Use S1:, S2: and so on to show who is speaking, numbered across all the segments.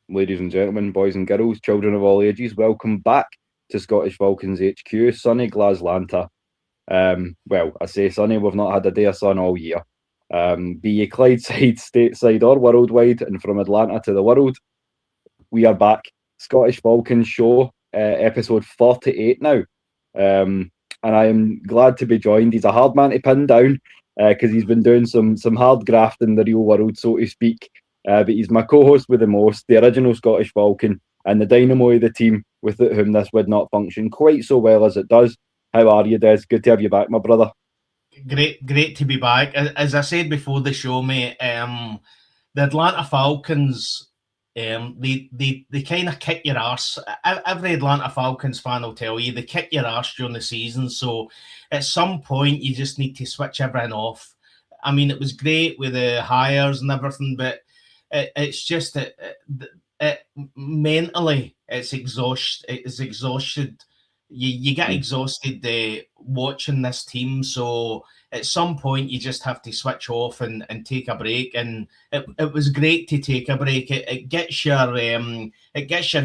S1: ladies and gentlemen, boys and girls, children of all ages, welcome back to Scottish Falcons HQ, sunny Glaslanta. Well, I say sunny, we've not had a day of sun all year. Be ye Clydeside, Stateside, or worldwide, and from Atlanta to the world, we are back. Scottish Falcons show, episode 48 now. And I am glad to be joined. He's a hard man to pin down because he's been doing some hard graft in the real world, so to speak. But he's my co-host with the most, the original Scottish Falcon, and the dynamo of the team without whom this would not function quite so well as it does. How are you, Des? Good to have you back, my brother.
S2: Great to be back. As I said before the show, mate, the Atlanta Falcons, they kind of kick your arse. Every Atlanta Falcons fan will tell you they kick your arse during the season. So at some point, you just need to switch everything off. I mean, it was great with the hires and everything, but it's just that mentally it's exhausted. You get exhausted watching this team. So at some point you just have to switch off and take a break. And it was great to take a break. It gets your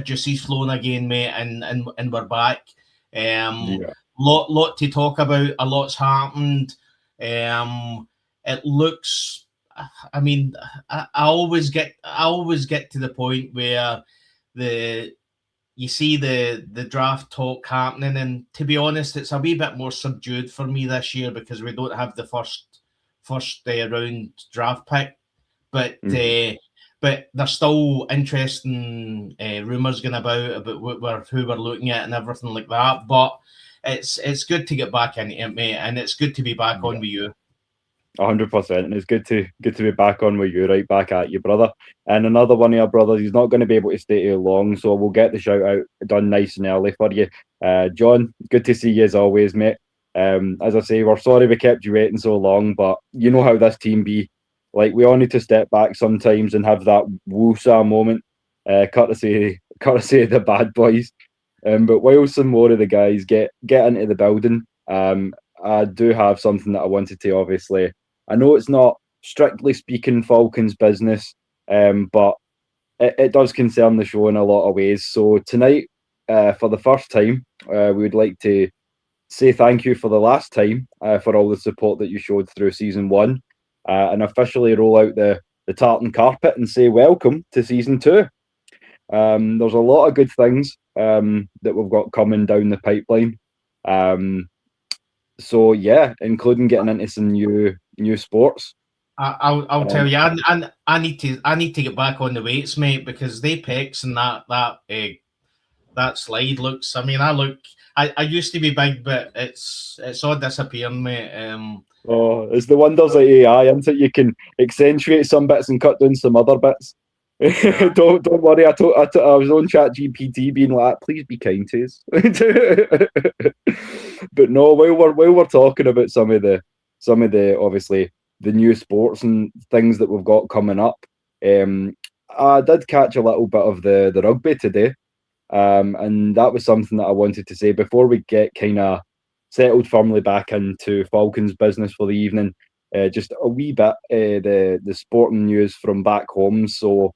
S2: juices flowing again, mate. And we're back. Lot to talk about. A lot's happened. It looks. I mean, I always get to the point where you see the draft talk happening, and to be honest, it's a wee bit more subdued for me this year because we don't have the first round draft pick, but there's still interesting rumours going about who we're looking at and everything like that. But it's good to get back into it, mate, and it's good to be back on with you.
S1: 100%, and it's good to be back on with you, right back at you, brother. And another one of your brothers, he's not going to be able to stay too long, so we'll get the shout out done nice and early for you. John, good to see you as always, mate. As I say, we're sorry we kept you waiting so long, but you know how this team be. Like, we all need to step back sometimes and have that woosah moment, courtesy of the bad boys. But while some more of the guys get into the building, I do have something that I wanted to obviously. I know it's not strictly speaking Falcons business, but it does concern the show in a lot of ways. So tonight, for the first time, we would like to say thank you for the last time for all the support that you showed through season 1, and officially roll out the tartan carpet and say welcome to season 2. There's a lot of good things that we've got coming down the pipeline. So yeah, including getting into some new sports.
S2: I'll tell you, I need to get back on the weights, mate, because the pecs and that slide looks. I mean, I used to be big, but it's all disappearing, mate.
S1: It's the wonders of AI, isn't it? You can accentuate some bits and cut down some other bits. don't worry. I was on ChatGPT being like, please be kind to us. But no, while we're talking about some of the obviously the new sports and things that we've got coming up, I did catch a little bit of the rugby today, and that was something that I wanted to say before we get kind of settled firmly back into Falcons business for the evening. Just a wee bit the sporting news from back home. So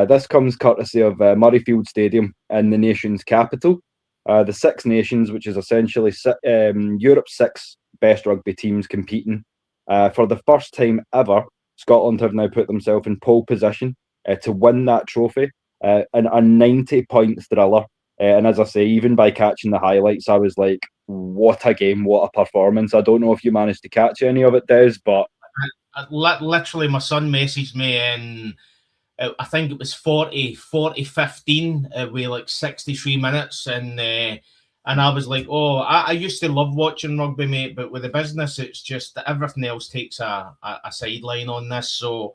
S1: this comes courtesy of Murrayfield Stadium in the nation's capital. The Six Nations, which is essentially Europe's 6 best rugby teams competing. For the first time ever, Scotland have now put themselves in pole position to win that trophy in a 90-point thriller. And as I say, even by catching the highlights, I was like, what a game, what a performance. I don't know if you managed to catch any of it, Des, but...
S2: Literally, my son messaged me and I think it was 40-15 with like 63 minutes. And I was like, I used to love watching rugby, mate, but with the business, it's just that everything else takes a sideline on this. So,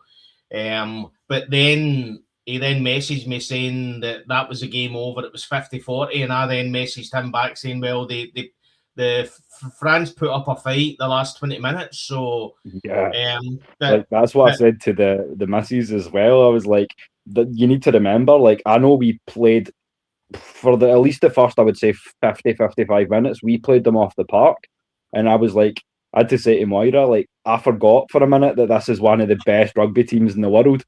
S2: but then he then messaged me saying that was a game over. It was 50-40. And I then messaged him back saying, well, the France put up a fight the last 20 minutes. So
S1: yeah, that's what I said to the missus as well. I was like, you need to remember, like, I know we played for at least the first, I would say 50-55 minutes, we played them off the park. And I was like, I had to say to Moira, like, I forgot for a minute that this is one of the best rugby teams in the world.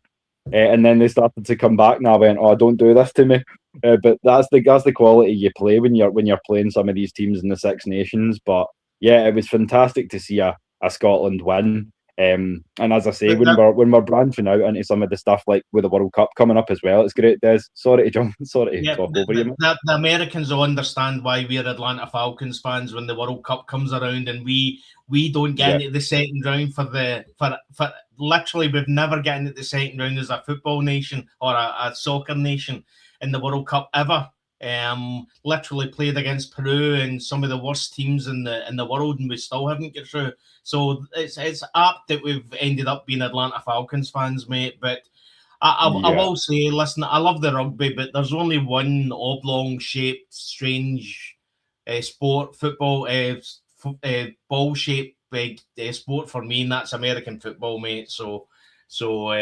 S1: and then they started to come back, and I went, "Oh, don't do this to me." But that's the quality you play when you're playing some of these teams in the Six Nations. But yeah, it was fantastic to see a Scotland win. And as I say, when we're branching out into some of the stuff like with the World Cup coming up as well, it's great. Des, sorry to jump, sorry to talk over you.
S2: The Americans will understand why we're Atlanta Falcons fans when the World Cup comes around, and we don't get into the second round for literally we've never gotten into the second round as a football nation or a soccer nation in the World Cup ever. Literally played against Peru and some of the worst teams in the world, and we still haven't got through. So it's apt that we've ended up being Atlanta Falcons fans, mate. But I will say, listen, I love the rugby, but there's only one oblong-shaped, strange sport, football, ball-shaped big sport for me, and that's American football, mate. So
S1: no,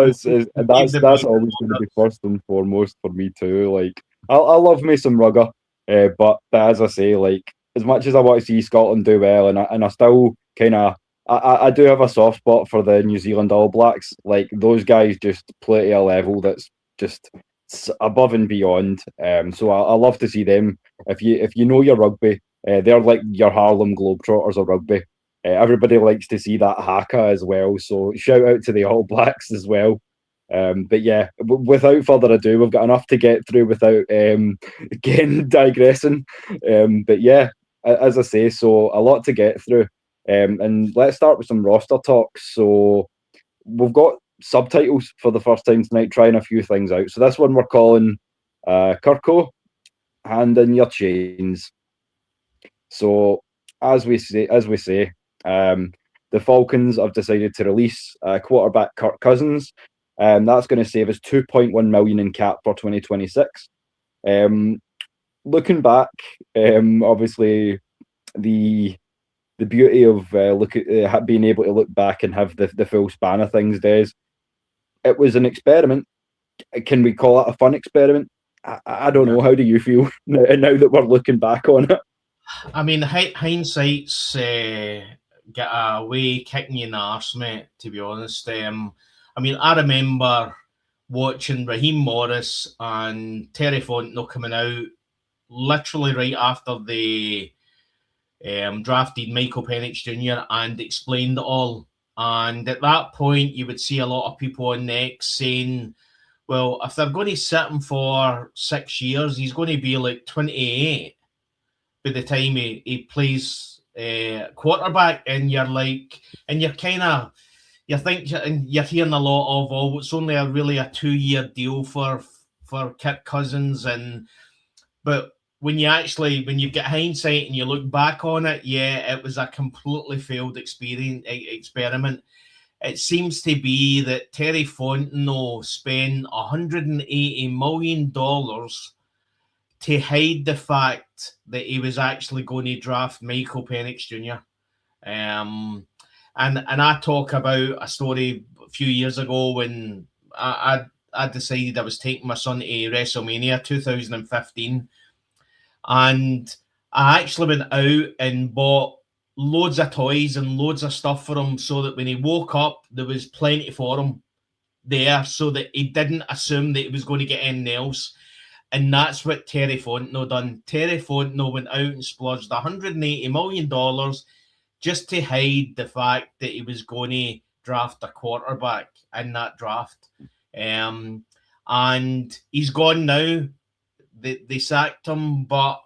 S1: that's always going to be first and foremost for me too. Like I love me some rugger, but as I say, like as much as I want to see Scotland do well, and I still kind of I do have a soft spot for the New Zealand All Blacks. Like those guys just play at a level that's just above and beyond. So I love to see them. If you know your rugby, they're like your Harlem Globetrotters of rugby. Everybody likes to see that haka as well. So shout out to the All Blacks as well. But yeah, without further ado, we've got enough to get through without again digressing. But yeah, as I say, so a lot to get through. And let's start with some roster talks. So we've got subtitles for the first time tonight, trying a few things out. So this one we're calling Kirko, Hand in Your Chains. So as we say, the Falcons have decided to release quarterback Kirk Cousins. That's going to save us 2.1 million in cap for 2026. Looking back, obviously the beauty of being able to look back and have the full span of things, Des, it was an experiment. Can we call it a fun experiment? I don't know. How do you feel now that we're looking back on it?
S2: I mean, hindsight's get a way kicking you in the arse, mate, to be honest. I mean, I remember watching Raheem Morris and Terry Fontenot coming out literally right after they drafted Michael Penix Jr. and explained it all. And at that point, you would see a lot of people on X saying, well, if they're going to sit him for 6 years, he's going to be like 28 by the time he plays quarterback. And you're like, and you're kind of, you think you're hearing a lot of, oh, it's only really a 2-year deal for Kirk Cousins. But when you get hindsight and you look back on it, yeah, it was a completely failed experiment. It seems to be that Terry Fontenot spent $180 million to hide the fact that he was actually going to draft Michael Penix Jr. And I talk about a story a few years ago when I decided I was taking my son to WrestleMania 2015. And I actually went out and bought loads of toys and loads of stuff for him so that when he woke up, there was plenty for him there so that he didn't assume that he was going to get anything else. And that's what Terry Fontenot done. Terry Fontenot went out and splurged $180 million just to hide the fact that he was going to draft a quarterback in that draft. And he's gone now. They sacked him, but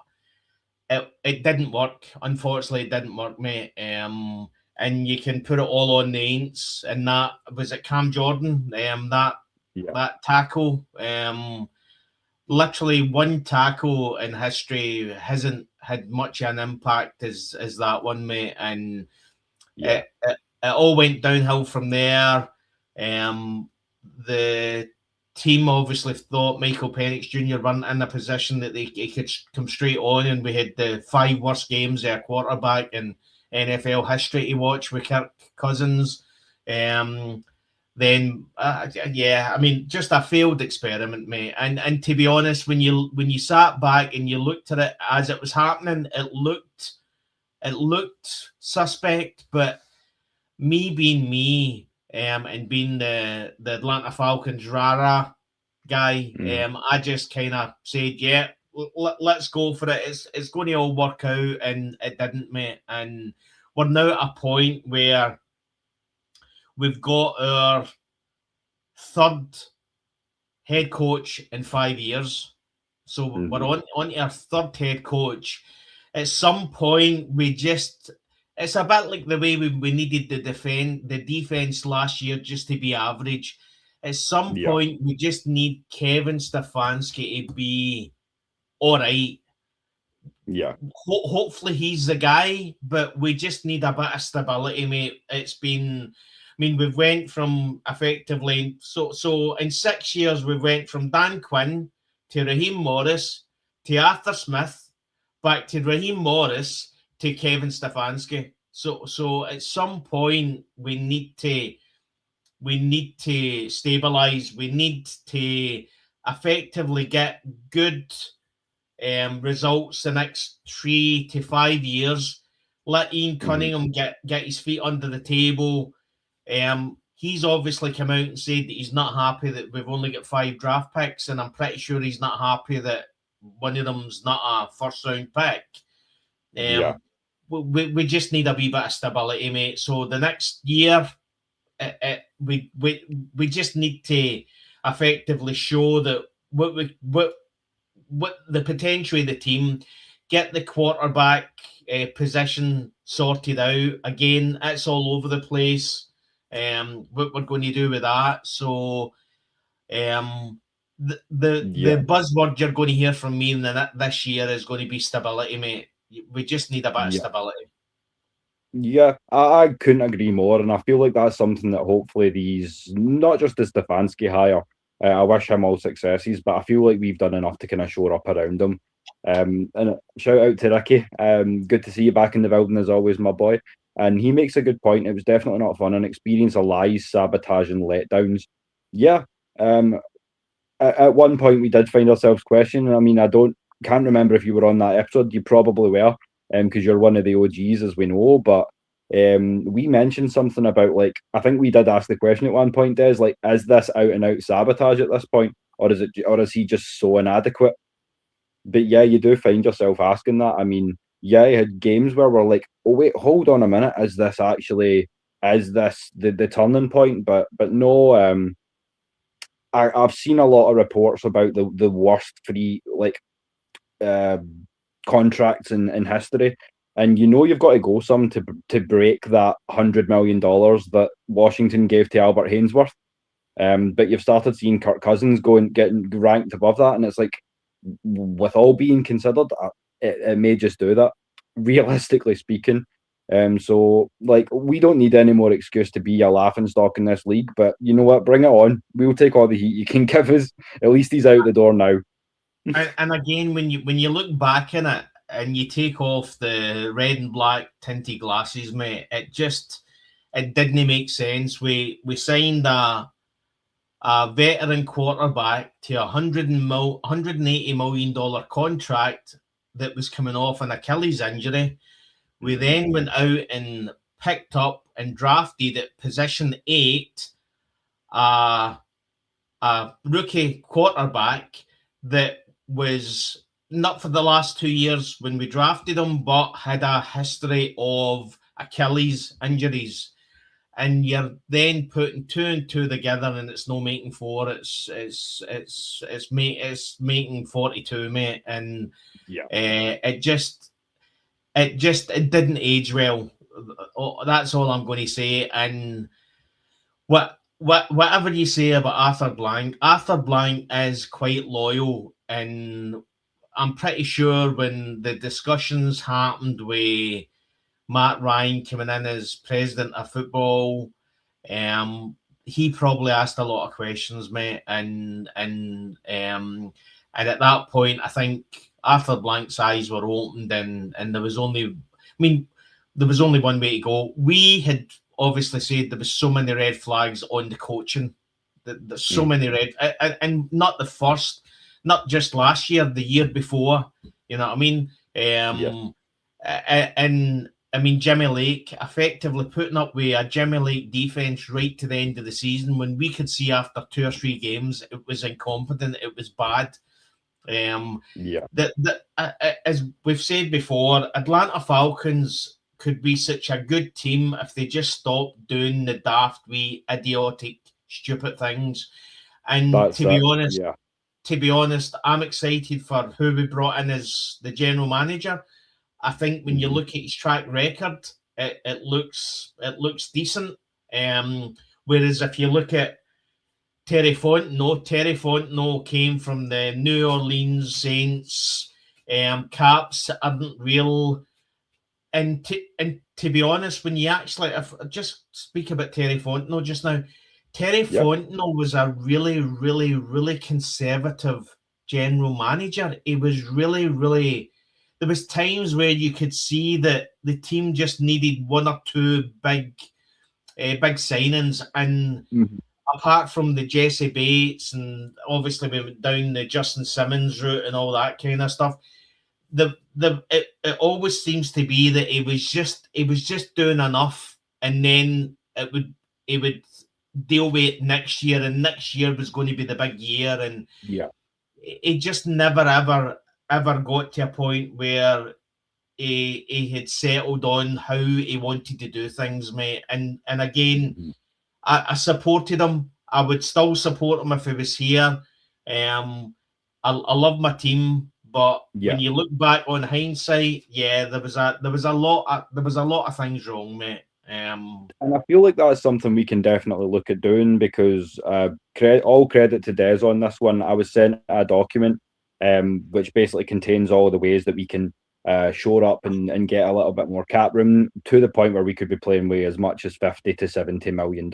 S2: it didn't work. Unfortunately, it didn't work, mate. And you can put it all on the Aints. And that was it. Cam Jordan. That tackle. Literally one tackle in history hasn't had much of an impact as that one, mate. And it all went downhill from there. The team obviously thought Michael Penix Jr. weren't in a position that he could come straight on, and we had the 5 worst games of a quarterback in NFL history to watch with Kirk Cousins. I mean, just a failed experiment, mate. And to be honest, when you sat back and you looked at it as it was happening, it looked suspect. But me being me, and being the Atlanta Falcons rara guy, I just kind of said, yeah, let's go for it. It's going to all work out, and it didn't, mate. And we're now at a point where we've got our third head coach in 5 years. So we're on our third head coach. At some point, it's a bit like the way we needed the defense last year just to be average. At some point, we just need Kevin Stefanski to be all right.
S1: Yeah.
S2: Hopefully he's the guy, but we just need a bit of stability, mate. It's been, we've went from effectively, so in 6 years, we went from Dan Quinn to Raheem Morris to Arthur Smith, back to Raheem Morris to Kevin Stefanski. So at some point, we need to stabilize. We need to effectively get good results the next 3 to 5 years. Let Ian Cunningham get his feet under the table. He's obviously come out and said that he's not happy that we've only got 5 draft picks, and I'm pretty sure he's not happy that one of them's not a first round pick. We just need a wee bit of stability, mate. So the next year, we just need to effectively show that what the potential of the team, get the quarterback position sorted out. Again, it's all over the place. What we're going to do with that. So the buzzword you're going to hear from me this year is going to be stability, mate. We just need a bit of stability.
S1: Yeah, I couldn't agree more, and I feel like that's something that hopefully these, not just the Stefanski hire, I wish him all successes, but I feel like we've done enough to kind of shore up around him. And shout out to Ricky. Good to see you back in the building as always, my boy. And he makes a good point. It was definitely not fun. An experience of lies, sabotage, and letdowns. Yeah. At one point, we did find ourselves questioning. I mean, can't remember if you were on that episode. You probably were, because you're one of the OGs, as we know. But we mentioned something about, like, I think we did ask the question at one point, Des, like, is this out and out sabotage at this point, or is he just so inadequate? But yeah, you do find yourself asking that. I mean, yeah, you had games where we're like, oh wait, hold on a minute, is this the turning point? But no, I've seen a lot of reports about the worst free contracts in history, and you've got to go some to break that $100 million that Washington gave to Albert Hainsworth. But you've started seeing Kirk Cousins getting ranked above that, and it's like, with all being considered, it may just do that, realistically speaking. So, like, we don't need any more excuse to be a laughingstock in this league, but you know what? Bring it on. We'll take all the heat you can give us. At least he's out the door now.
S2: And again, when you look back in it and you take off the red and black tinted glasses, mate, it didn't make sense. We signed a veteran quarterback to $180 million contract that was coming off an Achilles injury. We then went out and picked up and drafted at position 8 a rookie quarterback that was not for the last 2 years when we drafted him, but had a history of Achilles injuries. And you're then putting 2 and 2 together, and it's no making 4. It's making 42, mate. And it didn't age well. That's all I'm going to say. And whatever you say about Arthur Blank is quite loyal, and I'm pretty sure when the discussions happened with Matt Ryan coming in as president of football, he probably asked a lot of questions, mate, and at that point, I think Arthur Blank's eyes were opened, and there was only one way to go. We had obviously said there was so many red flags on the coaching. There's so many red, and not the first, not just last year, the year before. You know what I mean? And I mean, Jimmy Lake effectively putting up with a Jimmy Lake defense right to the end of the season when we could see after 2 or 3 games it was incompetent, it was bad. As we've said before, Atlanta Falcons could be such a good team if they just stopped doing the daft, wee, idiotic, stupid things. And to be honest, I'm excited for who we brought in as the general manager. I think when you look at his track record, it looks decent. Whereas if you look at Terry Fontenot came from the New Orleans Saints. Caps aren't real. And to be honest, when you actually just speak about Terry Fontenot just now, Terry Fontenot was a really, really, really conservative general manager. He was really, really. There was times where you could see that the team just needed 1 or 2 big signings, and apart from the Jesse Bates, and obviously we went down the Justin Simmons route and all that kind of stuff, it always seems to be that he was just doing enough, and then he would deal with it next year, and next year was going to be the big year, and he just never ever got to a point where he had settled on how he wanted to do things, mate. And again, I supported him. I would still support him if he was here. I love my team, but when you look back on hindsight, there was a lot of things wrong, mate.
S1: And I feel like that's something we can definitely look at doing, because all credit to Des on this one. I was sent a document which basically contains all the ways that we can shore up and get a little bit more cap room, to the point where we could be playing with as much as $50 to $70 million.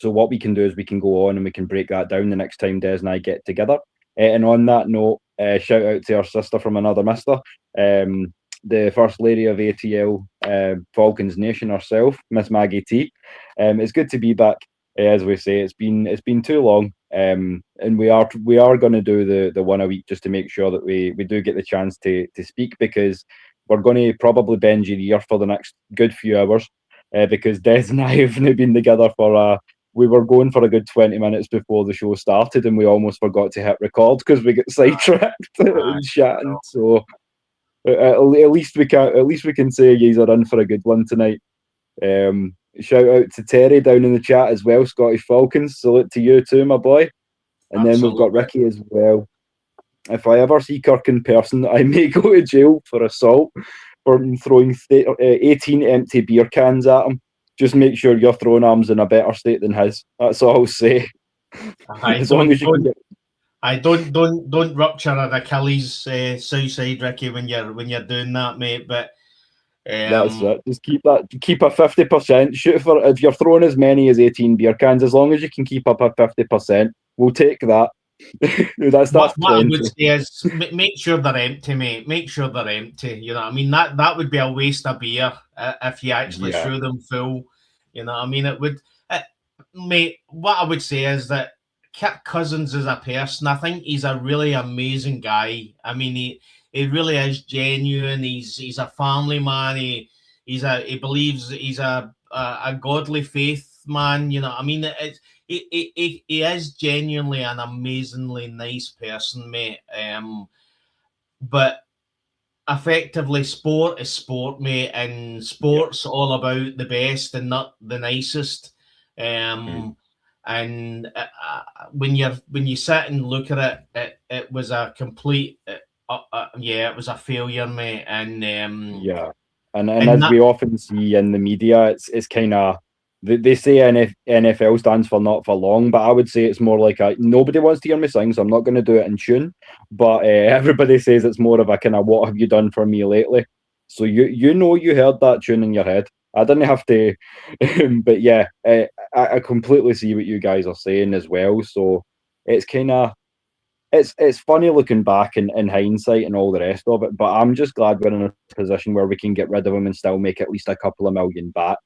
S1: So what we can do is we can go on and we can break that down the next time Des and I get together. And on that note, shout out to our sister from another mister, the First Lady of ATL Falcons Nation herself, Miss Maggie T. It's good to be back. As we say, it's been too long, and we are going to do the one a week, just to make sure that we do get the chance to speak, because we're going to probably bend your ear for the next good few hours, because Des and I have now been together for we were going for a good 20 minutes before the show started, and we almost forgot to hit record because we got sidetracked and chatting. So at least we can say you are in for a good one tonight. Shout out to Terry down in the chat as well, Scottish Falcons. Salute to you too, my boy. And then we've got Ricky as well. If I ever see Kirk in person, I may go to jail for assault for throwing 18 empty beer cans at him. Just make sure your throwing arm's in a better state than his. That's all I'll say. As long as you can get...
S2: don't rupture an Achilles south side, Ricky, when you're doing that, mate. But
S1: that's it. Just keep a 50%. Shoot for, if you're throwing as many as 18 beer cans, as long as you can keep up a 50%, we'll take that. that's
S2: what I would say is make sure they're empty, mate. Make sure they're empty. You know what I mean? That would be a waste of beer if you actually threw them full. You know what I mean? It would, mate. What I would say is that Kirk Cousins is a person. I think he's a really amazing guy. I mean, he really is genuine. He's a family man. He believes he's a godly faith man. You know what I mean? He is genuinely an amazingly nice person, mate. But effectively, sport is sport, mate, and sport's all about the best and not the nicest. And when you sit and look at it was a complete, it was a failure, mate. And
S1: and as we often see in the media, it's kind of, they say NFL stands for not for long, but I would say it's more like nobody wants to hear me sing, so I'm not going to do it in tune. But everybody says it's more of a kind of, what have you done for me lately? So you heard that tune in your head. I didn't have to, but yeah, I completely see what you guys are saying as well. So it's kind of, it's funny looking back in hindsight and all the rest of it. But I'm just glad we're in a position where we can get rid of him and still make at least a couple of million back.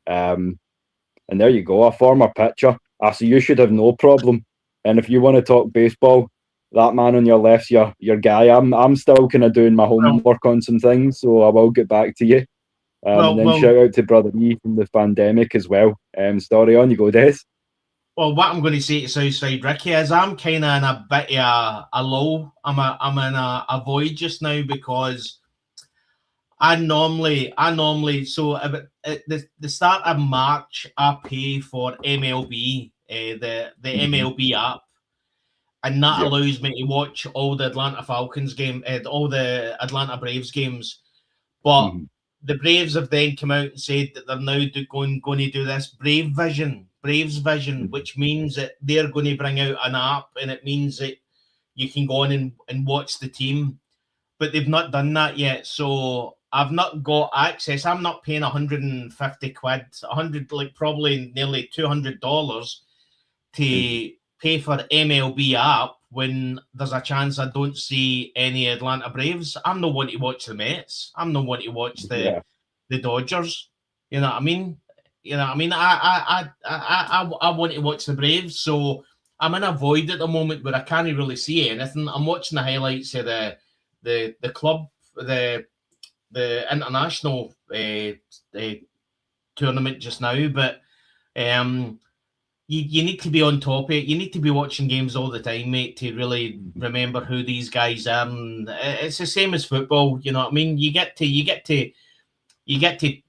S1: And there you go, a former pitcher. So you should have no problem. And if you want to talk baseball, that man on your left's your guy. I'm still kind of doing my homework on some things, so I will get back to you. And then shout out to Brother E from the pandemic as well. Story on, you go, Des.
S2: Well, what I'm going to say to Southside Ricky is I'm kind of in a bit of a lull. I'm in a void just now because I normally so at the start of March I pay for MLB, the MLB app, and that allows me to watch all the Atlanta Falcons game, all the Atlanta Braves games. But the Braves have then come out and said that they're now going to do this Braves Vision, which means that they're going to bring out an app, and it means that you can go on and watch the team. But they've not done that yet, so I've not got access. I'm not paying 150 quid, 100, like probably nearly $200 to pay for MLB app when there's a chance I don't see any Atlanta Braves. I'm not one to watch the Mets. I'm not one to watch the Dodgers. You know what I mean? I want to watch the Braves, so I'm in a void at the moment where I can't really see anything. I'm watching the highlights of the club, the international tournament just now, but you need to be on top of it. You need to be watching games all the time, mate, to really remember who these guys are. And it's the same as football, you know what I mean? You get to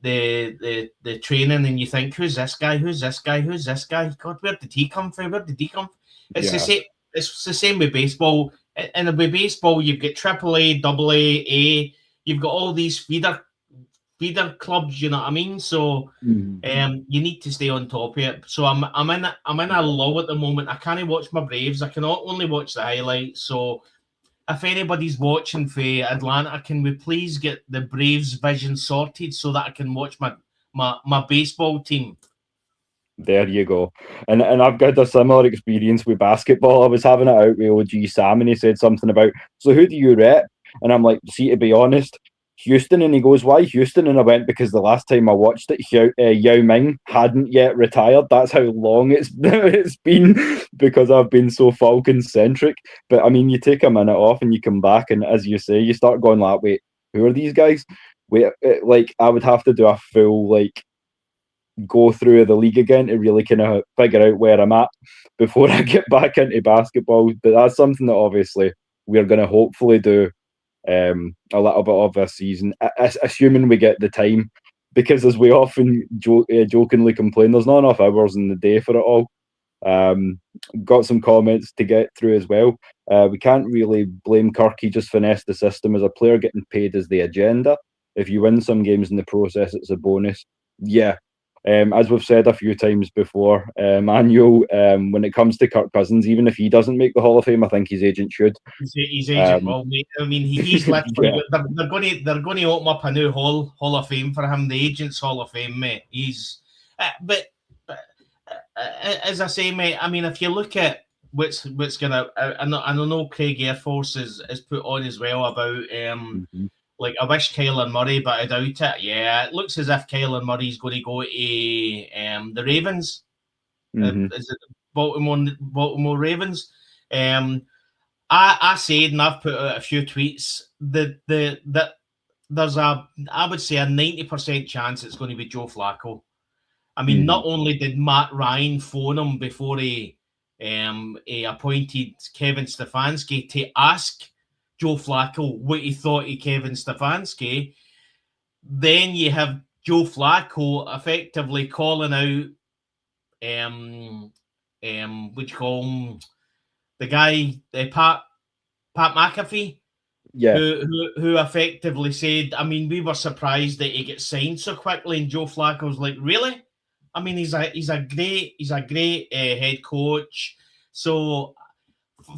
S2: the training and you think, who's this guy? Who's this guy? Who's this guy? God, where did he come from? Where did he come from? It's the same. It's the same with baseball. And with baseball, you've got AAA, AA, A. You've got all these feeder clubs. You know what I mean? So, you need to stay on top of it. So I'm in a lull at the moment. I can't watch my Braves. I can only watch the highlights. So, if anybody's watching for Atlanta, can we please get the Braves Vision sorted so that I can watch my baseball team?
S1: There you go. And I've got a similar experience with basketball. I was having it out with OG Sam and he said something about, so who do you rep? And I'm like, see, to be honest, Houston. And he goes, why Houston? And I went, because the last time I watched it, Yao Ming hadn't yet retired. That's how long it's been, because I've been so Falcon-centric. But I mean, you take a minute off and you come back, and as you say, you start going like, wait, who are these guys? Wait, like, I would have to do a full, like, go through the league again to really kind of figure out where I'm at before I get back into basketball. But that's something that obviously we're going to hopefully do a little bit of this season, assuming we get the time, because as we often jokingly complain, there's not enough hours in the day for it all. Got some comments to get through as well. We can't really blame Kirk. He just finessed the system. As a player, getting paid is the agenda. If you win some games in the process, it's a bonus. Yeah. As we've said a few times before, Manuel, when it comes to Kirk Cousins, even if he doesn't make the Hall of Fame, I think his agent should.
S2: His agent will, mate. I mean, he's literally they're going to open up a new Hall of Fame for him, the Agents Hall of Fame, mate. He's, but as I say, mate, I mean, if you look at what's gonna, I know Craig Air Force is put on as well about like, I wish Kyler Murray, but I doubt it. Yeah, it looks as if Kyler Murray's going to go to the Ravens. Is it Baltimore Ravens? I said, and I've put out a few tweets, that there's I would say a 90% chance it's going to be Joe Flacco. I mean, not only did Matt Ryan phone him before he appointed Kevin Stefanski to ask Joe Flacco what he thought of Kevin Stefanski, then you have Joe Flacco effectively calling out what you call him, the guy, Pat McAfee, who effectively said, I mean, we were surprised that he gets signed so quickly, and Joe Flacco's like, really? I mean, he's a great head coach. So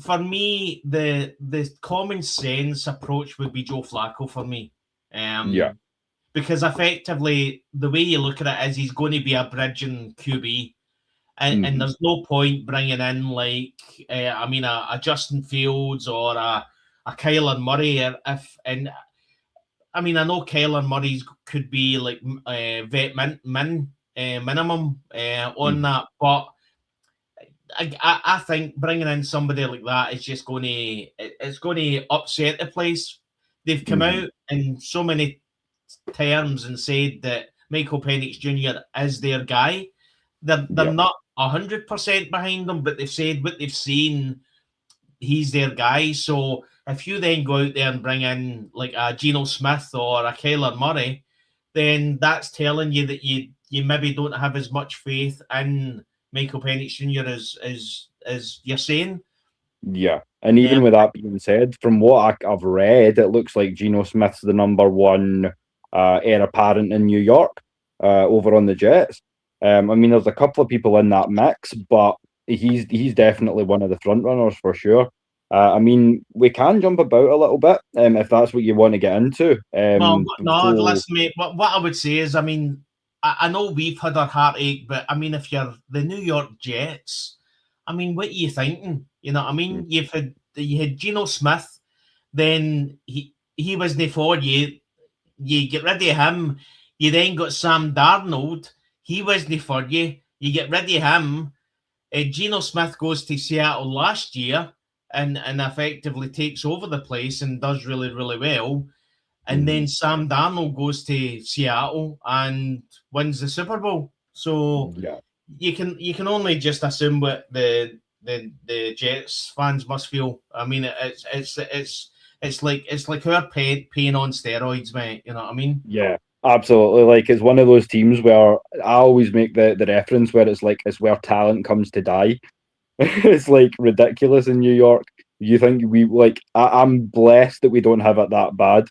S2: for me, the common sense approach would be Joe Flacco for me. Because effectively, the way you look at it is he's going to be a bridging QB. And there's no point bringing in, like, a Justin Fields or a Kyler Murray. I know Kyler Murray's could be like vet minimum on that, but I think bringing in somebody like that is just going to upset the place. They've come out in so many terms and said that Michael Penix Jr. is their guy. They're not 100% behind them, but they've said what they've seen, he's their guy. So if you then go out there and bring in like a Geno Smith or a Kyler Murray, then that's telling you that you maybe don't have as much faith in Michael Penix Jr. as you're saying.
S1: Yeah, and even with that being said, from what I've read, it looks like Geno Smith's the number one heir apparent in New York over on the Jets. I mean, there's a couple of people in that mix, but he's definitely one of the front runners for sure. I mean, we can jump about a little bit if that's what you want to get into.
S2: Listen, mate. What I would say is, I mean, I know we've had our heartache, but I mean, if you're the New York Jets, I mean, what are you thinking? You know what I mean? You had Geno Smith, then he wasn't for you. You get rid of him. You then got Sam Darnold. He wasn't for you. You get rid of him. Geno Smith goes to Seattle last year and effectively takes over the place and does really, really well. And then Sam Darnold goes to Seattle and wins the Super Bowl. So you can only just assume what the Jets fans must feel. I mean, it's like our pain on steroids, mate. You know what I mean?
S1: Yeah, absolutely. Like, it's one of those teams where I always make the reference where it's like it's where talent comes to die. It's like ridiculous in New York. You think we like? I'm blessed that we don't have it that bad.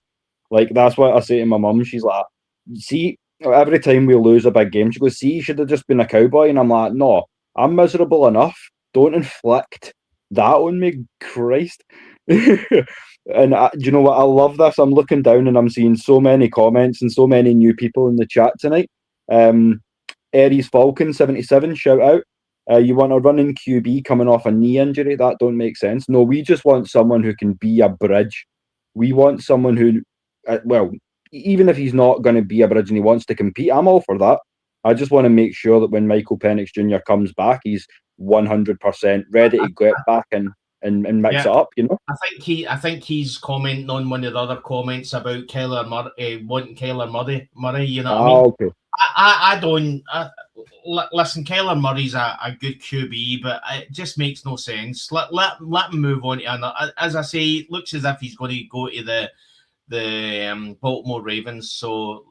S1: Like, that's what I say to my mum. She's like, see, every time we lose a big game, she goes, see, you should have just been a cowboy. And I'm like, no, I'm miserable enough. Don't inflict that on me, Christ. And do you know what? I love this. I'm looking down and I'm seeing so many comments and so many new people in the chat tonight. Aries Falcon 77, shout out. You want a running QB coming off a knee injury? That don't make sense. No, we just want someone who can be a bridge. We want someone who, even if he's not going to be a bridge and he wants to compete, I'm all for that. I just want to make sure that when Michael Penix Jr. comes back, he's 100% ready to get back and mix it up, you know.
S2: I think he's commenting on one of the other comments about Kyler Murray, wanting Kyler Murray. You know what I mean? Okay. I don't listen. Kyler Murray's a good QB, but it just makes no sense. Let him move on to another. As I say, it looks as if he's going to go to the Baltimore Ravens. So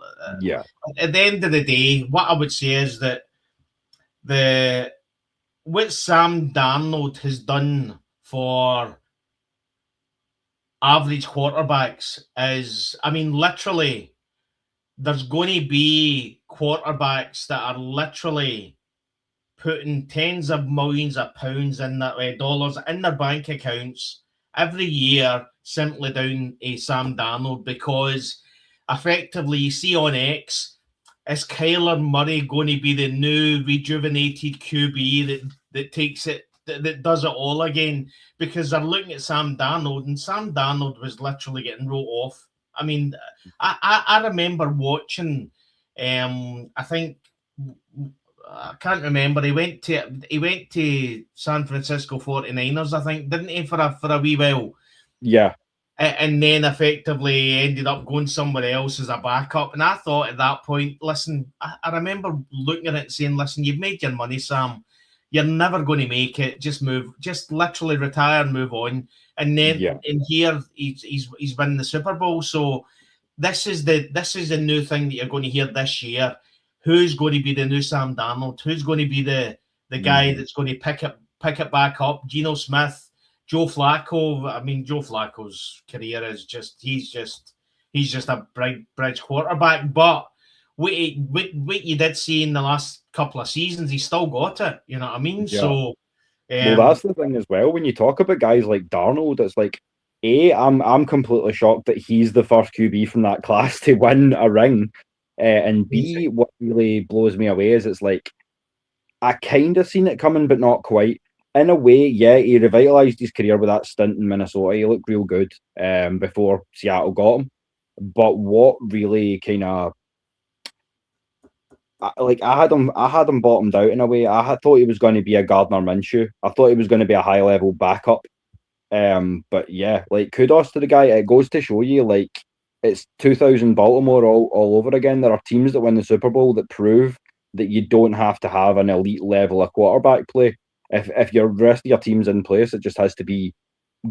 S2: at the end of the day, what I would say is that what Sam Darnold has done for average quarterbacks is, I mean, literally, there's going to be quarterbacks that are literally putting tens of millions of pounds in that dollars in their bank accounts every year simply down a Sam Darnold, because effectively you see on X, is Kyler Murray going to be the new rejuvenated QB that takes it, that does it all again? Because they're looking at Sam Darnold, and Sam Darnold was literally getting wrote off. I mean, I remember watching, I think, I can't remember, he went to San Francisco 49ers, I think, didn't he, for a wee while?
S1: Yeah.
S2: And then effectively ended up going somewhere else as a backup. And I thought at that point, listen, I remember looking at it and saying, listen, you've made your money, Sam. You're never going to make it. Just move, just literally retire and move on. And then in here, he's winning the Super Bowl. So this is the new thing that you're going to hear this year. Who's going to be the new Sam Darnold? Who's going to be the guy that's going to pick it back up? Geno Smith, Joe Flacco. I mean, Joe Flacco's career is he's just a bridge quarterback. But what you did see in the last couple of seasons, he still got it. You know what I mean? Yeah. So,
S1: well, that's the thing as well. When you talk about guys like Darnold, it's like, I'm completely shocked that he's the first QB from that class to win a ring. And B, what really blows me away is it's like, I kind of seen it coming, but not quite. In a way, yeah, he revitalised his career with that stint in Minnesota. He looked real good before Seattle got him. But what really kind of I had him bottomed out in a way. I thought he was going to be a Gardner Minshew. I thought he was going to be a high level backup. But yeah, like kudos to the guy. It goes to show you, like, it's 2000 Baltimore all over again. There are teams that win the Super Bowl that prove that you don't have to have an elite level of quarterback play. If your rest of your team's in place, it just has to be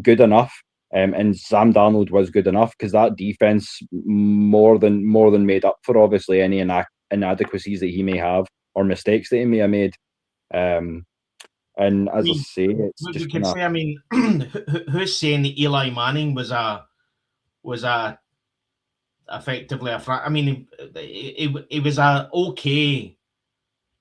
S1: good enough. And Sam Darnold was good enough because that defense more than made up for obviously any inadequacies that he may have or mistakes that he may have made. And as I say, it's
S2: we
S1: just
S2: could say. I mean, who's saying that Eli Manning was effectively a I mean, it was a okay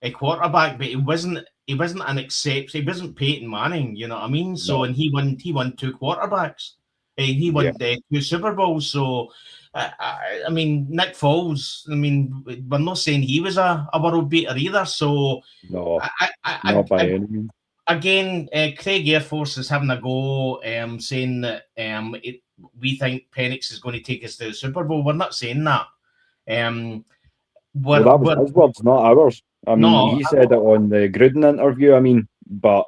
S2: a quarterback, but he wasn't an exception. He wasn't Peyton Manning, you know what I mean? So
S1: No.
S2: and he won 2 quarterbacks. He won 2 Super Bowls. So I mean, Nick Foles. I mean, we're not saying he was a world beater either. So
S1: No, not by any means.
S2: again, Craig Air Force is having a go, saying that we think Penix is going to take us to the Super Bowl. We're not saying that.
S1: Well, that was his words, not ours. I mean, he said it on the Gruden interview. I mean, but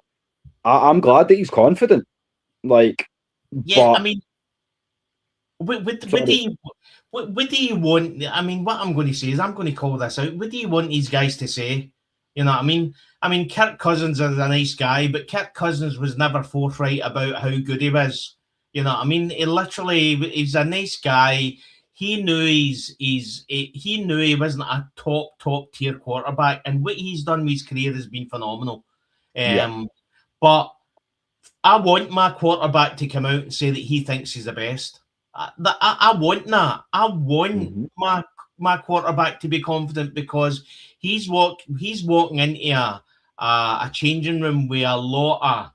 S1: I'm glad that he's confident. Like,
S2: yeah, but, I mean, what do you want? I mean, what I'm going to say is I'm going to call this out. What do you want these guys to say? You know what I mean? I mean, Kirk Cousins is a nice guy, but Kirk Cousins was never forthright about how good he was. You know what I mean? He's a nice guy. He knew he knew he wasn't a top tier quarterback, and what he's done with his career has been phenomenal. But I want my quarterback to come out and say that he thinks he's the best. I want that. I want my quarterback to be confident because he's walking into a changing room with a lot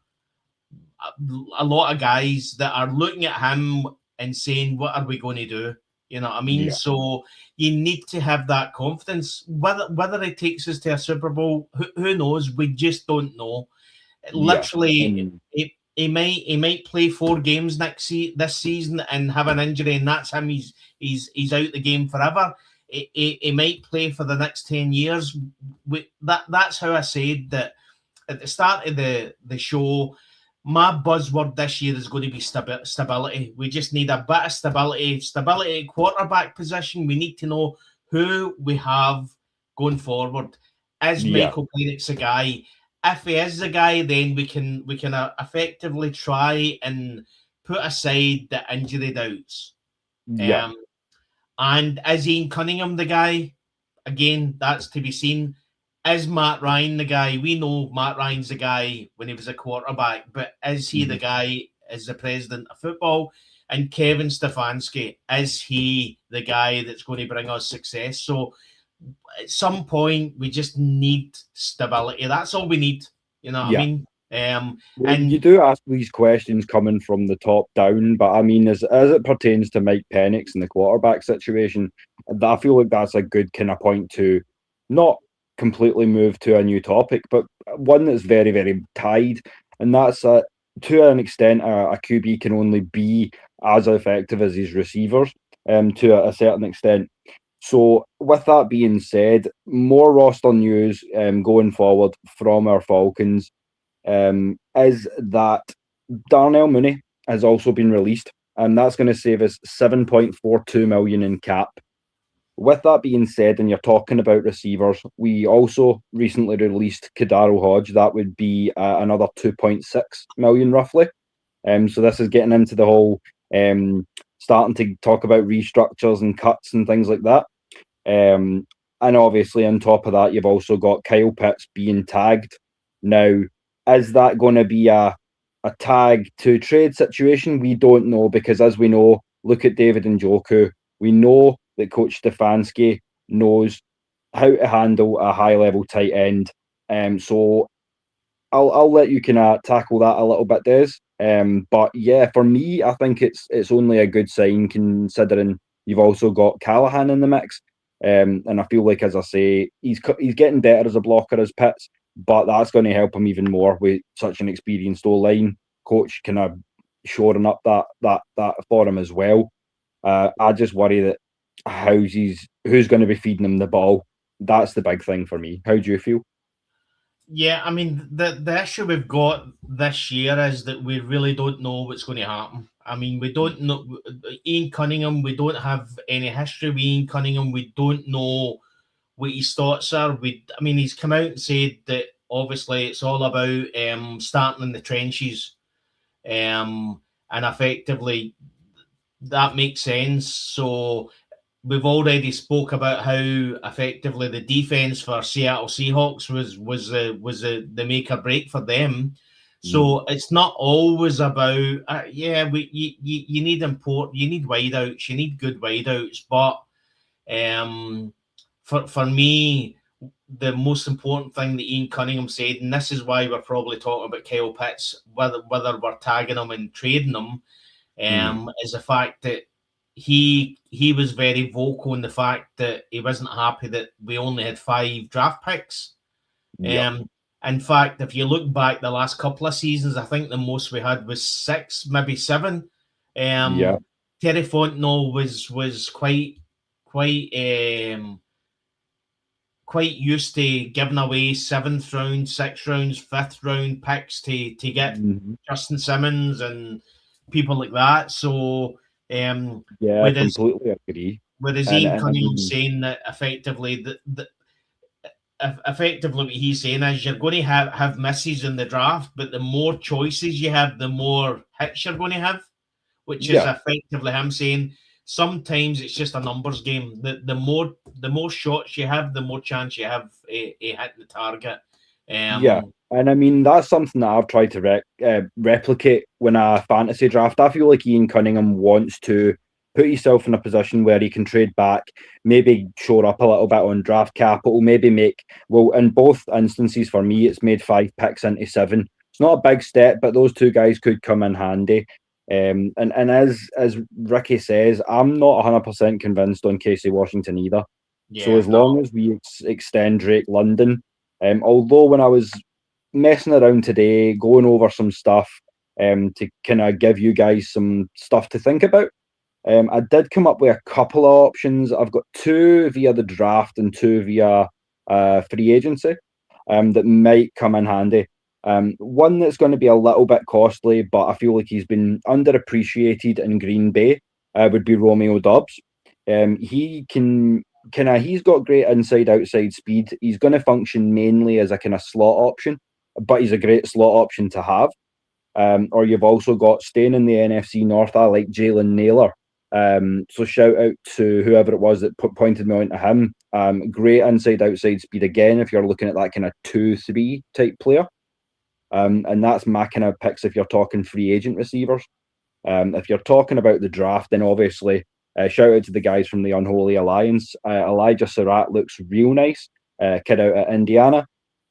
S2: of guys that are looking at him and saying, "What are we going to do?" You know what I mean? Yeah. So you need to have that confidence. Whether it takes us to a Super Bowl, who knows? We just don't know. Literally, he might play 4 games this season and have an injury, and that's him. He's out the game forever. He might play for the next 10 years. That's how I said that at the start of the show. My buzzword this year is going to be stability. We just need a bit of stability at quarterback position. We need to know who we have going forward. Is Michael Penix a guy? If he is the guy, then we can effectively try and put aside the injury doubts. And is Ian Cunningham the guy? Again, that's to be seen. Is Matt Ryan the guy? We know Matt Ryan's the guy when he was a quarterback, but is he the guy as the president of football? And Kevin Stefanski, is he the guy that's going to bring us success? So at some point, we just need stability. That's all we need. You know what I mean?
S1: And you do ask these questions coming from the top down, but I mean, as it pertains to Mike Penix and the quarterback situation, I feel like that's a good kind of point to not completely move to a new topic, but one that's very, very tied, and that's to an extent a QB can only be as effective as his receivers to a certain extent. So with that being said, more roster news going forward from our Falcons is that Darnell Mooney has also been released, and that's going to save us $7.42 million in cap. With that being said, and you're talking about receivers, we also recently released Kadaro Hodge. That would be another 2.6 million roughly. So this is getting into the whole starting to talk about restructures and cuts and things like that. And obviously on top of that, you've also got Kyle Pitts being tagged. Now, is that going to be a tag to trade situation? We don't know, because as we know, look at David Njoku. We know that Coach Stefanski knows how to handle a high-level tight end. So I'll let you kind of tackle that a little bit, Des. But yeah, for me, I think it's only a good sign considering you've also got Callahan in the mix. And I feel like, as I say, he's getting better as a blocker as Pitts, but that's going to help him even more with such an experienced O-line coach kind of shoring up that for him as well. I just worry that who's going to be feeding him the ball. that's the big thing for me. How do you feel?
S2: Yeah, I mean, the issue we've got this year is that we really don't know what's going to happen. I mean, we don't know Ian Cunningham. We don't have any history with Ian Cunningham. We don't know what his thoughts are. I mean, he's come out and said that obviously it's all about starting in the trenches, and effectively that makes sense. So we've already spoke about how effectively the defense for Seattle Seahawks was the make or break for them. So it's not always about you need wideouts, you need good wideouts, but for me, the most important thing that Ian Cunningham said, and this is why we're probably talking about Kyle Pitts, whether we're tagging him and trading him, is the fact that he was very vocal in the fact that he wasn't happy that we only had 5 draft picks.
S1: Yep.
S2: In fact, if you look back the last couple of seasons, I think the most we had was 6, maybe 7.
S1: Yeah.
S2: Terry Fontenot was quite used to giving away 7th round, 6th rounds, 5th round picks to get Justin Simmons and people like that. So,
S1: yeah, completely agree.
S2: Whereas Ian Cunningham saying that effectively what he's saying is you're going to have misses in the draft, but the more choices you have, the more hits you're going to have, which is effectively him saying sometimes it's just a numbers game. The more shots you have, the more chance you have a hitting the target.
S1: And I mean, that's something that I've tried to replicate when I fantasy draft. I feel like Ian Cunningham wants to put himself in a position where he can trade back, maybe shore up a little bit on draft capital, maybe in both instances for me, it's made 5 picks into 7. It's not a big step, but those 2 guys could come in handy. And as Ricky says, I'm not 100% convinced on Casey Washington either. So as long as we extend Drake London, although when I was messing around today, going over some stuff to kind of give you guys some stuff to think about, I did come up with a couple of options. I've got 2 via the draft and 2 via free agency that might come in handy. One that's going to be a little bit costly, but I feel like he's been underappreciated in Green Bay would be Romeo Doubs. He's got great inside-outside speed. He's going to function mainly as a kind of slot option, but he's a great slot option to have. Or you've also got, staying in the NFC North, I like Jalen Naylor. So shout out to whoever it was that pointed me on to him. Great inside-outside speed again, if you're looking at that kind of 2-3 type player. And that's my kind of picks if you're talking free agent receivers. If you're talking about the draft, then obviously shout out to the guys from the Unholy Alliance. Elijah Surratt looks real nice, kid out at Indiana.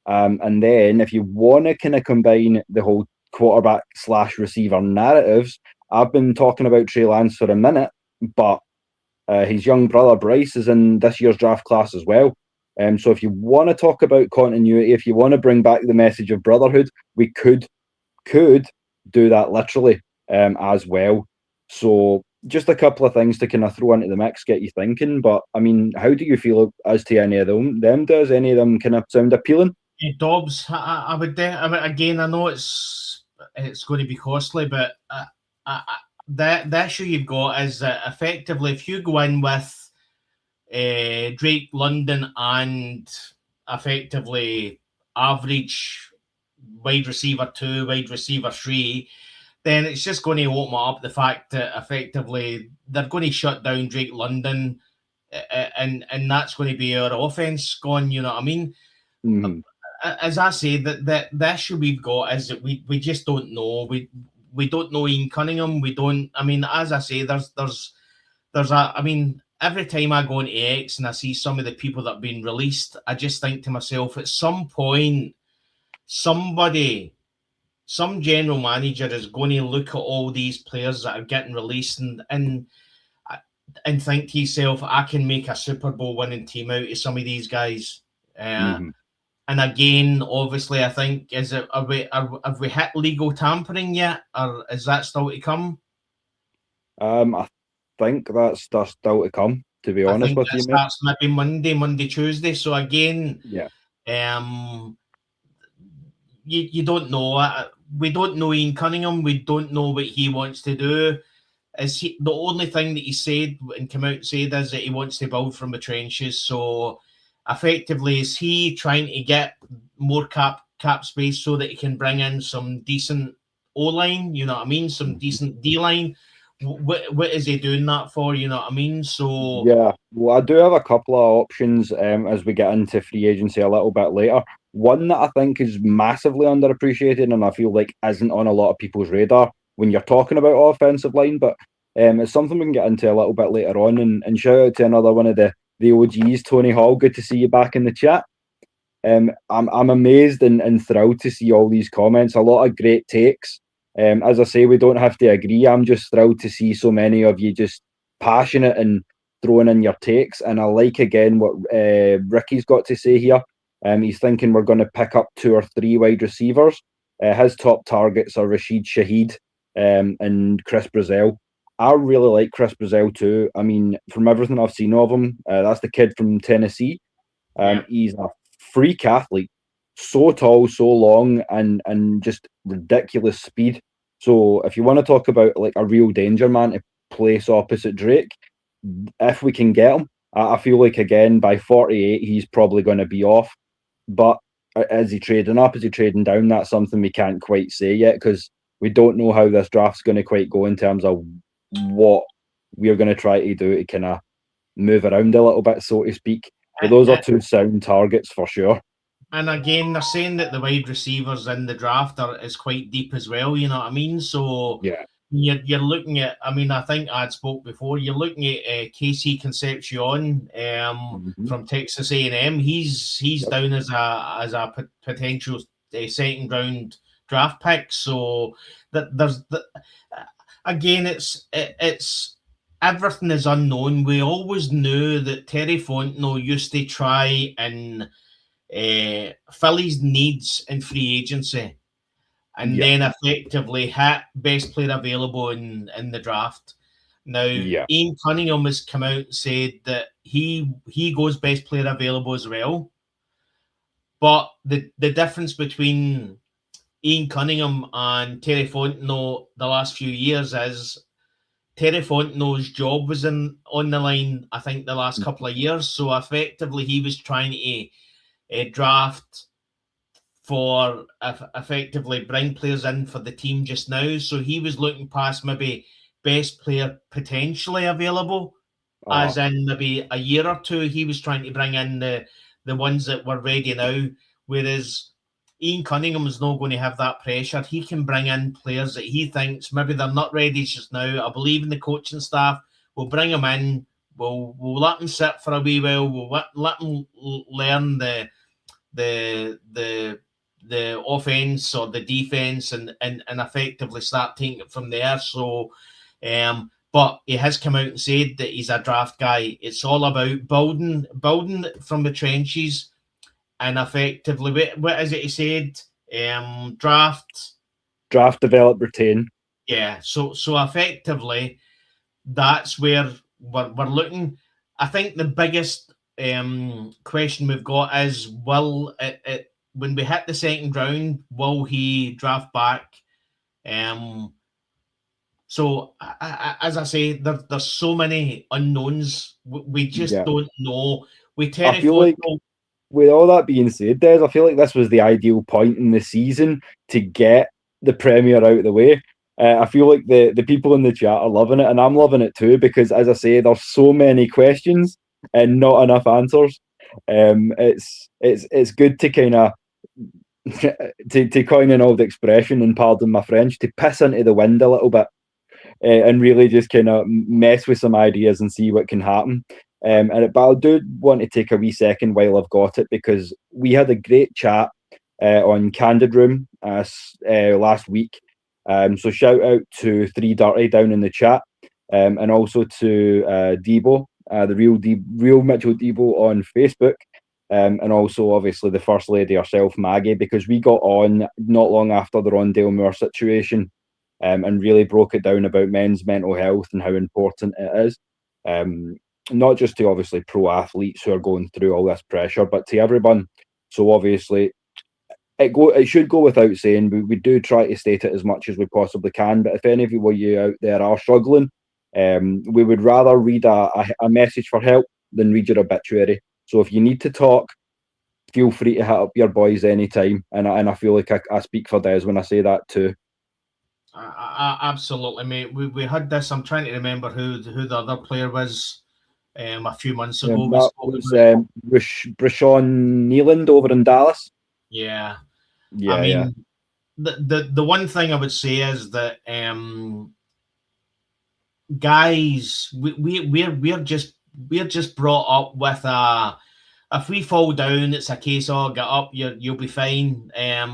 S1: And then if you want to kind of combine the whole quarterback / receiver narratives, I've been talking about Trey Lance for a minute, but his young brother Bryce is in this year's draft class as well. So if you want to talk about continuity, if you want to bring back the message of brotherhood, we could do that literally as well. So just a couple of things to kind of throw into the mix, get you thinking. But I mean, how do you feel as to any of them? Does any of them kind of sound appealing?
S2: Yeah, Dobbs, I would. Again, I know it's going to be costly, but the issue you've got is that effectively, if you go in with Drake London and effectively average wide receiver 2, wide receiver 3, then it's just going to open up the fact that effectively they're going to shut down Drake London, and that's going to be our offense gone. You know what I mean?
S1: Mm-hmm.
S2: As I say, the issue we've got is that we just don't know. We don't know Ian Cunningham. We don't. I mean, as I say, there's I mean, every time I go into X and I see some of the people that have been released, I just think to myself, at some point, some general manager is going to look at all these players that are getting released and think to yourself, I can make a Super Bowl winning team out of some of these guys. And again, obviously, I think have we hit legal tampering yet, or is that still to come?
S1: I think that's still to come. to be
S2: I
S1: honest
S2: think
S1: with
S2: that
S1: you, mate.
S2: starts maybe Monday, Tuesday. So again,
S1: Yeah.
S2: You don't know. We don't know Ian Cunningham. We don't know what he wants to do. Is he the only thing that he said and come out and said is that he wants to build from the trenches? So effectively, is he trying to get more cap space so that he can bring in some decent O line? You know what I mean? Some decent D line. What is he doing that for? You know what I mean? So
S1: Yeah, well, I do have a couple of options as we get into free agency a little bit later. One that I think is massively underappreciated and I feel like isn't on a lot of people's radar when you're talking about offensive line, but it's something we can get into a little bit later on. And shout out to another one of the OGs, Tony Hall. Good to see you back in the chat. I'm amazed and thrilled to see all these comments. A lot of great takes. As I say, we don't have to agree. I'm just thrilled to see so many of you just passionate and throwing in your takes. And I like again what Ricky's got to say here. He's thinking we're going to pick up 2 or 3 wide receivers. His top targets are Rashid Shaheed and Chris Brazil. I really like Chris Brazil too. I mean, from everything I've seen of him, that's the kid from Tennessee. He's a freak athlete, so tall, so long, and just ridiculous speed. So if you want to talk about like a real danger man to place opposite Drake, if we can get him, I feel like again by 48 he's probably going to be off. But is he trading up? Is he trading down? That's something we can't quite say yet because we don't know how this draft's going to quite go in terms of what we're going to try to do to kind of move around a little bit, so to speak. But those are 2 sound targets for sure.
S2: And again, they're saying that the wide receivers in the draft is quite deep as well. You know what I mean? So
S1: yeah,
S2: you're looking at. I mean, I think I'd spoke before. You're looking at Casey Concepcion from Texas A&M. He's down as a potential second round draft pick. So that there's again, it's everything is unknown. We always knew that Terry Fontenot used to try and fill his needs in free agency and then effectively hit best player available in the draft. Now, Ian Cunningham has come out and said that he goes best player available as well. But the difference between Ian Cunningham and Terry Fontenot the last few years is Terry Fontenot's job was on the line, I think, the last couple of years. So effectively, he was trying to draft for effectively bring players in for the team just now. So he was looking past maybe best player potentially available, as in maybe a year or two. He was trying to bring in the ones that were ready now, whereas Ian Cunningham is not going to have that pressure. He can bring in players that he thinks maybe they're not ready just now. I believe in the coaching staff. We'll bring them in. We'll let them sit for a wee while. We'll let them learn the offense or the defense and effectively start taking it from there. So, but he has come out and said that he's a draft guy. It's all about building from the trenches. And effectively, what is it he said? Draft,
S1: develop, retain.
S2: Yeah. So effectively, that's where we're looking. I think the biggest question we've got is, will it when we hit the second round, will he draft back? So as I say, there's so many unknowns. We just don't know.
S1: I feel like, with all that being said, Des, I feel like this was the ideal point in the season to get the Premier out of the way. I feel like the people in the chat are loving it, and I'm loving it too, because as I say, there's so many questions and not enough answers. It's good to kind of to coin an old expression, and pardon my French, to piss into the wind a little bit and really just kind of mess with some ideas and see what can happen. But I do want to take a wee second while I've got it, because we had a great chat on Candid Room last week. So shout out to 3 Dirty down in the chat, and also to Debo, the real Mitchell Debo on Facebook, and also obviously the First Lady herself, Maggie, because we got on not long after the Rondale Moore situation, and really broke it down about men's mental health and how important it is. not just to obviously pro athletes who are going through all this pressure, but to everyone. So obviously, it should go without saying, we do try to state it as much as we possibly can. But if any of you out there are struggling, we would rather read a message for help than read your obituary. So if you need to talk, feel free to hit up your boys anytime. And I feel like I speak for Des when I say that too.
S2: Absolutely, mate. We had this. I'm trying to remember who the other player was. A few months ago,
S1: That was Brashon Neeland over in Dallas.
S2: Yeah,
S1: yeah.
S2: I mean, the one thing I would say is that guys, we're just brought up with if we fall down, it's a case of get up, you'll be fine. I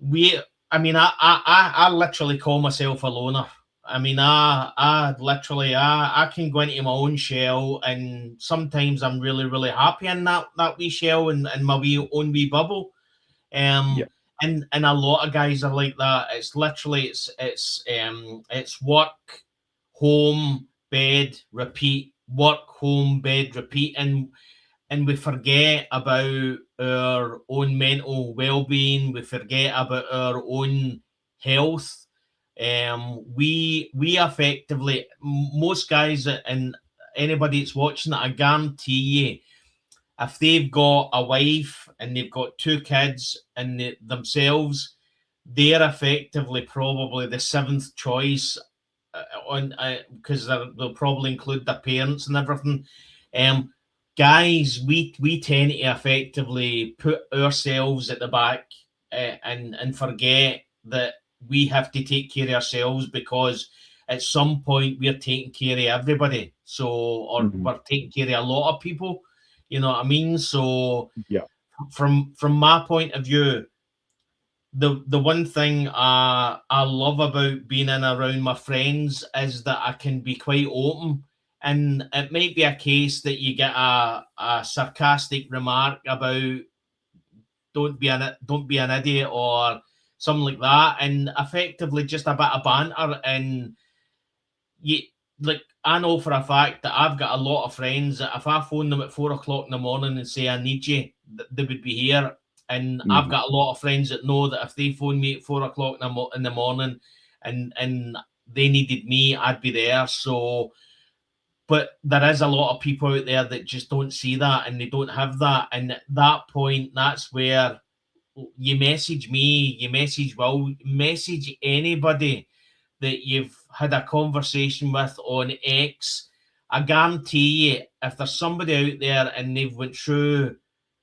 S2: mean, I literally call myself a loner. I mean, I literally I can go into my own shell, and sometimes I'm really, really happy in that wee shell and my own wee bubble. And a lot of guys are like that. It's literally it's work, home, bed, repeat, work, home, bed, repeat, and we forget about our own mental well-being. We forget about our own health. We effectively, most guys and anybody that's watching it, I guarantee you, if they've got a wife and they've got 2 kids and themselves, they're effectively probably the 7th choice on because they'll probably include their parents and everything. Guys, we tend to effectively put ourselves at the back and forget that we have to take care of ourselves, because at some point we're taking care of everybody. So, or we're taking care of a lot of people. You know what I mean? So, from my point of view, the one thing I love about being in around my friends is that I can be quite open. And it might be a case that you get a sarcastic remark about don't be an idiot or something like that, and effectively just a bit of banter. And you, like, I know for a fact that I've got a lot of friends that if I phone them at 4 o'clock in the morning and say I need you, they would be here. And I've got a lot of friends that know that if they phone me at 4 o'clock in the morning and they needed me, I'd be there. So, but there is a lot of people out there that just don't see that and they don't have that. And at that point, that's where you message me, you message Will, message anybody that you've had a conversation with on X. I guarantee you, if there's somebody out there and they've went through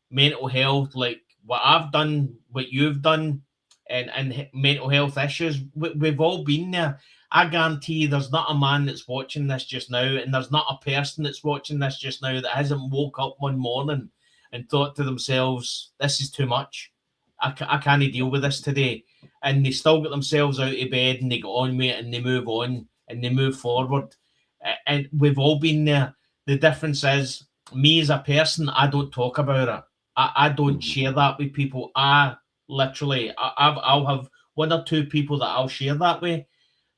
S2: mental health like what I've done, what you've done, and mental health issues, we've all been there. I guarantee you there's not a man that's watching this just now, and there's not a person that's watching this just now that hasn't woke up one morning and thought to themselves, this is too much. I can't deal with this today. And they still get themselves out of bed and they get on with it and they move on and they move forward. And we've all been there. The difference is, me as a person, I don't talk about it. I don't share that with people. I'll have 1 or 2 people that I'll share that with.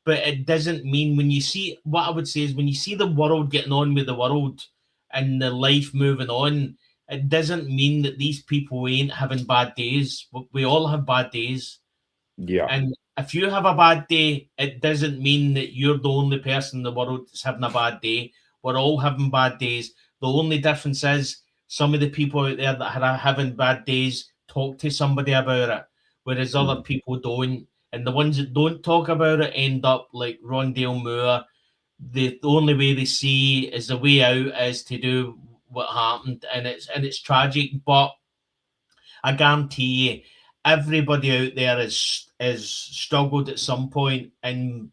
S2: But it doesn't mean, when you see, what I would say is, when you see the world getting on with the world and the life moving on, it doesn't mean that these people ain't having bad days. We all have bad days.
S1: Yeah.
S2: And if you have a bad day, it doesn't mean that you're the only person in the world that's having a bad day. We're all having bad days. The only difference is some of the people out there that are having bad days talk to somebody about it, whereas other people don't. And the ones that don't talk about it end up like Rondale Moore. The only way they see is the way out is to do what happened, and it's tragic. But I guarantee you, everybody out there is struggled at some point. And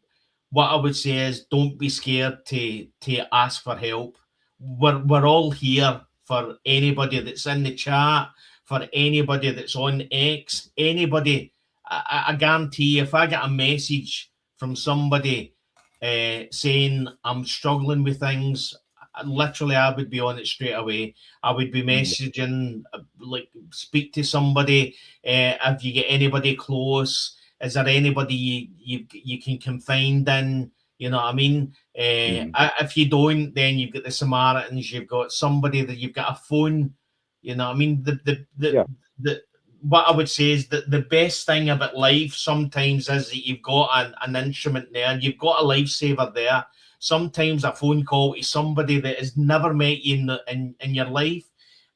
S2: what I would say is, don't be scared to ask for help. We're all here for anybody that's in the chat, for anybody that's on X, anybody. I guarantee you, if I get a message from somebody saying I'm struggling with things, literally I would be on it straight away. I would be messaging, like, speak to somebody. If you get anybody close, is there anybody you can confide in? You know what I mean? If you don't, then you've got the Samaritans, you've got somebody that you've got a phone. You know what I mean? The what I would say is that the best thing about life sometimes is that you've got an instrument there, you've got a lifesaver there. Sometimes a phone call to somebody that has never met you in your life,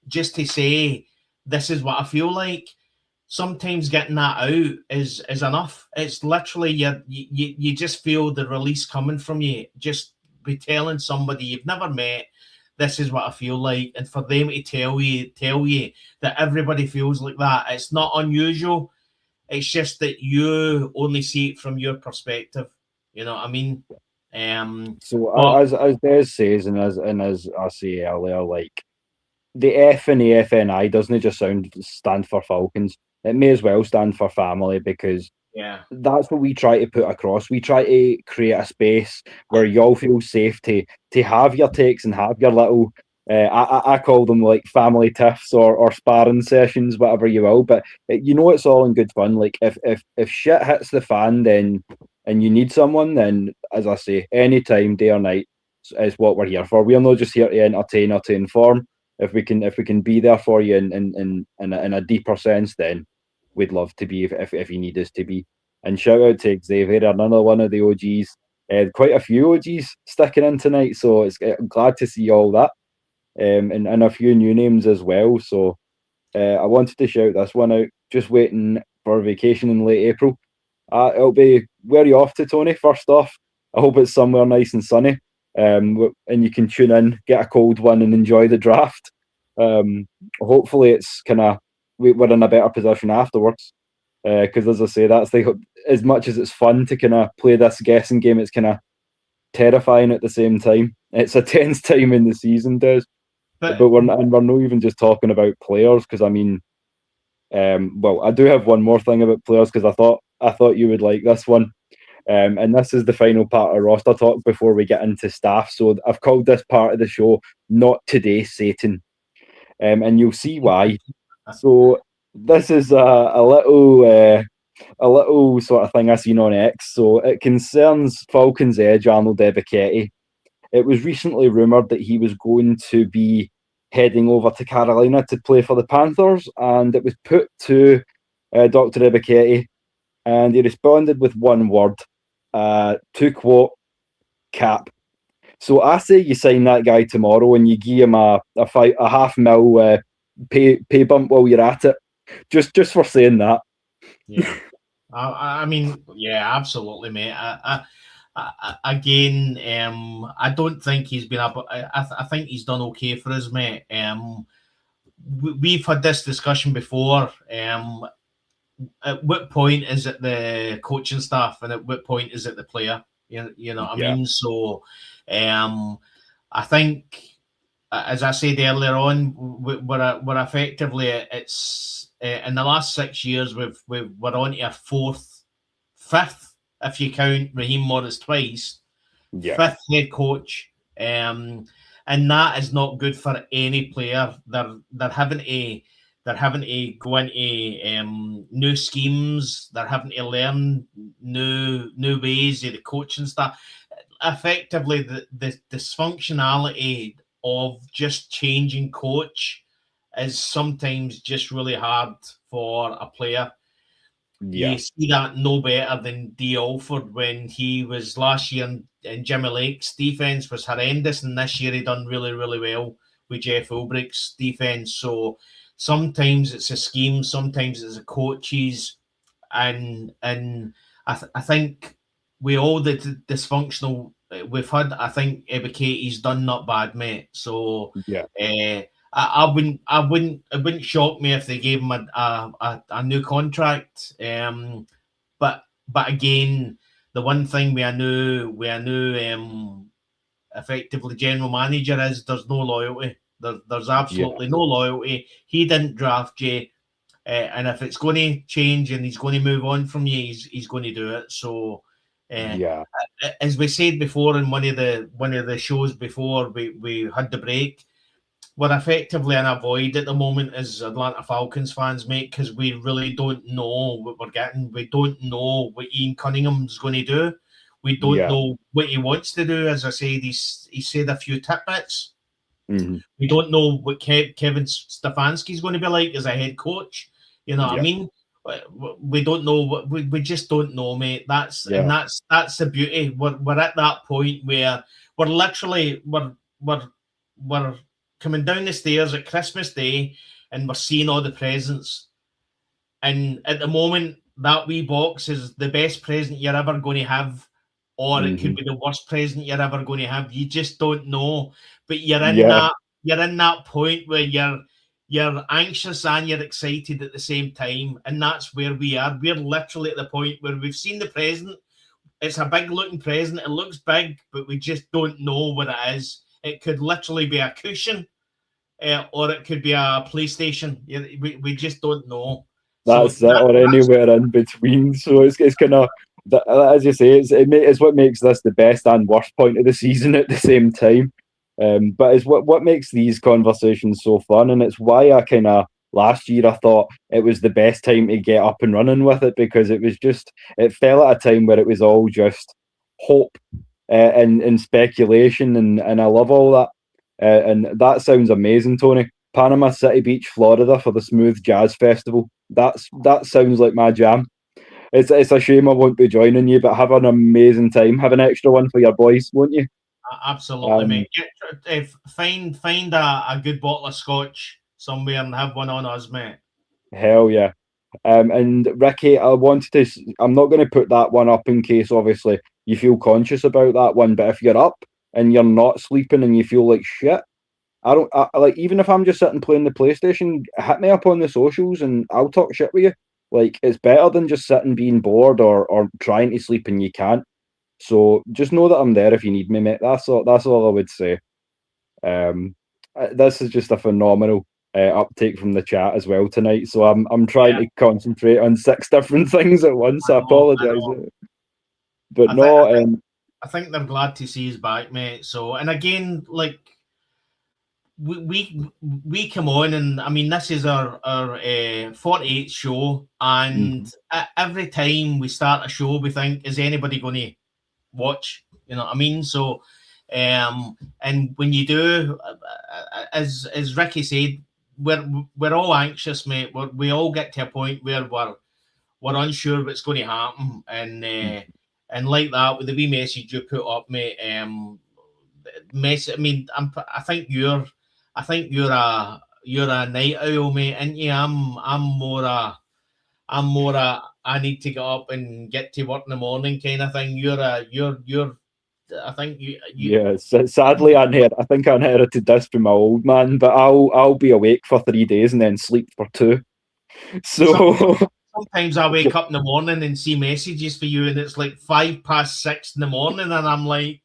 S2: just to say, this is what I feel like. Sometimes getting that out is enough. It's literally you just feel the release coming from you. Just be telling somebody you've never met, this is what I feel like, and for them to tell you that everybody feels like that. It's not unusual. It's just that you only see it from your perspective. You know what I mean?
S1: So
S2: But
S1: as Des says, and as I say earlier, like the F in the FNI doesn't just stand for Falcons. It may as well stand for family, because
S2: yeah,
S1: that's what we try to put across. We try to create a space where y'all feel safe to have your takes and have your little I call them like family tiffs or sparring sessions, whatever you will. But it's all in good fun. Like if shit hits the fan, then and you need someone, then as I say, anytime, day or night, is what we're here for. We're not just here to entertain or to inform. If we can be there for you in a deeper sense, then we'd love to be if you need us to be. And shout out to Xavier, another one of the OGs. Quite a few OGs sticking in tonight, so I'm glad to see all that. And a few new names as well. So I wanted to shout this one out. Just waiting for vacation in late April. It'll be, where are you off to, Tony? First off, I hope it's somewhere nice and sunny. And you can tune in, get a cold one, and enjoy the draft. Hopefully, it's kind of we're in a better position afterwards. Because as I say, that's as much as it's fun to kind of play this guessing game, it's kind of terrifying at the same time. It's a tense time in the season, Des. But we're not even just talking about players, because I mean, well, I do have one more thing about players, because I thought you would like this one. And this is the final part of roster talk before we get into staff. So I've called this part of the show "Not Today, Satan," and you'll see why. So this is a little sort of thing I seen on X. So it concerns Falcons edge Arnold Ebiketie. It was recently rumoured that he was going to be heading over to Carolina to play for the Panthers, and it was put to Dr. Ebiketie, and he responded with one word, to quote, cap. So I say you sign that guy tomorrow and you give him a $500,000 pay bump while you're at it. Just for saying that.
S2: Yeah. I mean, yeah, absolutely, mate. Again, I don't think he's been up. I think he's done okay for us, mate. We've had this discussion before. At what point is it the coaching staff, and at what point is it the player? You know what I mean? So, I think, as I said earlier on, we're effectively, it's in the last 6 years we're on to our fifth, if you count Raheem Morris twice, fifth head coach, and that is not good for any player. They're having to go into new schemes. They're having to learn new ways of the coaching staff. Effectively, the dysfunctionality of just changing coach is sometimes just really hard for a player. Yeah. You see that no better than D. Alford when he was last year in Jimmy Lake's defense was horrendous, and this year he done really, really well with Jeff Ulbricht's defense. So sometimes it's a scheme, sometimes it's a coaches, and I think with all the dysfunctional we've had, I think Ebiketie's done not bad, mate. So yeah. It wouldn't shock me if they gave him a new contract. But again, the one thing we are new effectively general manager is there's no loyalty. There's absolutely no loyalty. He didn't draft you, and if it's going to change and he's going to move on from you, he's going to do it. So. As we said before in one of the shows before we had the break, we're effectively in a void at the moment as Atlanta Falcons fans, mate, because we really don't know what we're getting. We don't know what Ian Cunningham's going to do. We don't know what he wants to do. As I said, he said a few tidbits.
S1: Mm-hmm.
S2: We don't know what Kevin Stefanski's going to be like as a head coach. You know what I mean? We don't know. We just don't know, mate. That's the beauty. We're at that point where we're literally we're coming down the stairs at Christmas Day and we're seeing all the presents. And at the moment, that wee box is the best present you're ever going to have, or it could be the worst present you're ever going to have. You just don't know. But you're in that point where you're anxious and you're excited at the same time, and that's where we are. We're literally at the point where we've seen the present. It's a big looking present. It looks big, but we just don't know what it is. It could literally be a cushion, or it could be a PlayStation. We just don't know.
S1: That's it, or anywhere in between. So it's kind of, as you say, it's what makes this the best and worst point of the season at the same time. But it's what makes these conversations so fun, and it's why I kind of last year I thought it was the best time to get up and running with it, because it fell at a time where it was all just hope and speculation, and I love all that. And that sounds amazing, Tony. Panama City Beach, Florida for the Smooth Jazz Festival. That sounds like my jam. It's a shame I won't be joining you, but have an amazing time. Have an extra one for your boys, won't you?
S2: Absolutely, mate. Find a good bottle of scotch somewhere and have one on us, mate.
S1: Hell yeah. And Ricky, I'm not going to put that one up in case obviously you feel conscious about that one, but if you're up and you're not sleeping and you feel like shit, like, even if I'm just sitting playing the PlayStation, hit me up on the socials and I'll talk shit with you. Like, it's better than just sitting being bored or trying to sleep and you can't. So just know that I'm there if you need me, mate. That's all I would say. This is just a phenomenal uptake from the chat as well tonight. So I'm trying to concentrate on 6 different things at once. I apologise. But
S2: I think they're glad to see us back, mate. So, and again, like, we come on, and I mean, this is our 48th show, and every time we start a show, we think, is anybody going to watch? You know what I mean? So, and when you do, as Ricky said, we're all anxious, mate. We all get to a point where we're unsure what's going to happen, and like that with the wee message you put up, mate. I mean, I think you're a night owl, mate, ain't you? I'm more a I need to get up and get to work in the morning kind of thing. I think you
S1: yeah, sadly I think I inherited this from my old man, but I'll be awake for 3 days and then sleep for 2. So
S2: sometimes I wake up in the morning and see messages for you and it's like 6:05 in the morning and I'm like,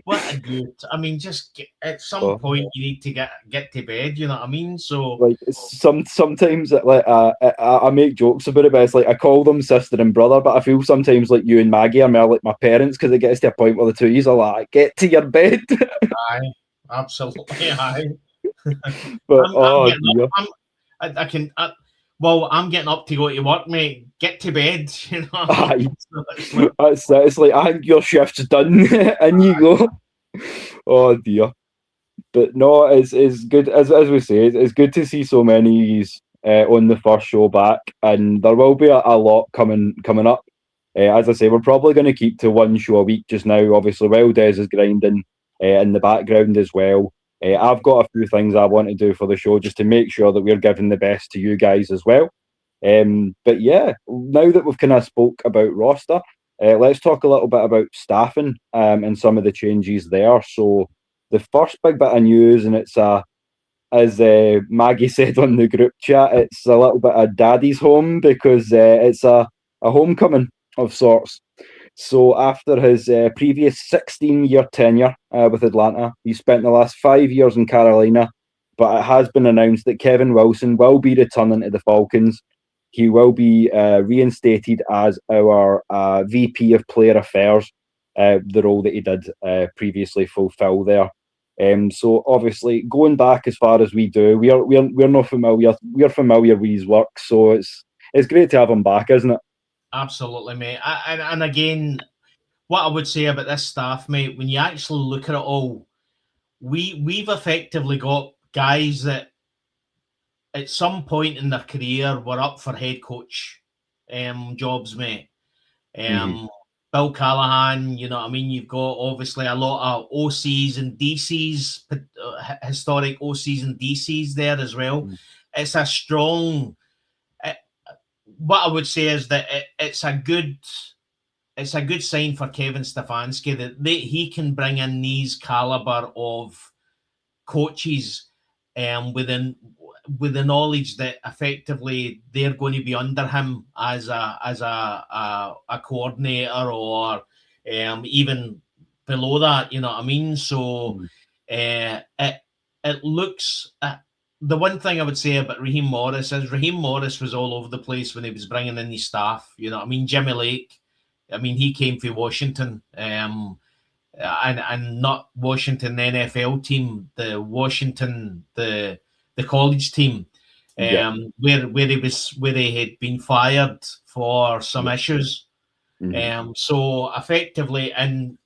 S2: what a dude. I mean, just at some point you need to get to bed, you know what I mean? So
S1: like sometimes like I make jokes about it, but it's like I call them sister and brother, but I feel sometimes like you and Maggie are more like my parents, because it gets to a point where the two of you are like, get to your bed.
S2: Aye, absolutely, aye.
S1: But
S2: I'm getting up to go to work, mate. Get to bed, you know.
S1: Aye. It's like, I think your shift's done, and you go. Oh dear. But no, it's good, as we say, it's good to see so many on the first show back, and there will be a lot coming up. As I say, we're probably going to keep to 1 show a week just now. Obviously, while Des is grinding in the background as well. I've got a few things I want to do for the show just to make sure that we're giving the best to you guys as well. But yeah, now that we've kind of spoke about roster, let's talk a little bit about staffing and some of the changes there. So the first big bit of news, and it's as Maggie said on the group chat, it's a little bit of daddy's home, because it's a homecoming of sorts. So after his previous 16-year tenure with Atlanta, he spent the last 5 years in Carolina, but it has been announced that Kevin Wilson will be returning to the Falcons. He will be reinstated as our VP of Player Affairs, the role that he did previously fulfill there. So obviously, going back as far as we do, we're not familiar. We're familiar with his work, so it's great to have him back, isn't it?
S2: Absolutely, mate. And again, what I would say about this staff, mate, when you actually look at it all, we've effectively got guys that at some point in their career were up for head coach jobs, mate. Bill Callahan, you know what I mean? You've got obviously a lot of OCs and DCs, historic OCs and DCs there as well. It's a strong, what I would say is that it's a good sign for Kevin Stefanski that he can bring in these caliber of coaches with the knowledge that effectively they're going to be under him as a coordinator or even below that, you know what I mean? So it looks the one thing I would say about Raheem Morris is Raheem Morris was all over the place when he was bringing in his staff, you know what I mean? Jimmy Lake, I mean, he came from Washington, and not Washington the NFL team, the Washington the college team, where he had been fired for some issues. So effectively, and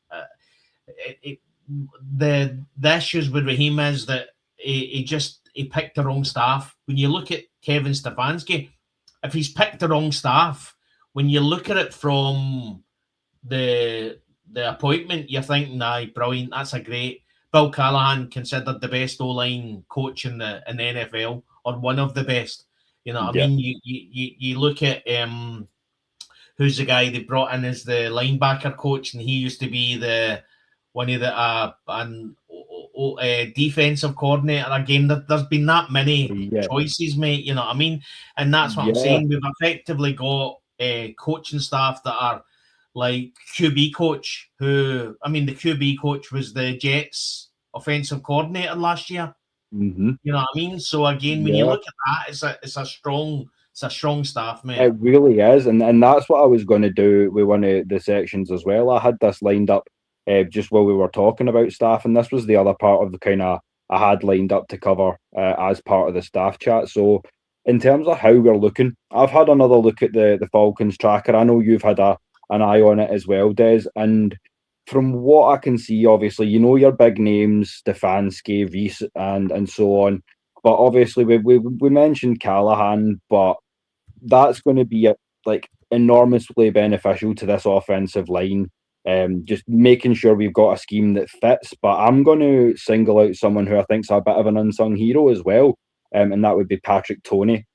S2: the issues with Raheem is that he picked the wrong staff. When you look at Kevin Stefanski, if he's picked the wrong staff, when you look at it from the appointment, you're thinking, brilliant, that's a great. Bill Callahan considered the best O-line coach in the NFL, or one of the best. You know what I mean? You look at who's the guy they brought in as the linebacker coach, and he used to be one of the defensive coordinator. Again, there's been that many choices, mate. You know what I mean? And that's what I'm saying. We've effectively got coaching staff that are like QB coach, the QB coach was the Jets offensive coordinator last year. You know what I mean? So again, when you look at that, it's a strong staff, mate.
S1: It really is, and that's what I was going to do with one of the sections as well. I had this lined up just while we were talking about staff, and this was the other part of the kind of I had lined up to cover as part of the staff chat. So in terms of how we're looking, I've had another look at the Falcons tracker. I know you've had an eye on it as well, Des, and from what I can see, obviously, you know your big names, Stefanski, Reese, and so on, but obviously we mentioned Callahan, but that's going to be like enormously beneficial to this offensive line, just making sure we've got a scheme that fits. But I'm going to single out someone who I think's a bit of an unsung hero as well, and that would be Patrick Toney.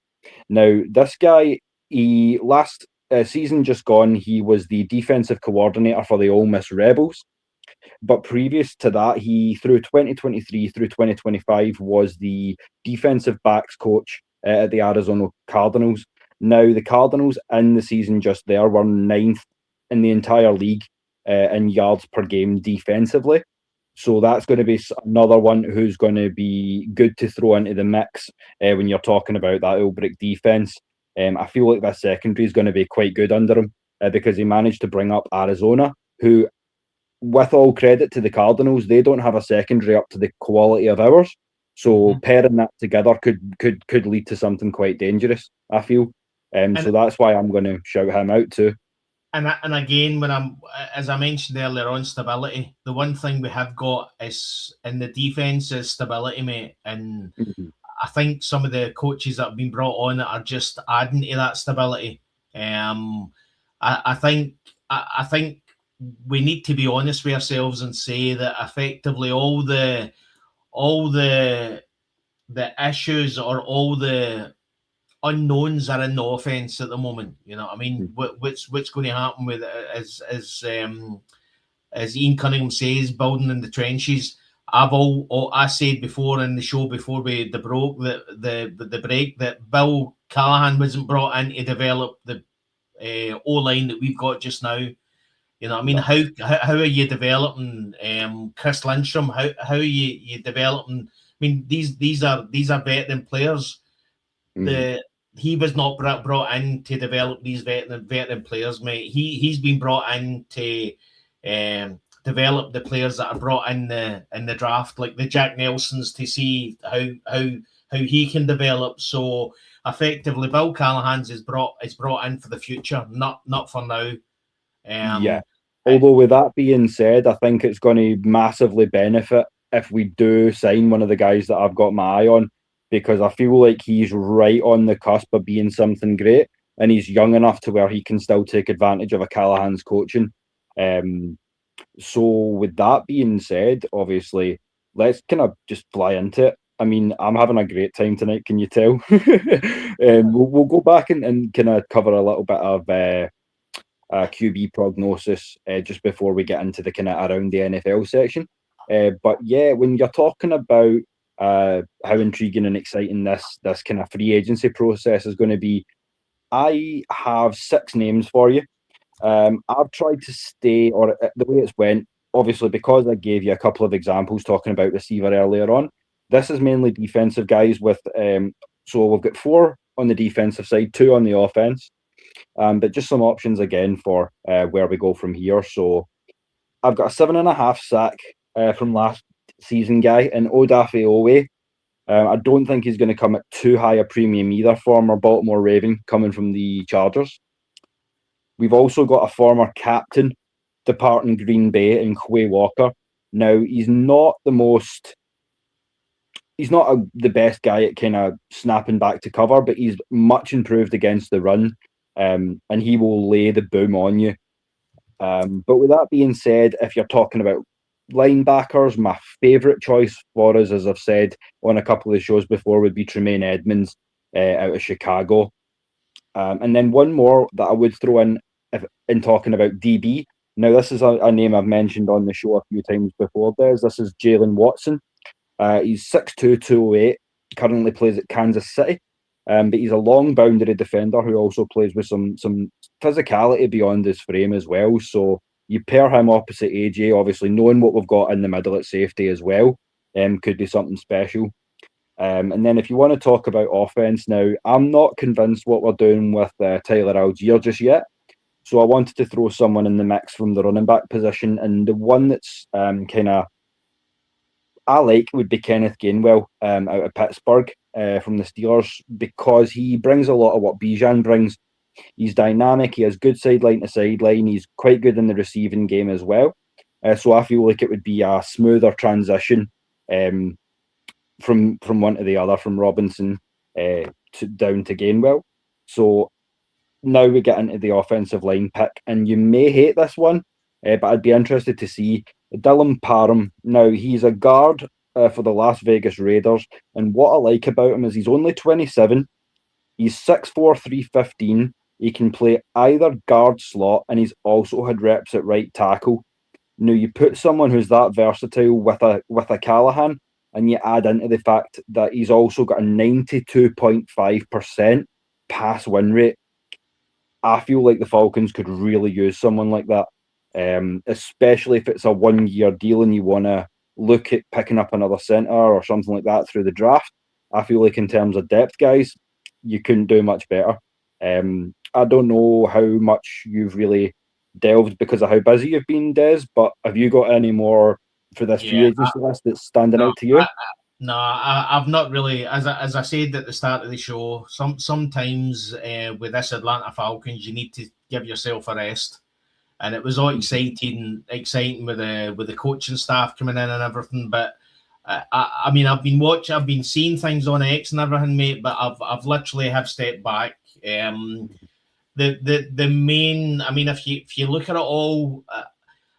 S1: Now, this guy, he last season just gone, he was the defensive coordinator for the Ole Miss Rebels. But previous to that, he, through 2023 through 2025, was the defensive backs coach at the Arizona Cardinals. Now, the Cardinals in the season just there were 9th in the entire league in yards per game defensively. So that's going to be another one who's going to be good to throw into the mix when you're talking about that Ulbrich defense. I feel like that secondary is going to be quite good under him because he managed to bring up Arizona, who, with all credit to the Cardinals, they don't have a secondary up to the quality of ours. So pairing that together could lead to something quite dangerous, I feel. So that's why I'm going to shout him out too.
S2: And again, as I mentioned earlier on, stability. The one thing we have got is in the defense is stability, mate. And I think some of the coaches that have been brought on are just adding to that stability. I think we need to be honest with ourselves and say that effectively all the issues or all the unknowns are in the offense at the moment. You know what I mean? What's going to happen with as Ian Cunningham says, building in the trenches. I said before in the show before the break that Bill Callahan wasn't brought in to develop the O-line that we've got just now. You know what I mean? How are you developing Chris Lindstrom? How are you developing? I mean, these are veteran players. He was not brought in to develop these veteran players, mate. He's been brought in to develop the players that are brought in the draft, like the Jack Nelsons, to see how he can develop. So effectively, Bill Callahan's is brought in for the future, not for now.
S1: Although with that being said, I think it's going to massively benefit if we do sign one of the guys that I've got my eye on, because I feel like he's right on the cusp of being something great, and he's young enough to where he can still take advantage of a Callahan's coaching. So with that being said, obviously, let's kind of just fly into it. I mean, I'm having a great time tonight, can you tell? We'll go back and kind of cover a little bit of QB prognosis just before we get into the kind of around the NFL section. But yeah, when you're talking about how intriguing and exciting this kind of free agency process is going to be, I have 6 names for you. I've tried to stay, or the way it's went, obviously, because I gave you a couple of examples talking about receiver earlier on. This is mainly defensive guys with, so we've got 4 on the defensive side, 2 on the offense. But just some options again for where we go from here. So I've got a 7.5 sack from last season guy in Odafe Owe. I don't think he's going to come at too high a premium either, former Baltimore Raven coming from the Chargers. We've also got a former captain departing Green Bay in Quay Walker. Now, he's not the best guy at kind of snapping back to cover, but he's much improved against the run, and he will lay the boom on you. But with that being said, if you're talking about linebackers, my favourite choice for us, as I've said on a couple of shows before, would be Tremaine Edmonds out of Chicago. And then one more that I would throw in talking about DB. Now, this is a name I've mentioned on the show a few times before. This is Jalen Watson. He's 6'2", 208, currently plays at Kansas City. But he's a long boundary defender who also plays with some physicality beyond his frame as well. So you pair him opposite AJ, obviously knowing what we've got in the middle at safety as well, could be something special. And then if you want to talk about offense now, I'm not convinced what we're doing with Tyler Algier just yet. So I wanted to throw someone in the mix from the running back position. And the one that's kind of I like would be Kenneth Gainwell out of Pittsburgh from the Steelers, because he brings a lot of what Bijan brings. He's dynamic. He has good sideline to sideline. He's quite good in the receiving game as well. So I feel like it would be a smoother transition from one to the other, from Robinson down to Gainwell. So now we get into the offensive line pick, and you may hate this one, but I'd be interested to see Dylan Parham. Now, he's a guard for the Las Vegas Raiders, and what I like about him is he's only 27. He's 6'4", 315. He can play either guard slot, and he's also had reps at right tackle. Now, you put someone who's that versatile with a Callahan, and you add into the fact that he's also got a 92.5% pass win rate. I feel like the Falcons could really use someone like that, especially if it's a 1-year deal and you want to look at picking up another centre or something like that through the draft. I feel like in terms of depth, guys, you couldn't do much better. I don't know how much you've really delved because of how busy you've been, Des, but have you got any more for this free agency list that's standing out to you?
S2: I've not really. As I said at the start of the show, sometimes with this Atlanta Falcons, you need to give yourself a rest, and it was all exciting with the coaching staff coming in and everything. But I mean, I've been seeing things on X and everything, mate. But I've literally have stepped back. The main, I mean, if you look at it all,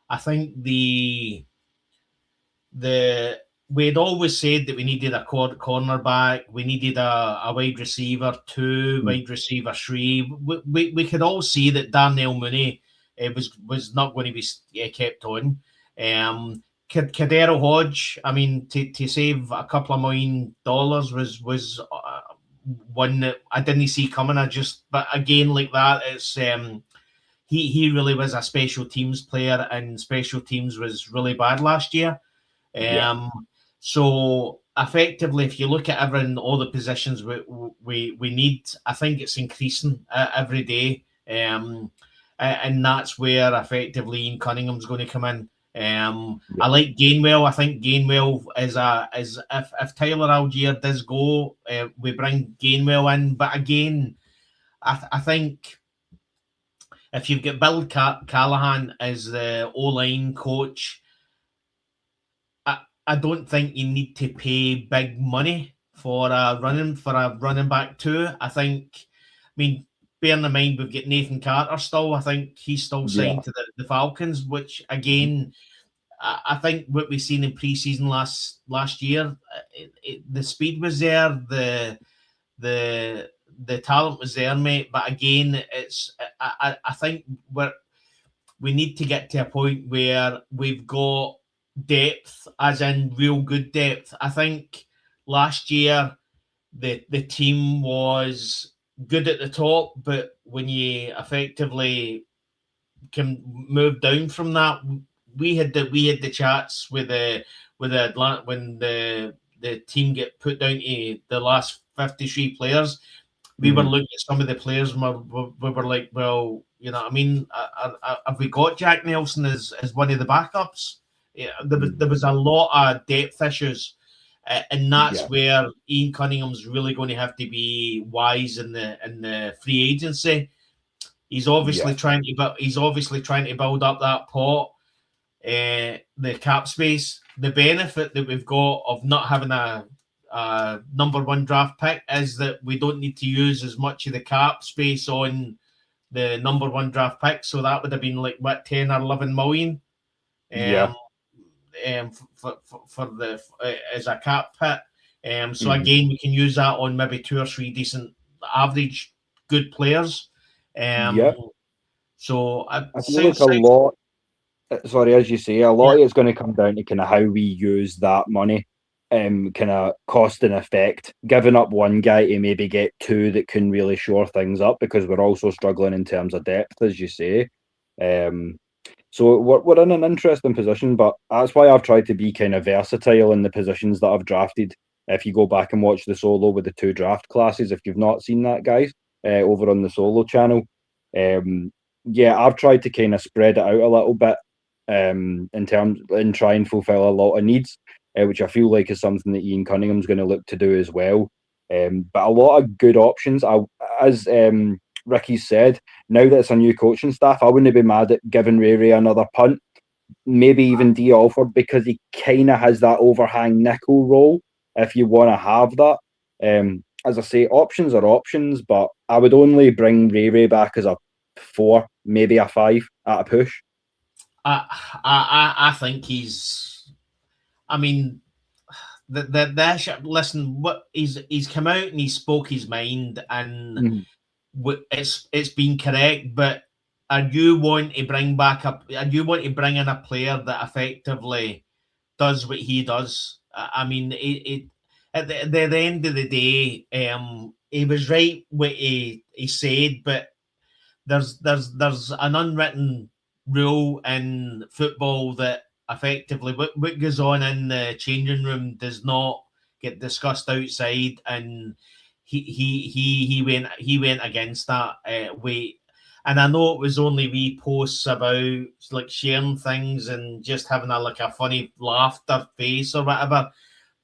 S2: I think we'd always said that we needed a cornerback, we needed a wide receiver 2, wide receiver 3. We could all see that Darnell Mooney was not going to be kept on. Kadero Hodge, I mean, to save a couple of $1 million was one that I didn't see coming. But again, like that, it's he really was a special teams player, and special teams was really bad last year. So effectively, if you look at all the positions we need, I think it's increasing every day, and that's where effectively Ian Cunningham's going to come in. I like Gainwell. I think Gainwell is if Tyler Algier does go, we bring Gainwell in. But again, I think if you've got Bill Callahan as the O-line coach, I don't think you need to pay big money for a running back too. I mean, bearing in mind we've got Nathan Carter still. I think he's still signed to the Falcons, which again, I think what we've seen in preseason last year, the speed was there, the talent was there, mate. But again, I think we need to get to a point where we've got depth, as in real good depth. I think last year the team was good at the top, but when you effectively can move down from that, we had the chats with when the team get put down to the last 53 players. We were looking at some of the players and we were like, well, you know what I mean? Have we got Jack Nelson as one of the backups? Yeah, there was a lot of depth issues. And that's where Ian Cunningham's really going to have to be wise in the free agency. He's obviously trying to build up that pot, the cap space. The benefit that we've got of not having a number one draft pick is that we don't need to use as much of the cap space on the number one draft pick. So that would have been like what, 10 or 11 million. For the as a cap hit. So again, we can use that on maybe 2 or 3 decent average good players. So
S1: I feel like a lot. Sorry, as you say, a lot of it's going to come down to kind of how we use that money, kind of cost and effect. Giving up one guy to maybe get 2 that can really shore things up, because we're also struggling in terms of depth, as you say. So we're in an interesting position, but that's why I've tried to be kind of versatile in the positions that I've drafted. If you go back and watch the solo with the 2 draft classes, if you've not seen that, guys, over on the solo channel, I've tried to kind of spread it out a little bit and try and fulfill a lot of needs, which I feel like is something that Ian Cunningham's going to look to do as well. But a lot of good options. As Ricky said, now that it's a new coaching staff, I wouldn't be mad at giving Ray another punt, maybe even D. Alford, because he kind of has that overhang nickel role if you want to have that. As I say, options are options, but I would only bring Ray back as a 4, maybe a 5 at a push.
S2: I think he's. I mean, listen. What he's come out and he spoke his mind, and it's been correct. But are you want to bring in a player that effectively does what he does? I mean, at the end of the day, he was right what he said, but there's an unwritten rule in football that effectively what goes on in the changing room does not get discussed outside, and he went against that way. And I know it was only wee posts about like sharing things and just having a funny laughter face or whatever,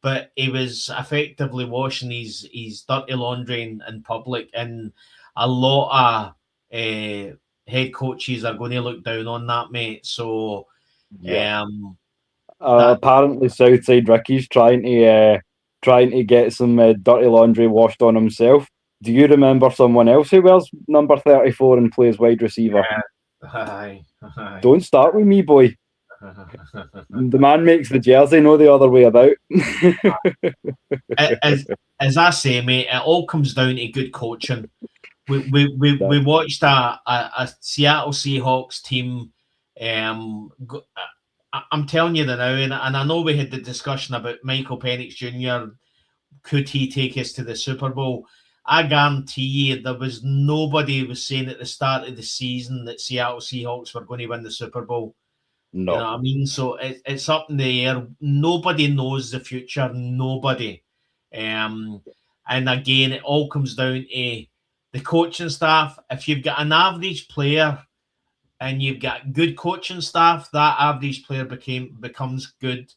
S2: but he was effectively washing his dirty laundry in public, and a lot of head coaches are going to look down on that, mate. So,
S1: apparently, Southside Ricky's trying to get some dirty laundry washed on himself. Do you remember someone else who wears number 34 and plays wide receiver?
S2: Aye.
S1: Don't start with me, boy. The man makes the jersey, no the other way about.
S2: As I say, mate, it all comes down to good coaching. We watched a Seattle Seahawks team. I'm telling you that now, and I know we had the discussion about Michael Penix Jr. Could he take us to the Super Bowl? I guarantee you there was nobody who was saying at the start of the season that Seattle Seahawks were going to win the Super Bowl.
S1: No.
S2: You know what I mean? So it's up in the air. Nobody knows the future. Nobody. And again, it all comes down to the coaching staff. If you've got an average player and you've got good coaching staff, that average player becomes good.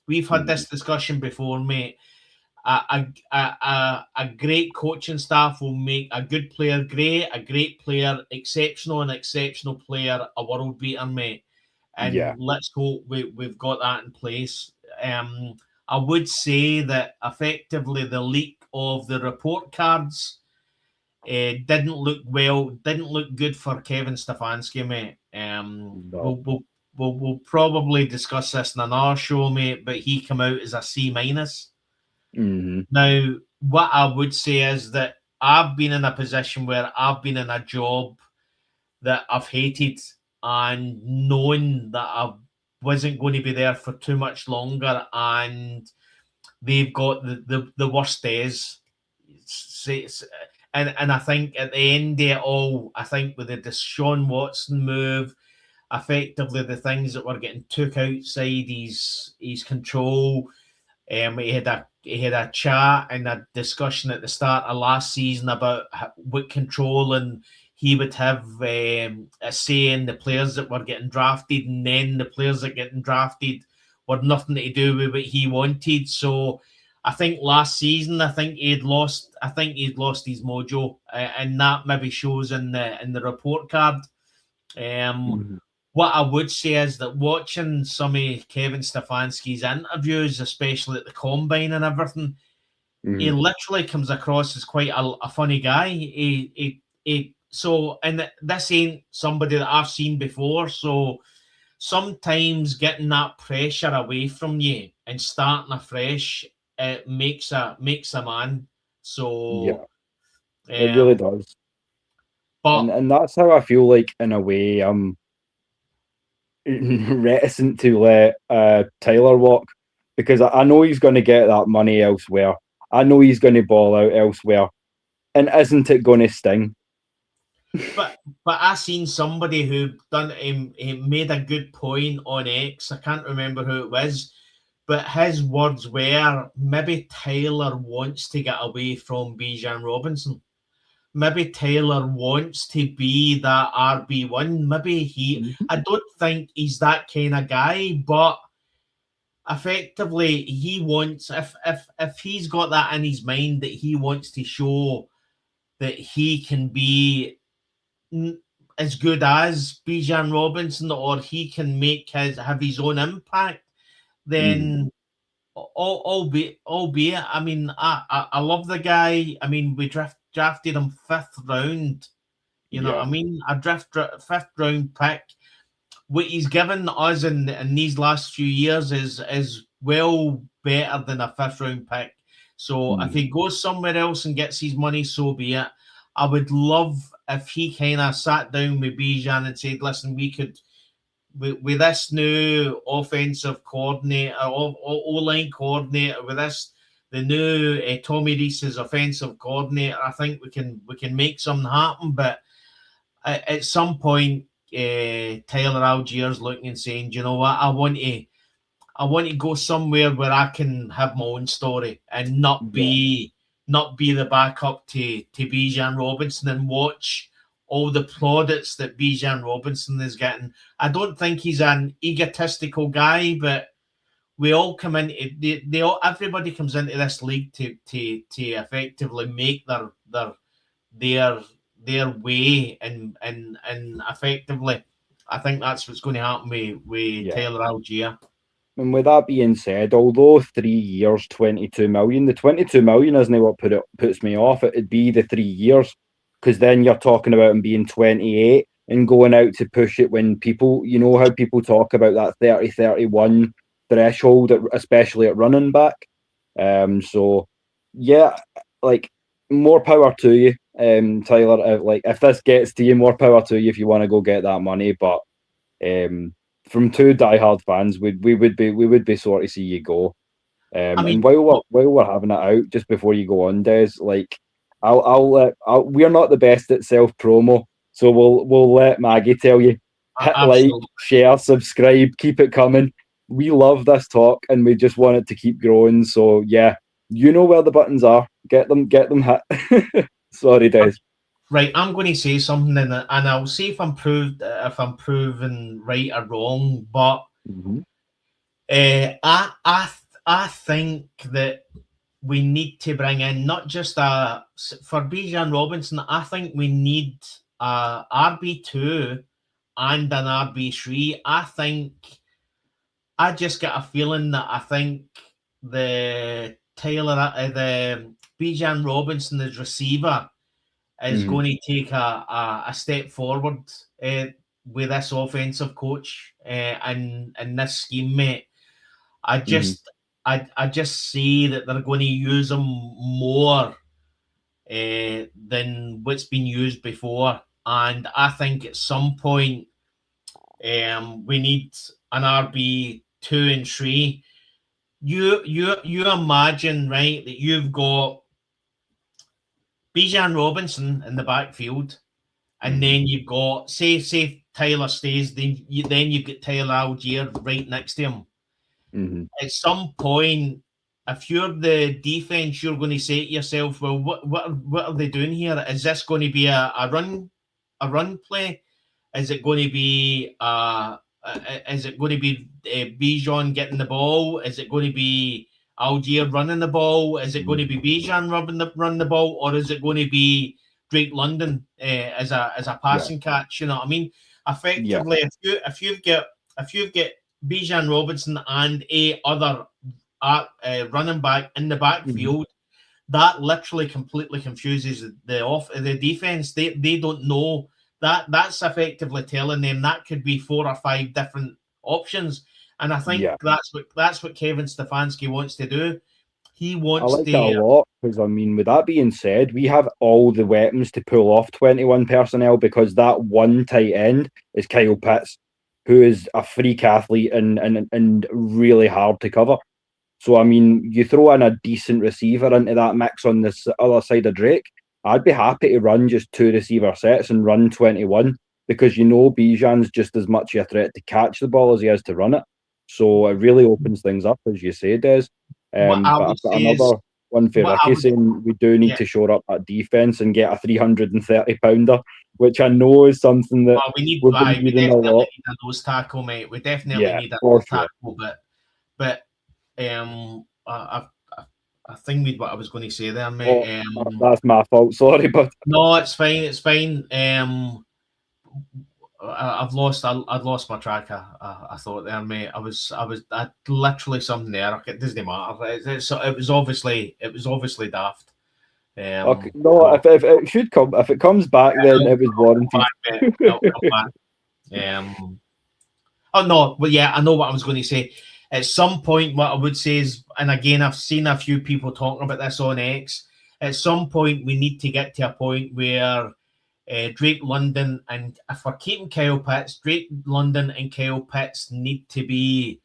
S2: We've had this discussion before, mate. a great coaching staff will make a good player great, a great player exceptional, and exceptional player a world beater, mate. And let's hope we've got that in place. I would say that effectively the leak of the report cards didn't look good for Kevin Stefanski, mate. We'll probably discuss this in another show, mate, but he came out as a C-.
S1: Mm-hmm.
S2: Now, what I would say is that I've been in a position where I've been in a job that I've hated and known that I wasn't going to be there for too much longer, and they've got the worst days. And I think at the end of it all, I think with the Deshaun Watson move, effectively the things that were getting took outside his control. He had a chat and a discussion at the start of last season about what control and he would have a say in the players that were getting drafted, and then the players that getting drafted were nothing to do with what he wanted. So I think last season, I think he'd lost his mojo, and that maybe shows in the report card. What I would say is that watching some of Kevin Stefanski's interviews, especially at the combine and everything, he literally comes across as quite a funny guy. And this ain't somebody that I've seen before. So sometimes getting that pressure away from you and starting afresh, it makes a man. So
S1: it really does.
S2: But
S1: and that's how I feel like, in a way, I'm reticent to let Tyler walk, because I know he's going to get that money elsewhere. I know he's going to ball out elsewhere, and isn't it going to sting?
S2: But I seen somebody who made a good point on X. I can't remember who it was, but his words were, maybe Tyler wants to get away from Bijan Robinson. Maybe Tyler wants to be that RB1. Maybe I don't think he's that kind of guy, but effectively he wants, if he's got that in his mind, that he wants to show that he can be as good as Bijan Robinson, or he can have his own impact, then albeit, I mean, I love the guy. I mean, we drafted him 5th round. You know what I mean? A 5th round pick. What he's given us in these last few years is well better than a 5th round pick. So if he goes somewhere else and gets his money, so be it. I would love if he kind of sat down with Bijan and said, listen, we could, with this new offensive coordinator, O-line coordinator, with this, the new Tommy Rees's offensive coordinator, I think we can make something happen. But at some point, Tyler Allgeier's looking and saying, you know what, I want to go somewhere where I can have my own story and not be the backup to Bijan Robinson and watch all the plaudits that Bijan Robinson is getting. I don't think he's an egotistical guy, but we all come into everybody comes into this league to effectively make their way, and effectively, I think that's what's going to happen with Tyler Allgeier.
S1: And with that being said, although 3 years, 22 million, the 22 million isn't what puts me off. It'd be the 3 years, because then you're talking about him being 28 and going out to push it when people, you know how people talk about that 30, 31 threshold, especially at running back. So, yeah, like, more power to you, Tyler. Like, if this gets to you, more power to you if you want to go get that money. But from two diehard fans, we would be sorry to see you go. And while we're having it out, just before you go on, Des, like, we're not the best at self promo, so we'll let Maggie tell you. Hit like, share, subscribe, keep it coming. We love this talk, and we just want it to keep growing. So yeah, you know where the buttons are. Get them hit. Sorry, Des.
S2: Right, I'm going to say something, and I'll see if I'm proven right or wrong. But I think that we need to bring in not just for Bijan Robinson. I think we need a RB2 and an RB3. I just get a feeling that I think the Bijan Robinson as receiver is going to take a step forward with this offensive coach and this scheme, mate. I just see that they're going to use him more than what's been used before, and I think at some point we need an RB 2 and 3. You imagine, right, that you've got Bijan Robinson in the backfield, and then you've got say Tyler stays, then you've got Tyler Algier right next to him. At some point, if you're the defense, you're going to say to yourself, well, what are they doing here? Is this going to be a run play? Is it going to be Bijan getting the ball? Is it going to be Algier running the ball? Is it going to be Bijan run the ball, or is it going to be Drake London as a passing catch? You know what I mean? Effectively, if you've got Bijan Robinson and a other running back in the backfield, that literally completely confuses the defense. They don't know that. That's effectively telling them that could be 4 or 5 different options. And I think that's what Kevin Stefanski wants to do. He wants
S1: I like that a lot, because I mean, with that being said, we have all the weapons to pull off 21 personnel, because that one tight end is Kyle Pitts, who is a freak athlete and really hard to cover. So I mean, you throw in a decent receiver into that mix on this other side of Drake, I'd be happy to run just 2 receiver sets and run 21, because you know Bijan's just as much a threat to catch the ball as he is to run it. So it really opens things up, as you say, Des. But I've got another one for Ricky saying we do need to shore up that defense and get a 330-pounder, which I know is something that
S2: we definitely need a nose tackle, mate. We definitely need a nose tackle, but I think what I was going to say there, mate.
S1: That's my fault. Sorry, but
S2: no, it's fine. It's fine. I'd lost my track. I thought there, mate. I literally something there. It doesn't matter. It was obviously daft.
S1: Okay. No, if it should come, if it comes back, then it was warranted.
S2: Oh no, well, yeah, I know what I was going to say. At some point, what I would say is, and again, I've seen a few people talking about this on X. At some point, we need to get to a point where Drake London, and if we're keeping Kyle Pitts, Drake London and Kyle Pitts need to be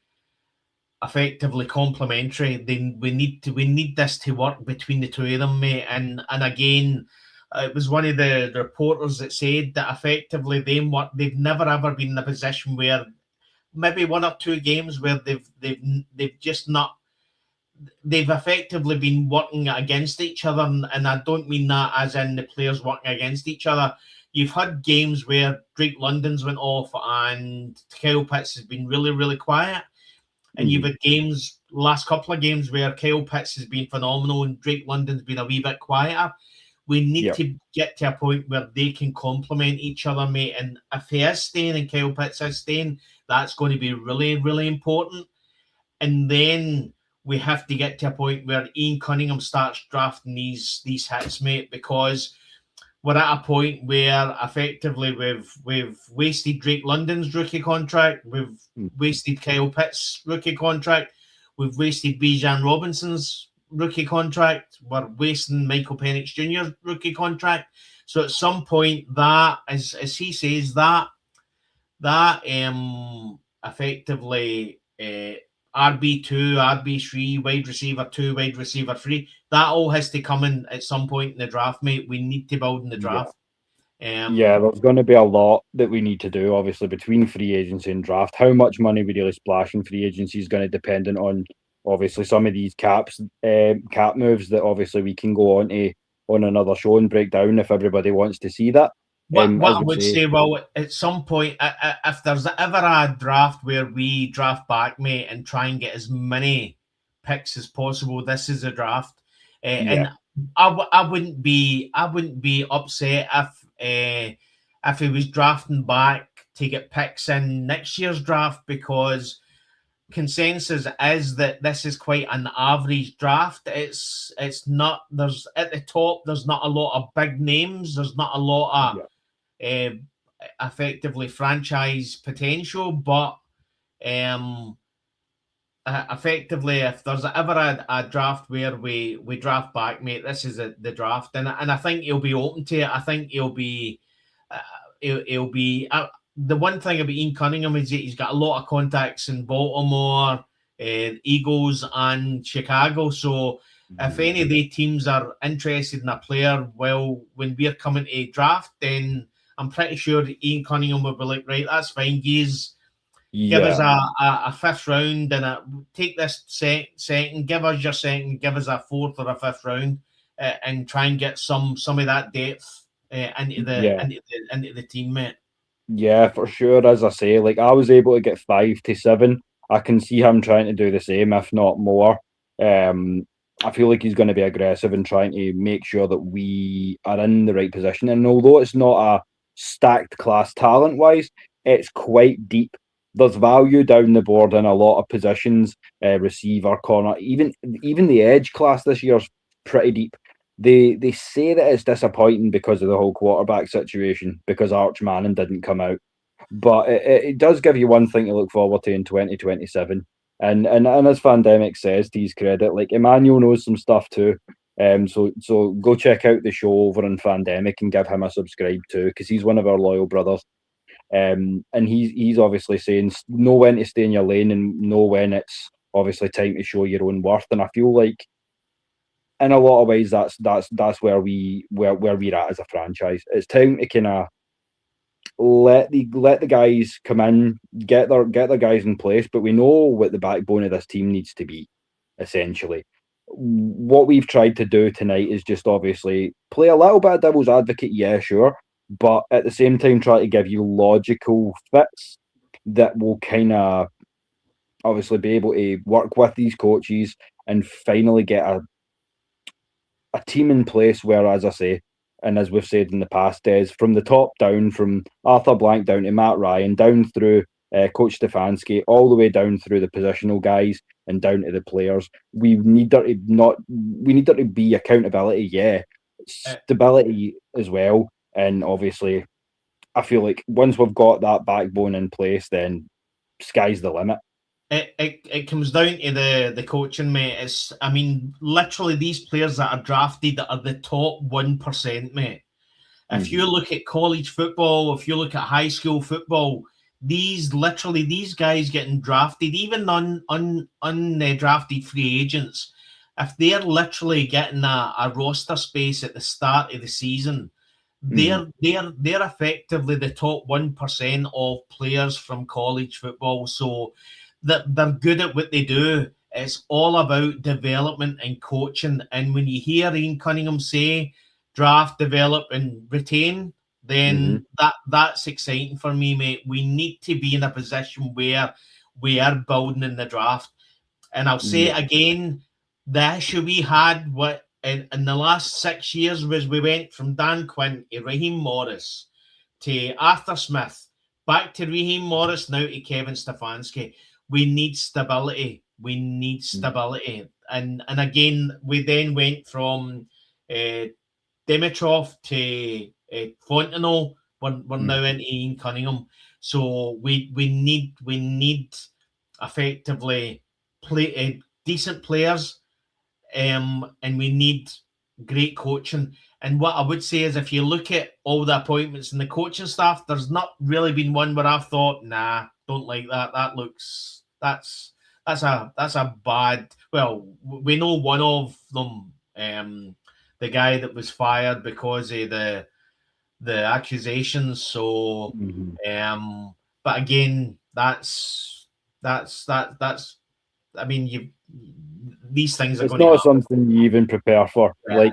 S2: effectively complementary. Then we need this to work between the two of them, mate. And again, it was one of the reporters that said that effectively they've never ever been in a position where maybe 1 or 2 games where they've just not. They've effectively been working against each other, and I don't mean that as in the players working against each other. You've had games where Drake London's went off and Kyle Pitts has been really, really quiet. And you've had last couple of games where Kyle Pitts has been phenomenal and Drake London's been a wee bit quieter. We need to get to a point where they can complement each other, mate. And if he is staying and Kyle Pitts is staying, that's going to be really, really important. And then we have to get to a point where Ian Cunningham starts drafting these hits, mate, because we're at a point where effectively we've wasted Drake London's rookie contract, we've wasted Kyle Pitts' rookie contract, we've wasted Bijan Robinson's rookie contract, we're wasting Michael Penix Jr.'s rookie contract. So at some point, that, as he says, that effectively RB2, RB3, wide receiver 2, wide receiver 3, that all has to come in at some point in the draft, mate. We need to build in the draft.
S1: There's going to be a lot that we need to do, obviously, between free agency and draft. How much money we really splash in free agency is going to depend on, obviously, some of these cap moves that obviously we can go on another show and break down if everybody wants to see that.
S2: What I would say, well, at some point, if there's ever a draft where we draft back, mate, and try and get as many picks as possible, this is a draft. And I wouldn't be upset if he was drafting back to get picks in next year's draft, because consensus is that this is quite an average draft. It's not, there's at the top, there's not a lot of big names, there's not a lot of effectively franchise potential, but effectively, if there's ever a draft where we draft back, mate, this is the draft, and I think he'll be open to it. I think he'll be the one thing about Ian Cunningham is that he's got a lot of contacts in Baltimore, Eagles, and Chicago. So if any of the teams are interested in a player, well, when we're coming to draft, then I'm pretty sure Ian Cunningham will be like, right, that's fine, give us a fifth round, and take this second, give us your second, give us a fourth or a fifth round, and try and get some of that depth into the team, mate.
S1: Yeah, for sure. As I say, like, I was able to get 5 to 7. I can see him trying to do the same, if not more. I feel like he's going to be aggressive and trying to make sure that we are in the right position. And although it's not a stacked class talent-wise, it's quite deep. There's value down the board in a lot of positions, receiver, corner, even the edge class this year's pretty deep. They say that it's disappointing because of the whole quarterback situation, because Arch Manning didn't come out. But it does give you one thing to look forward to in 2027. And as Pandemic says, to his credit, like, Emmanuel knows some stuff too. So go check out the show over on Pandemic and give him a subscribe too, because he's one of our loyal brothers. And he's obviously saying know when to stay in your lane and know when it's obviously time to show your own worth. And I feel like, in a lot of ways, that's where we're at as a franchise. It's time to kind of let the guys come in, get their guys in place. But we know what the backbone of this team needs to be. Essentially, what we've tried to do tonight is just obviously play a little bit of devil's advocate. Yeah, sure, but at the same time, try to give you logical fits that will kind of obviously be able to work with these coaches and finally get a team in place where, as I say, and as we've said in the past, is from the top down, from Arthur Blank down to Matt Ryan, down through Coach Stefanski, all the way down through the positional guys and down to the players. We need there to be accountability, stability as well, and obviously, I feel like once we've got that backbone in place, then sky's the limit.
S2: It comes down to the coaching, mate. I mean, literally, these players that are drafted are the top 1%, mate. If you look at college football, if you look at high school football, these guys getting drafted, even undrafted free agents, if they're literally getting a roster space at the start of the season, they're effectively the top 1% of players from college football. So they're good at what they do. It's all about development and coaching. And when you hear Ian Cunningham say draft, develop, and retain, then that's exciting for me, mate. We need to be in a position where we are building in the draft. And I'll say it again, the issue we had in the last 6 years was we went from Dan Quinn to Raheem Morris to Arthur Smith, back to Raheem Morris, now to Kevin Stefanski. We need stability. And again, we then went from Dimitrov to Fontenot. We're now into Ian Cunningham. So we need effectively decent players, and we need great coaching. And what I would say is, if you look at all the appointments in the coaching staff, there's not really been one where I've thought, nah, don't like that. That's a bad. Well, we know one of them, the guy that was fired because of the accusations. So, but again, that's. I mean, these things are.
S1: It's not something you even prepare for. Yeah.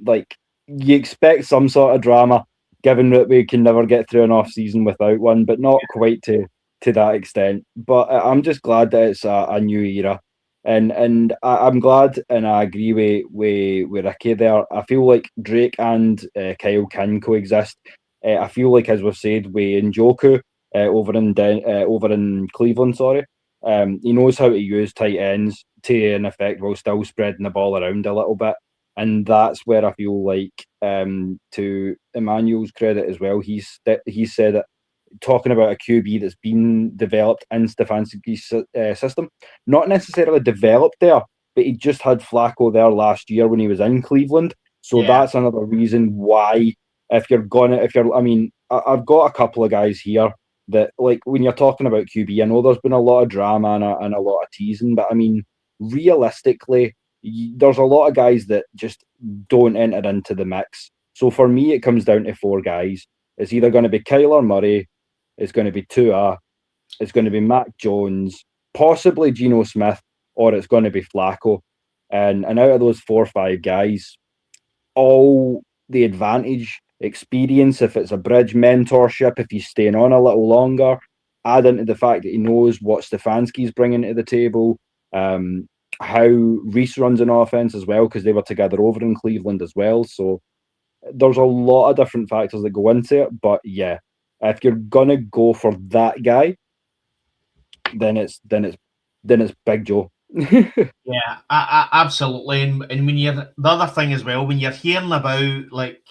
S1: Like you expect some sort of drama, given that we can never get through an off season without one, but not quite to that extent. But I'm just glad that it's a new era. And I'm glad, and I agree with Ricky there. I feel like Drake and Kyle can coexist. I feel like, as we've said, with Njoku over in Cleveland, sorry, he knows how to use tight ends to an effect while still spreading the ball around a little bit. And that's where I feel like, to Emmanuel's credit as well, he said it, talking about a QB that's been developed in Stefanski's system, not necessarily developed there, but he just had Flacco there last year when he was in Cleveland. So that's another reason why, I've got a couple of guys here that, like, when you're talking about QB, I know there's been a lot of drama and a lot of teasing, but I mean, realistically, there's a lot of guys that just don't enter into the mix. So for me, it comes down to 4 guys. It's either going to be Kyler Murray, it's going to be Tua, it's going to be Mac Jones, possibly Geno Smith, or it's going to be Flacco. And out of those 4 or 5 guys, all the advantage, experience, if it's a bridge mentorship, if he's staying on a little longer, add into the fact that he knows what Stefanski's bringing to the table, how Reese runs an offense as well, because they were together over in Cleveland as well. So there's a lot of different factors that go into it. But yeah, if you're gonna go for that guy, then it's Big Joe.
S2: Yeah, absolutely. And when you're, the other thing as well, when you're hearing about, like,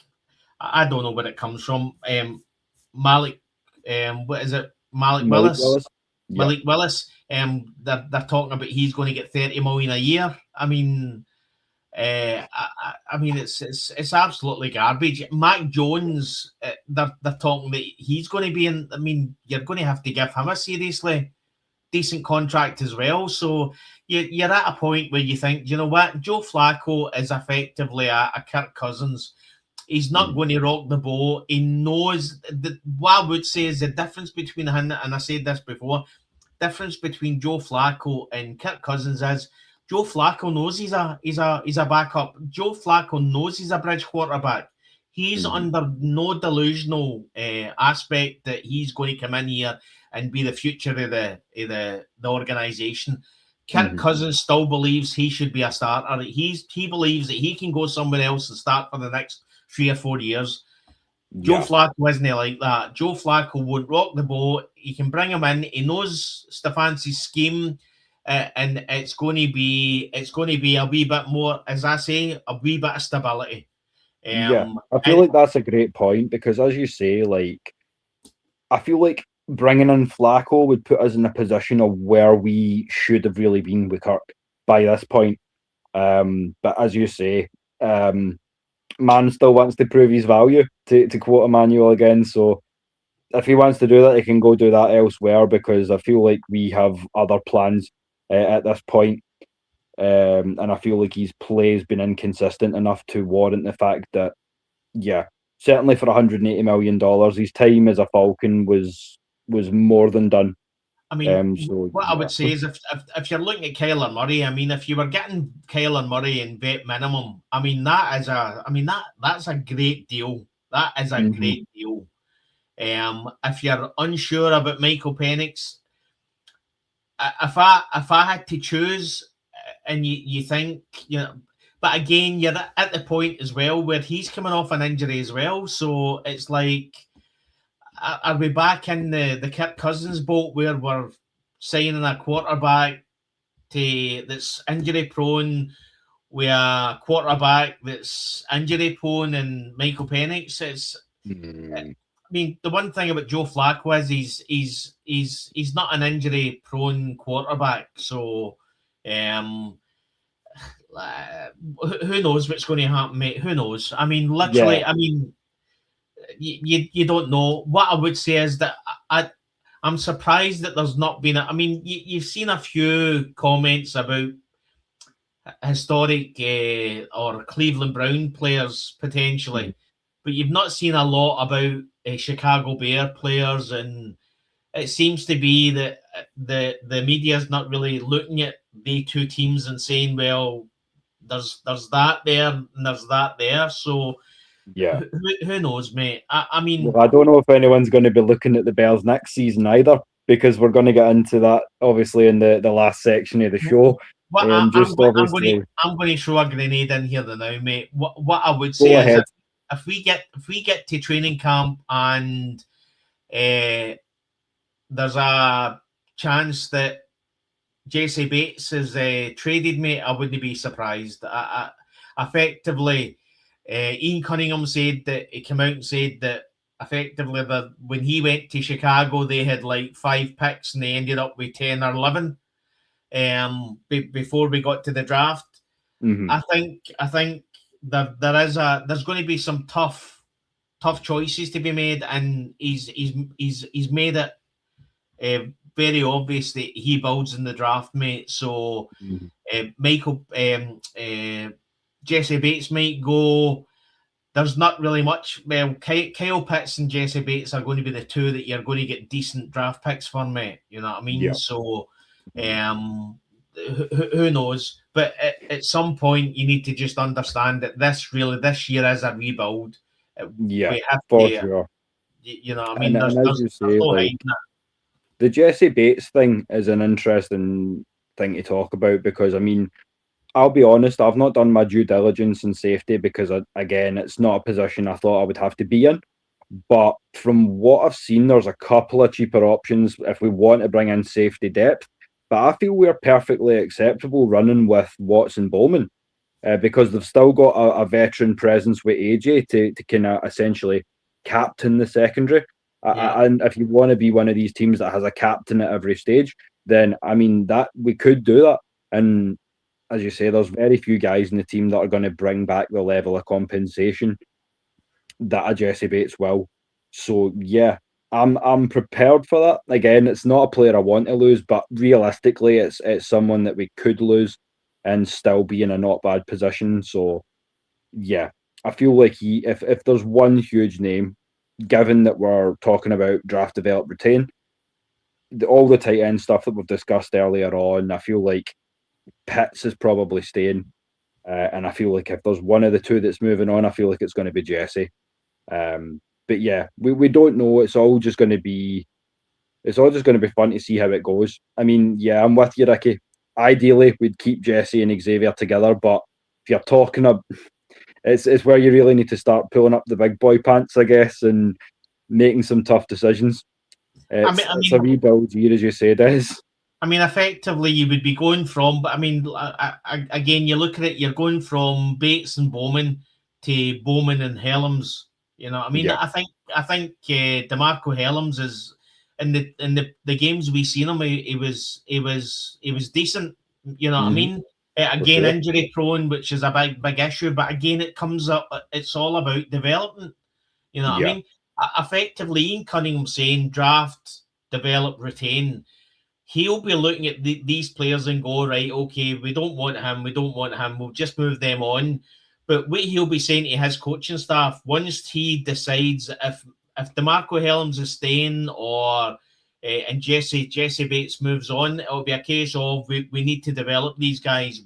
S2: I don't know where it comes from, Malik, what is it, Malik Willis? Malik Willis. They're talking about he's going to get 30 million a year. I mean, it's absolutely garbage. Mac Jones, they're talking that he's going to be in. I mean, you're going to have to give him a seriously decent contract as well. So you're at a point where you think, you know what, Joe Flacco is effectively a Kirk Cousins. He's not going to rock the boat. He knows that. What I would say is the difference between him, and I said this before, difference between Joe Flacco and Kirk Cousins is Joe Flacco knows he's a backup. Joe Flacco knows he's a bridge quarterback. He's under no delusional aspect that he's going to come in here and be the future of the organization. Kirk Cousins still believes he should be a starter. He believes that he can go somewhere else and start for the next 3 or 4 years. Joe Flacco isn't like that. Joe Flacco won't rock the boat. You can bring him in. He knows Stefanski's scheme, and it's going to be a wee bit more, as I say, a wee bit of stability.
S1: I feel like that's a great point, because, as you say, like, I feel like bringing in Flacco would put us in a position of where we should have really been with Kirk by this point. But as you say, man still wants to prove his value, to quote Emmanuel again. So if he wants to do that, he can go do that elsewhere, because I feel like we have other plans at this point. And I feel like his play has been inconsistent enough to warrant the fact that, certainly for $180 million, his time as a Falcon was more than done.
S2: I mean, what I would say is, if you're looking at Kyler Murray, I mean, if you were getting Kyler Murray in vet minimum, I mean, that's a great deal. That is a great deal. If you're unsure about Michael Penix, if I had to choose, and you think, you know, but again, you're at the point as well where he's coming off an injury as well. So it's like, are we back in the Kirk Cousins boat where we're signing a quarterback that's injury prone with a quarterback that's injury prone and Michael Penix? I mean, the one thing about Joe Flacco is he's not an injury prone quarterback. So who knows what's going to happen, mate? Who knows? I mean, literally, I mean, you don't know. What I would say is that I'm surprised that there's not been I mean, you've seen a few comments about historic or Cleveland Brown players potentially, but you've not seen a lot about Chicago Bear players, and it seems to be that the media's not really looking at the two teams and saying, well, there's that there and there's that there. So who knows, mate? I mean,
S1: well, I don't know if anyone's going to be looking at the Bears next season either, because we're going to get into that obviously in the last section of the show.
S2: What
S1: Just obviously,
S2: I'm going to throw a grenade in here now, mate. What I would
S1: go
S2: say is
S1: ahead.
S2: if we get to training camp and there's a chance that Jesse Bates is traded, mate, I wouldn't be surprised. Effectively, Ian Cunningham said that he came out and said that effectively that when he went to Chicago, they had like 5 picks and they ended up with 10 or 11 before we got to the draft.
S1: Mm-hmm.
S2: I think there's going to be some tough choices to be made, and he's made it very obvious that he builds in the draft, mate. So Jesse Bates might go. There's not really much. Well, Kyle Pitts and Jesse Bates are going to be the two that you're going to get decent draft picks for, mate. You know what I mean?
S1: Yeah.
S2: So, who knows? But at some point, you need to just understand that this year is a rebuild.
S1: Yeah,
S2: we have
S1: for
S2: to,
S1: sure.
S2: You know what I mean?
S1: And as you say,
S2: no
S1: like, the Jesse Bates thing is an interesting thing to talk about because, I mean, I'll be honest, I've not done my due diligence in safety because, again, it's not a position I thought I would have to be in. But from what I've seen, there's a couple of cheaper options if we want to bring in safety depth. But I feel we're perfectly acceptable running with Watts and Bowman because they've still got a veteran presence with AJ to kind of essentially captain the secondary. And if you want to be one of these teams that has a captain at every stage, then, I mean, that we could do that. And as you say, there's very few guys in the team that are going to bring back the level of compensation that a Jesse Bates will. So yeah, I'm prepared for that. Again, it's not a player I want to lose, but realistically, it's someone that we could lose and still be in a not bad position. So yeah, I feel like if there's one huge name, given that we're talking about draft, develop, retain, all the tight end stuff that we've discussed earlier on, I feel like Pitts is probably staying. And I feel like if there's one of the two that's moving on, I feel like it's going to be Jesse. But yeah, we don't know. It's all just going to be fun to see how it goes. I mean, yeah, I'm with you, Ricky. Ideally, we'd keep Jesse and Xavier together, but if you're talking about, it's where you really need to start pulling up the big boy pants, I guess, and making some tough decisions. It's a rebuild year, as you said, is.
S2: I mean, effectively, you would be going from, but I mean, again, you look at it, you're going from Bates and Bowman to Bowman and Helms. You know, I mean,
S1: Yeah.
S2: I think DeMarco Helms is in the games we seen him, he was decent. You know what I mean? Again,
S1: sure.
S2: injury prone, which is a big issue. But again, it comes up. It's all about development. You know what I mean? Effectively, Ian Cunningham saying draft, develop, retain. He'll be looking at these players and go, right, okay, we don't want him, we'll just move them on. But what he'll be saying to his coaching staff, once he decides if DeMarco Helms is staying or and Jesse Bates moves on, it'll be a case of we need to develop these guys.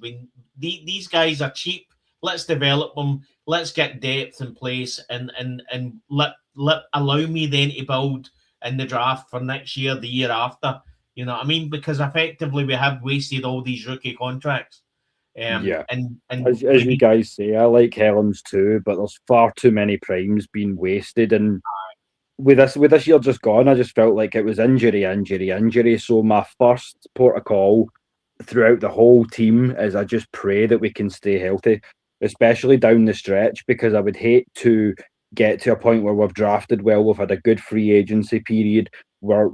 S2: These guys are cheap. Let's develop them. Let's get depth in place and allow me then to build in the draft for next year, the year after. You know what I mean? Because effectively we have wasted all these rookie contracts.
S1: And as
S2: maybe,
S1: you guys say, I like Helms too, but there's far too many primes being wasted. And with this year just gone, I just felt like it was injury. So my first port of call throughout the whole team is I just pray that we can stay healthy, especially down the stretch, because I would hate to get to a point where we've drafted well, we've had a good free agency period, we're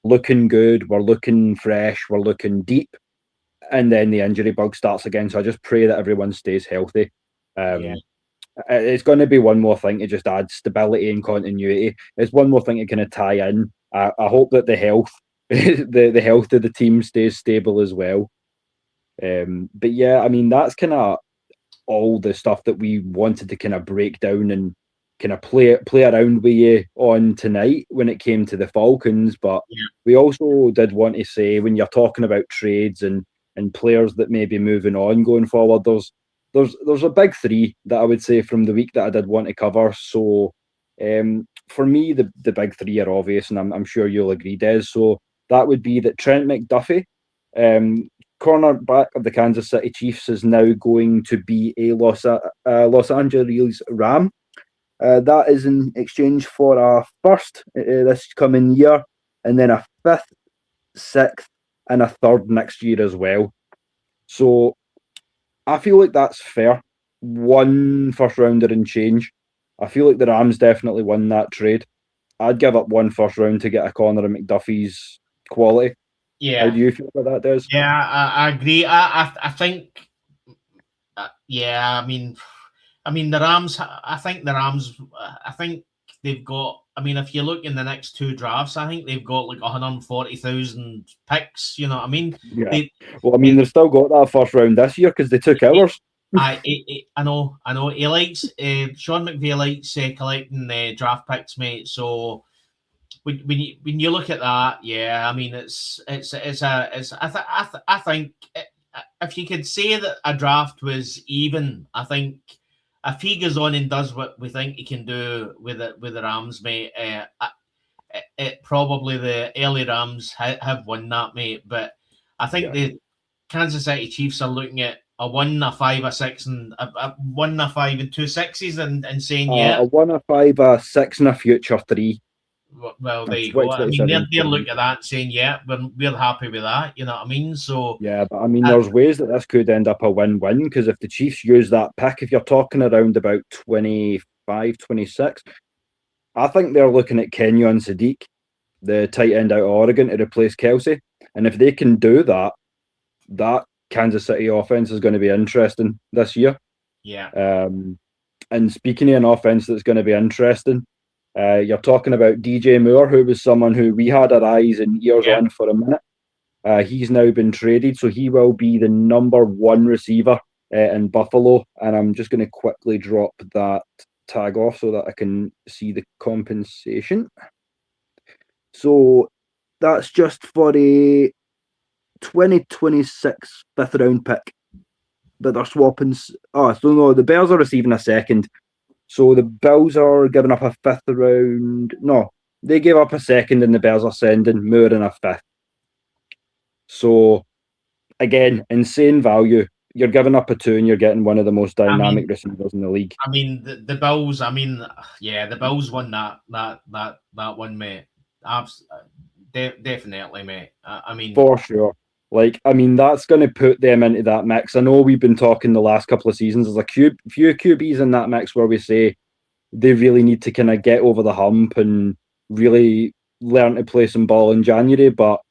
S1: looking good, we're looking fresh, we're looking deep, and then the injury bug starts again. So I just pray that everyone stays healthy. It's going to be one more thing to just add stability and continuity. It's one more thing to kind of tie in. I hope that the health, the health of the team stays stable as well. But yeah, I mean, that's kind of all the stuff that we wanted to kind of break down and kind of play around with you on tonight when it came to the Falcons. But we also did want to say, when you're talking about trades and players that may be moving on going forward, there's a big three that I would say from the week that I did want to cover. So for me, the big three are obvious, and I'm sure you'll agree, Des. So that would be that Trent McDuffie, cornerback of the Kansas City Chiefs is now going to be a Los Angeles Ram. That is in exchange for a first this coming year, and then a 5th, 6th, and a 3rd next year as well. So I feel like that's fair. 1 first rounder and change. I feel like the Rams definitely won that trade. I'd give up 1 first round to get a corner of McDuffie's quality.
S2: Yeah.
S1: How do you feel about that, Des?
S2: Yeah, I agree. I think, yeah, I mean, the Rams, I think they've got, I mean, if you look in the next 2 drafts, I think they've got like 140,000 picks, you know what I mean?
S1: Yeah. They've still got that first round this year because they took ours.
S2: I know. He likes, Sean McVay likes collecting draft picks, mate. So when you look at that, yeah, I mean, I think if you could say that a draft was even, I think if he goes on and does what we think he can do with the Rams, mate, probably the early Rams have won that, mate. But I think the Kansas City Chiefs are looking at a 1, a 5, a 6, and a 1, a 5, and 2 6s, and saying,
S1: a 1, a 5, a 6, and a future 3.
S2: Well, there you go. I mean, they're looking at that and saying, yeah, we're happy with that. You know what I mean? So
S1: yeah, but I mean, there's ways that this could end up a win-win, because if the Chiefs use that pick, if you're talking around about 25, 26, I think they're looking at Kenyon Sadiq, the tight end out of Oregon, to replace Kelsey. And if they can do that, that Kansas City offense is going to be interesting this year.
S2: Yeah.
S1: And speaking of an offense that's going to be interesting, you're talking about DJ Moore, who was someone who we had our eyes and ears on for a minute. He's now been traded, so he will be the number 1 receiver in Buffalo. And I'm just going to quickly drop that tag off so that I can see the compensation. So that's just for a 2026 5th round pick. But they're swapping. Oh, so no, the Bears are receiving a 2nd. So the Bills are giving up a 5th round. No, they gave up a 2nd and the Bears are sending Moore in a 5th. So, again, insane value. You're giving up a 2 and you're getting one of the most dynamic receivers in the league.
S2: I mean, the Bills, the Bills won that one, mate. Definitely, mate. I mean,
S1: for sure. That's going to put them into that mix. I know we've been talking the last couple of seasons. There's a few QBs in that mix where we say they really need to kind of get over the hump and really learn to play some ball in January. But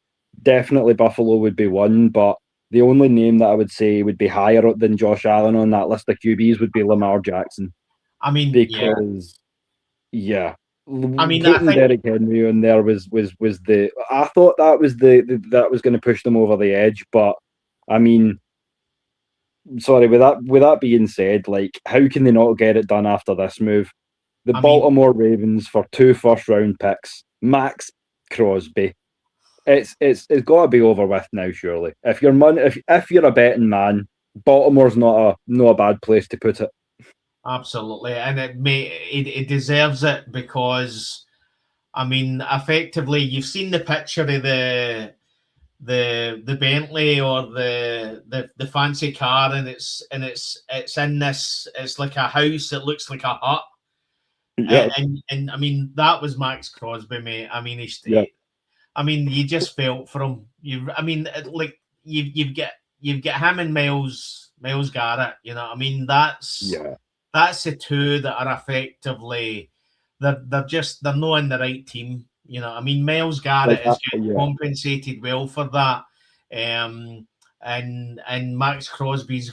S1: definitely Buffalo would be one. But the only name that I would say would be higher than Josh Allen on that list of QBs would be Lamar Jackson.
S2: I mean,
S1: because
S2: I mean,
S1: putting Derrick Henry on there was the. I thought that was that was going to push them over the edge, but I mean, sorry. With that being said, like, how can they not get it done after this move? The Baltimore Ravens for 2 first round picks, Max Crosby. It's got to be over with now, surely. If you're a betting man, Baltimore's not a bad place to put it.
S2: Absolutely, and it deserves it because, I mean, effectively, you've seen the picture of the Bentley or the fancy car, and it's in this. It's like a house. It looks like a hut.
S1: Yeah.
S2: And I mean, that was Max Crosby, mate. I mean, I mean, you just felt for him. You've got him and Miles Garrett. You know, I mean, that's the 2 that are effectively they're not in the right team. You know, I mean, Miles Garrett is getting compensated well for that, and Max Crosby's.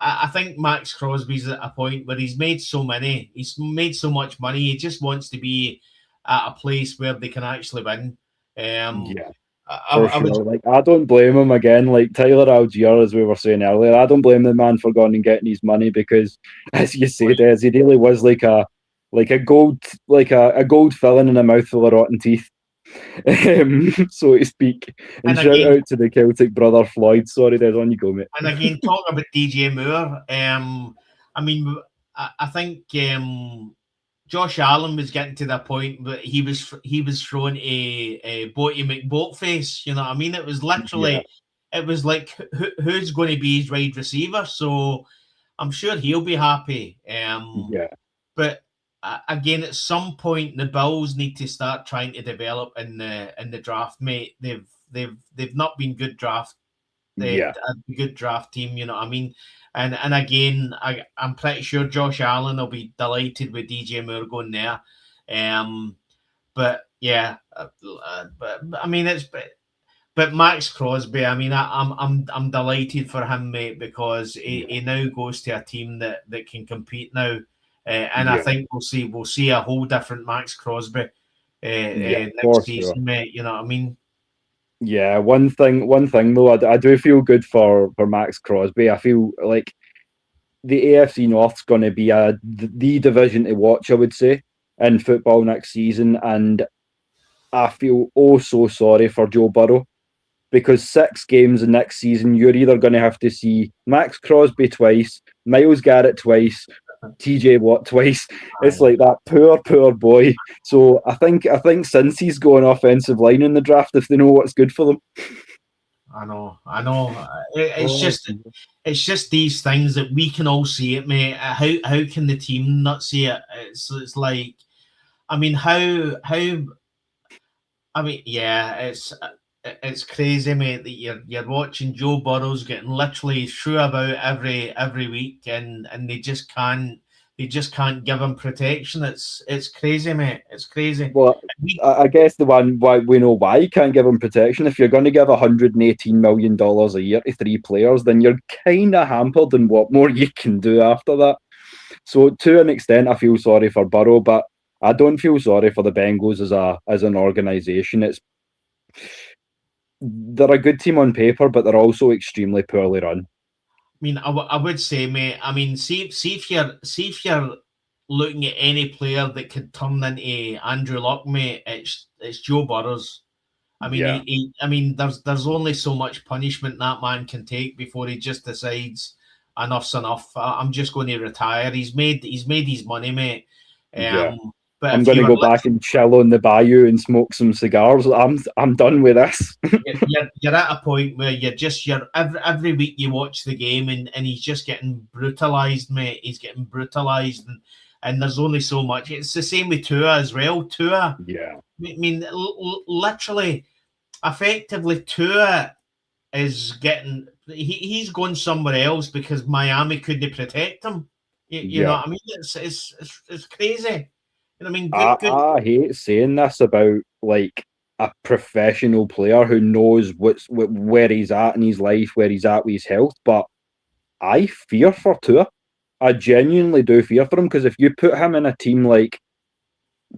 S2: I think Max Crosby's at a point where he's made so much money. He just wants to be at a place where they can actually win.
S1: I don't blame him again. Like Tyler Algier, as we were saying earlier, I don't blame the man for going and getting his money because, as you said, he really was like a gold filling in a mouthful of rotten teeth, so to speak. And shout out to the Celtic brother Floyd. Sorry, there's on you go, mate.
S2: And again, talk about DJ Moore. I mean, I think Josh Allen was getting to the point, but he was throwing a Boaty McBoatface. You know what I mean? It was literally it was like who's going to be his wide receiver. So I'm sure he'll be happy. But again, at some point, the Bills need to start trying to develop in the draft, mate. They've not been good draft. A good draft team, you know what I mean? And again, I'm pretty sure Josh Allen will be delighted with DJ Moore going there. But yeah, but I mean but Max Crosby, I mean, I'm delighted for him, mate, because he now goes to a team that can compete now, and I think we'll see a whole different Max Crosby next season, mate. You know what I mean?
S1: Yeah, one thing though, I do feel good for Max Crosby. I feel like the AFC North's going to be the division to watch, I would say, in football next season, and I feel so sorry for Joe Burrow, because 6 games in next season, you're either going to have to see Max Crosby twice, Myles Garrett twice, TJ Watt twice. It's like that poor boy. So I think since he's going offensive line in the draft, if they know what's good for them.
S2: I know. It's just these things that we can all see it, mate. How can the team not see it? It's like, I mean, how I mean, yeah, it's crazy, mate, that you're watching Joe Burrow's getting literally threw about every week, and they just can't give him protection. It's crazy, mate. It's crazy.
S1: Well, I guess the one why we know why you can't give him protection. If you're going to give $118 million a year to 3 players, then you're kind of hampered in what more you can do after that. So to an extent, I feel sorry for Burrow, but I don't feel sorry for the Bengals as an organisation. They're a good team on paper, but they're also extremely poorly run.
S2: I mean, I would say, mate. I mean, see if you're looking at any player that could turn into Andrew Luck, mate. It's Joe Burrows. I mean, I mean, there's only so much punishment that man can take before he just decides enough's enough. I'm just going to retire. He's made his money, mate. But
S1: I'm going to go back and chill on the bayou and smoke some cigars. I'm done with this.
S2: you're at a point where you're every week you watch the game and he's just getting brutalized, mate. He's getting brutalized, and there's only so much. It's the same with Tua as well. Tua, I mean, literally, effectively, Tua is getting he's going somewhere else because Miami couldn't protect him. You know what I mean? It's crazy. I mean,
S1: I hate saying this about like a professional player who knows where he's at in his life, where he's at with his health, but I fear for Tua. I genuinely do fear for him, because if you put him in a team like,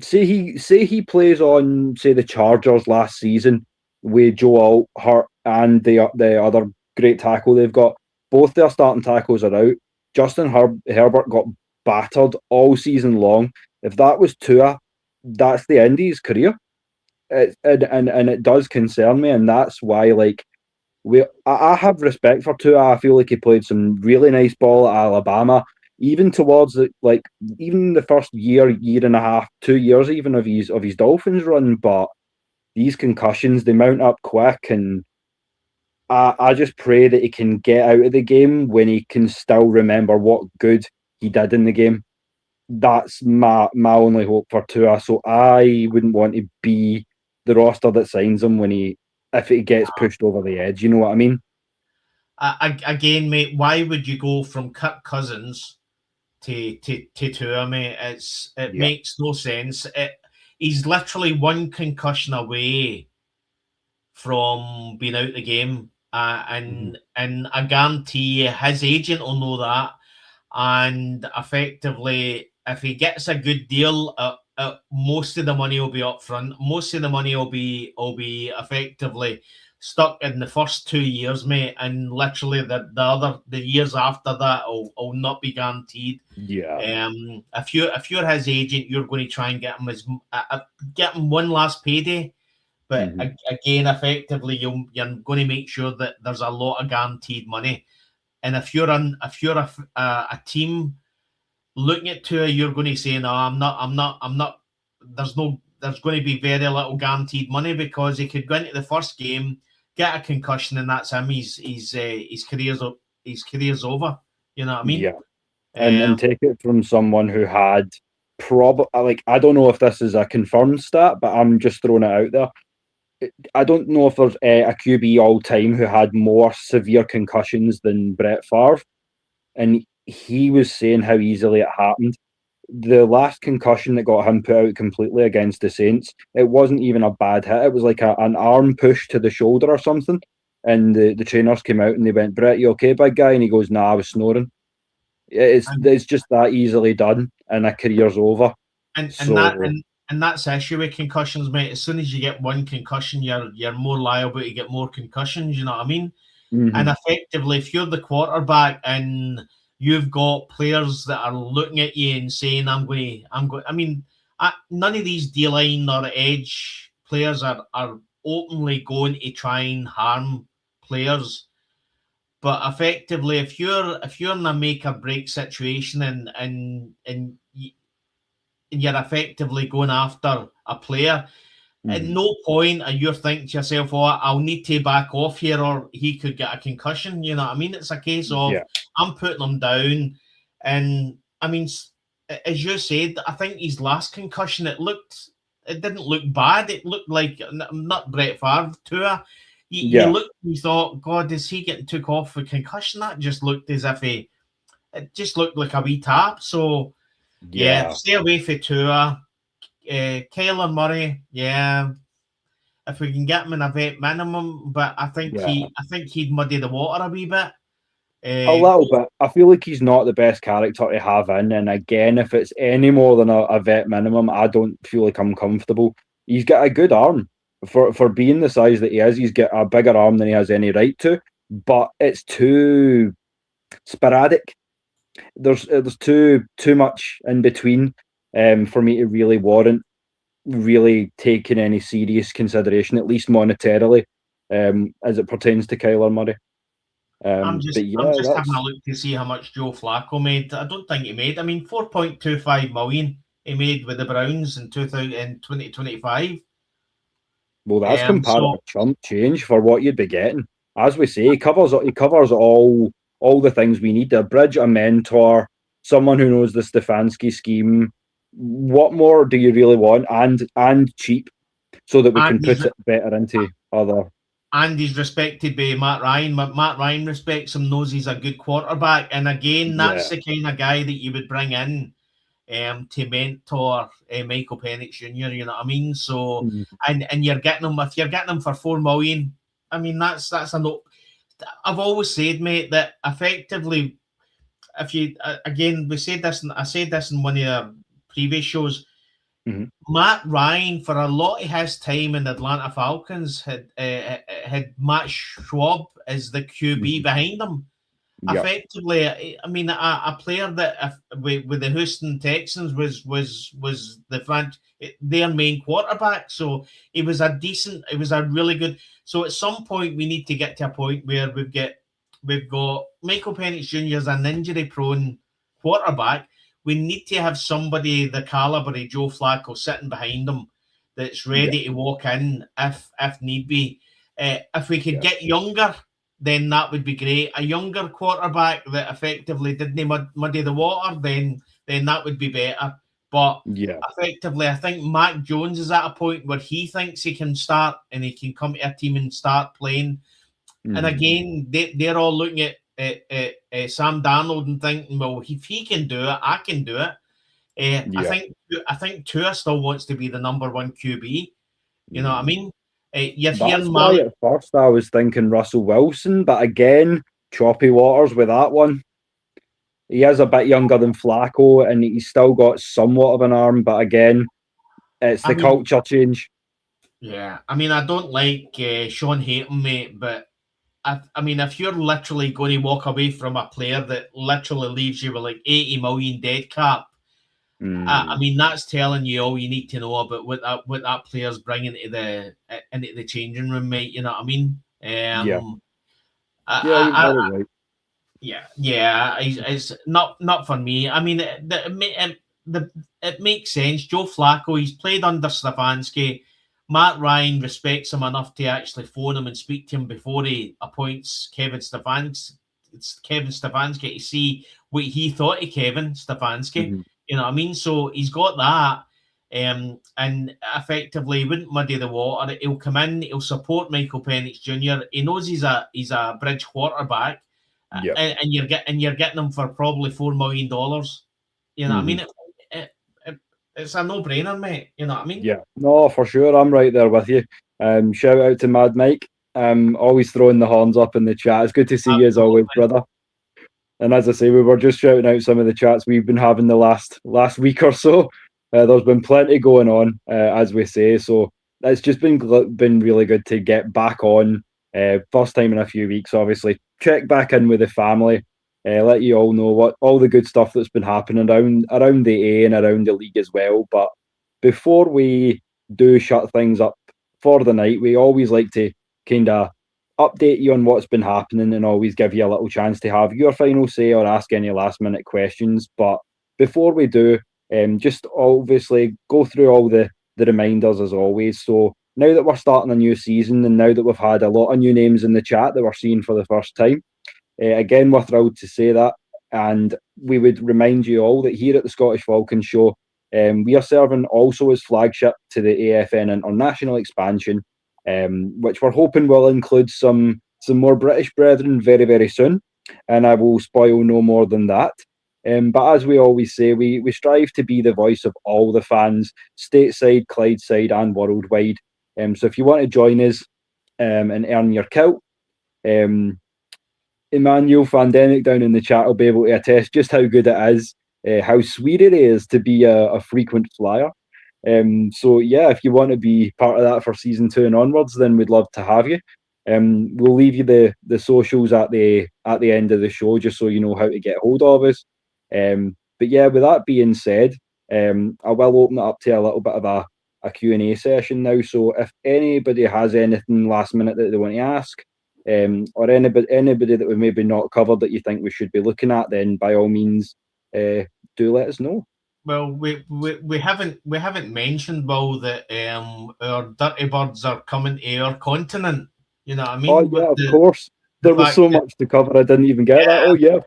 S1: say he plays on, say, the Chargers last season with Joe Alt hurt and the other great tackle they've got, both their starting tackles are out. Justin Herbert got battered all season long. If that was Tua, that's the end of his career. And it does concern me, and that's why, like, I have respect for Tua. I feel like he played some really nice ball at Alabama, even towards even the first year and a half, 2 years even of his Dolphins run. But these concussions, they mount up quick, and I just pray that he can get out of the game when he can still remember what good he did in the game. That's my only hope for Tua. So I wouldn't want to be the roster that signs him if he gets pushed over the edge. You know what I mean?
S2: Again, mate, why would you go from Kirk Cousins to Tua, mate? It makes no sense. He's literally one concussion away from being out the game, and I guarantee his agent will know that. And effectively, if he gets a good deal, most of the money will be up front. Most of the money will be effectively stuck in the first 2 years, mate, and literally the years after that will not be guaranteed. If you're his agent, you're going to try and get him one last payday. But again, effectively, you're going to make sure that there's a lot of guaranteed money. And if you're a team looking at Tua, you're going to say, no, I'm not. There's going to be very little guaranteed money, because he could go into the first game, get a concussion and that's him. His career's over. You know what I mean?
S1: Yeah. And take it from someone who had I don't know if this is a confirmed stat, but I'm just throwing it out there. I don't know if there's a QB all time who had more severe concussions than Brett Favre, and he was saying how easily it happened. The last concussion that got him put out completely against the Saints, it wasn't even a bad hit. It was like an arm push to the shoulder or something, and the trainers came out and they went, "Brett, you okay, big guy?" And he goes, "Nah, I was snoring." It's just that easily done, and a career's over.
S2: And that's the issue with concussions, mate. As soon as you get one concussion, you're more liable to get more concussions. You know what I mean?
S1: Mm-hmm.
S2: And effectively, if you're the quarterback and you've got players that are looking at you and saying, "I'm going." I mean, none of these D-line or edge players are openly going to try and harm players. But effectively, if you're in a make or break situation and you're effectively going after a player, at no point are you thinking to yourself, "Oh, I'll need to back off here, or he could get a concussion." You know what I mean? It's a case of I'm putting him down, and I mean, as you said, I think his last concussion, it didn't look bad. It looked like not Brett Favre, Tua. You looked, you thought, God, is he getting took off for concussion? That just looked as if it just looked like a wee tap. So, stay away from Tua. Kyler Murray, if we can get him in a vet minimum, but I think he'd muddy the water a wee bit.
S1: A little bit. I feel like he's not the best character to have in, and again, if it's any more than a vet minimum, I don't feel like I'm comfortable. He's got a good arm. For being the size that he is, he's got a bigger arm than he has any right to, but it's too sporadic. There's too much in between for me to really warrant really taking any serious consideration, at least monetarily, as it pertains to Kyler Murray.
S2: I'm just having a look to see how much Joe Flacco made. I don't think he made. I mean, $4.25 million he made with the Browns in 2025.
S1: Well, that's comparative chump change for what you'd be getting. As we say, he covers all the things we need: a bridge, a mentor, someone who knows the Stefanski scheme. What more do you really want? And cheap, so that we can put it better into other.
S2: And he's respected by Matt Ryan. Matt Ryan respects him, knows he's a good quarterback. And again, that's the kind of guy that you would bring in to mentor Michael Penix Jr., you know what I mean? So, and you're getting him, if you're getting him for $4 million, I mean, that's a no. I've always said, mate, that effectively, if you, again, I said this in one of the previous shows, Matt Ryan, for a lot of his time in the Atlanta Falcons, had Matt Schwab as the QB behind him. Effectively, I mean, a player that with the Houston Texans was their main quarterback. So it was a really good. So at some point we need to get to a point where we've got Michael Penix Jr. as an injury-prone quarterback. We need to have somebody the caliber of Joe Flacco sitting behind him that's ready to walk in if need be. If we could get younger, then that would be great. A younger quarterback that effectively didn't muddy the water, then that would be better. But effectively, I think Mac Jones is at a point where he thinks he can start and he can come to a team and start playing. And again, they're all looking at Sam Darnold and thinking, well, if he can do it, I can do it. I think Tua still wants to be the number one QB. You know what I mean?
S1: That's why at first I was thinking Russell Wilson, but again, choppy waters with that one. He is a bit younger than Flacco, and he's still got somewhat of an arm, but again, it's the culture change.
S2: Yeah, I mean, I don't like Sean Hayton, mate, but I mean, if you're literally going to walk away from a player that literally leaves you with like 80 million dead cap, I mean, that's telling you all you need to know about what that player's bringing into the changing room, mate. You know what I mean? It's not for me. I mean, it makes sense. Joe Flacco, he's played under Stefanski. Matt Ryan respects him enough to actually phone him and speak to him before he appoints Kevin Stefanski. It's Kevin Stefanski to see what he thought of Kevin Stefanski.
S1: Mm-hmm.
S2: You know what I mean? So he's got that. And effectively, he wouldn't muddy the water. He'll come in, he'll support Michael Penix Jr. He knows he's a bridge quarterback, and you're getting him for probably $4 million. You know what I mean? It's a no-brainer, mate. You know what I mean?
S1: Yeah, no, for sure. I'm right there with you. Shout out to Mad Mike. Always throwing the horns up in the chat. It's good to see you as always, brother. And as I say, we were just shouting out some of the chats we've been having the last week or so. There's been plenty going on, as we say. So it's just been really good to get back on. First time in a few weeks, obviously. Check back in with the family. Let you all know what all the good stuff that's been happening around the A and around the league as well. But before we do shut things up for the night, we always like to kind of update you on what's been happening and always give you a little chance to have your final say or ask any last minute questions. But before we do, just obviously go through all the reminders as always. So now that we're starting a new season and now that we've had a lot of new names in the chat that we're seeing for the first time, again, we're thrilled to say that. And we would remind you all that here at the Scottish Falcon Show, we are serving also as flagship to the AFN International expansion, which we're hoping will include some more British brethren very, very soon. And I will spoil no more than that. But as we always say, we strive to be the voice of all the fans, stateside, Clydeside, and worldwide. So if you want to join us and earn your kilt, Emmanuel Fandemic down in the chat will be able to attest just how good it is, how sweet it is to be a frequent flyer. So yeah, if you want to be part of that for season 2 and onwards, then we'd love to have you. We'll leave you the socials at the end of the show, just so you know how to get hold of us. But yeah, with that being said, I will open it up to a little bit of a Q&A session now. So if anybody has anything last minute that they want to ask, or anybody that we've maybe not covered that you think we should be looking at, then by all means, do let us know.
S2: Well, we haven't mentioned, Will, that our Dirty Birds are coming to our continent. You know what I mean?
S1: Oh yeah, of course. There was so much to cover. I didn't even get that. Oh yeah,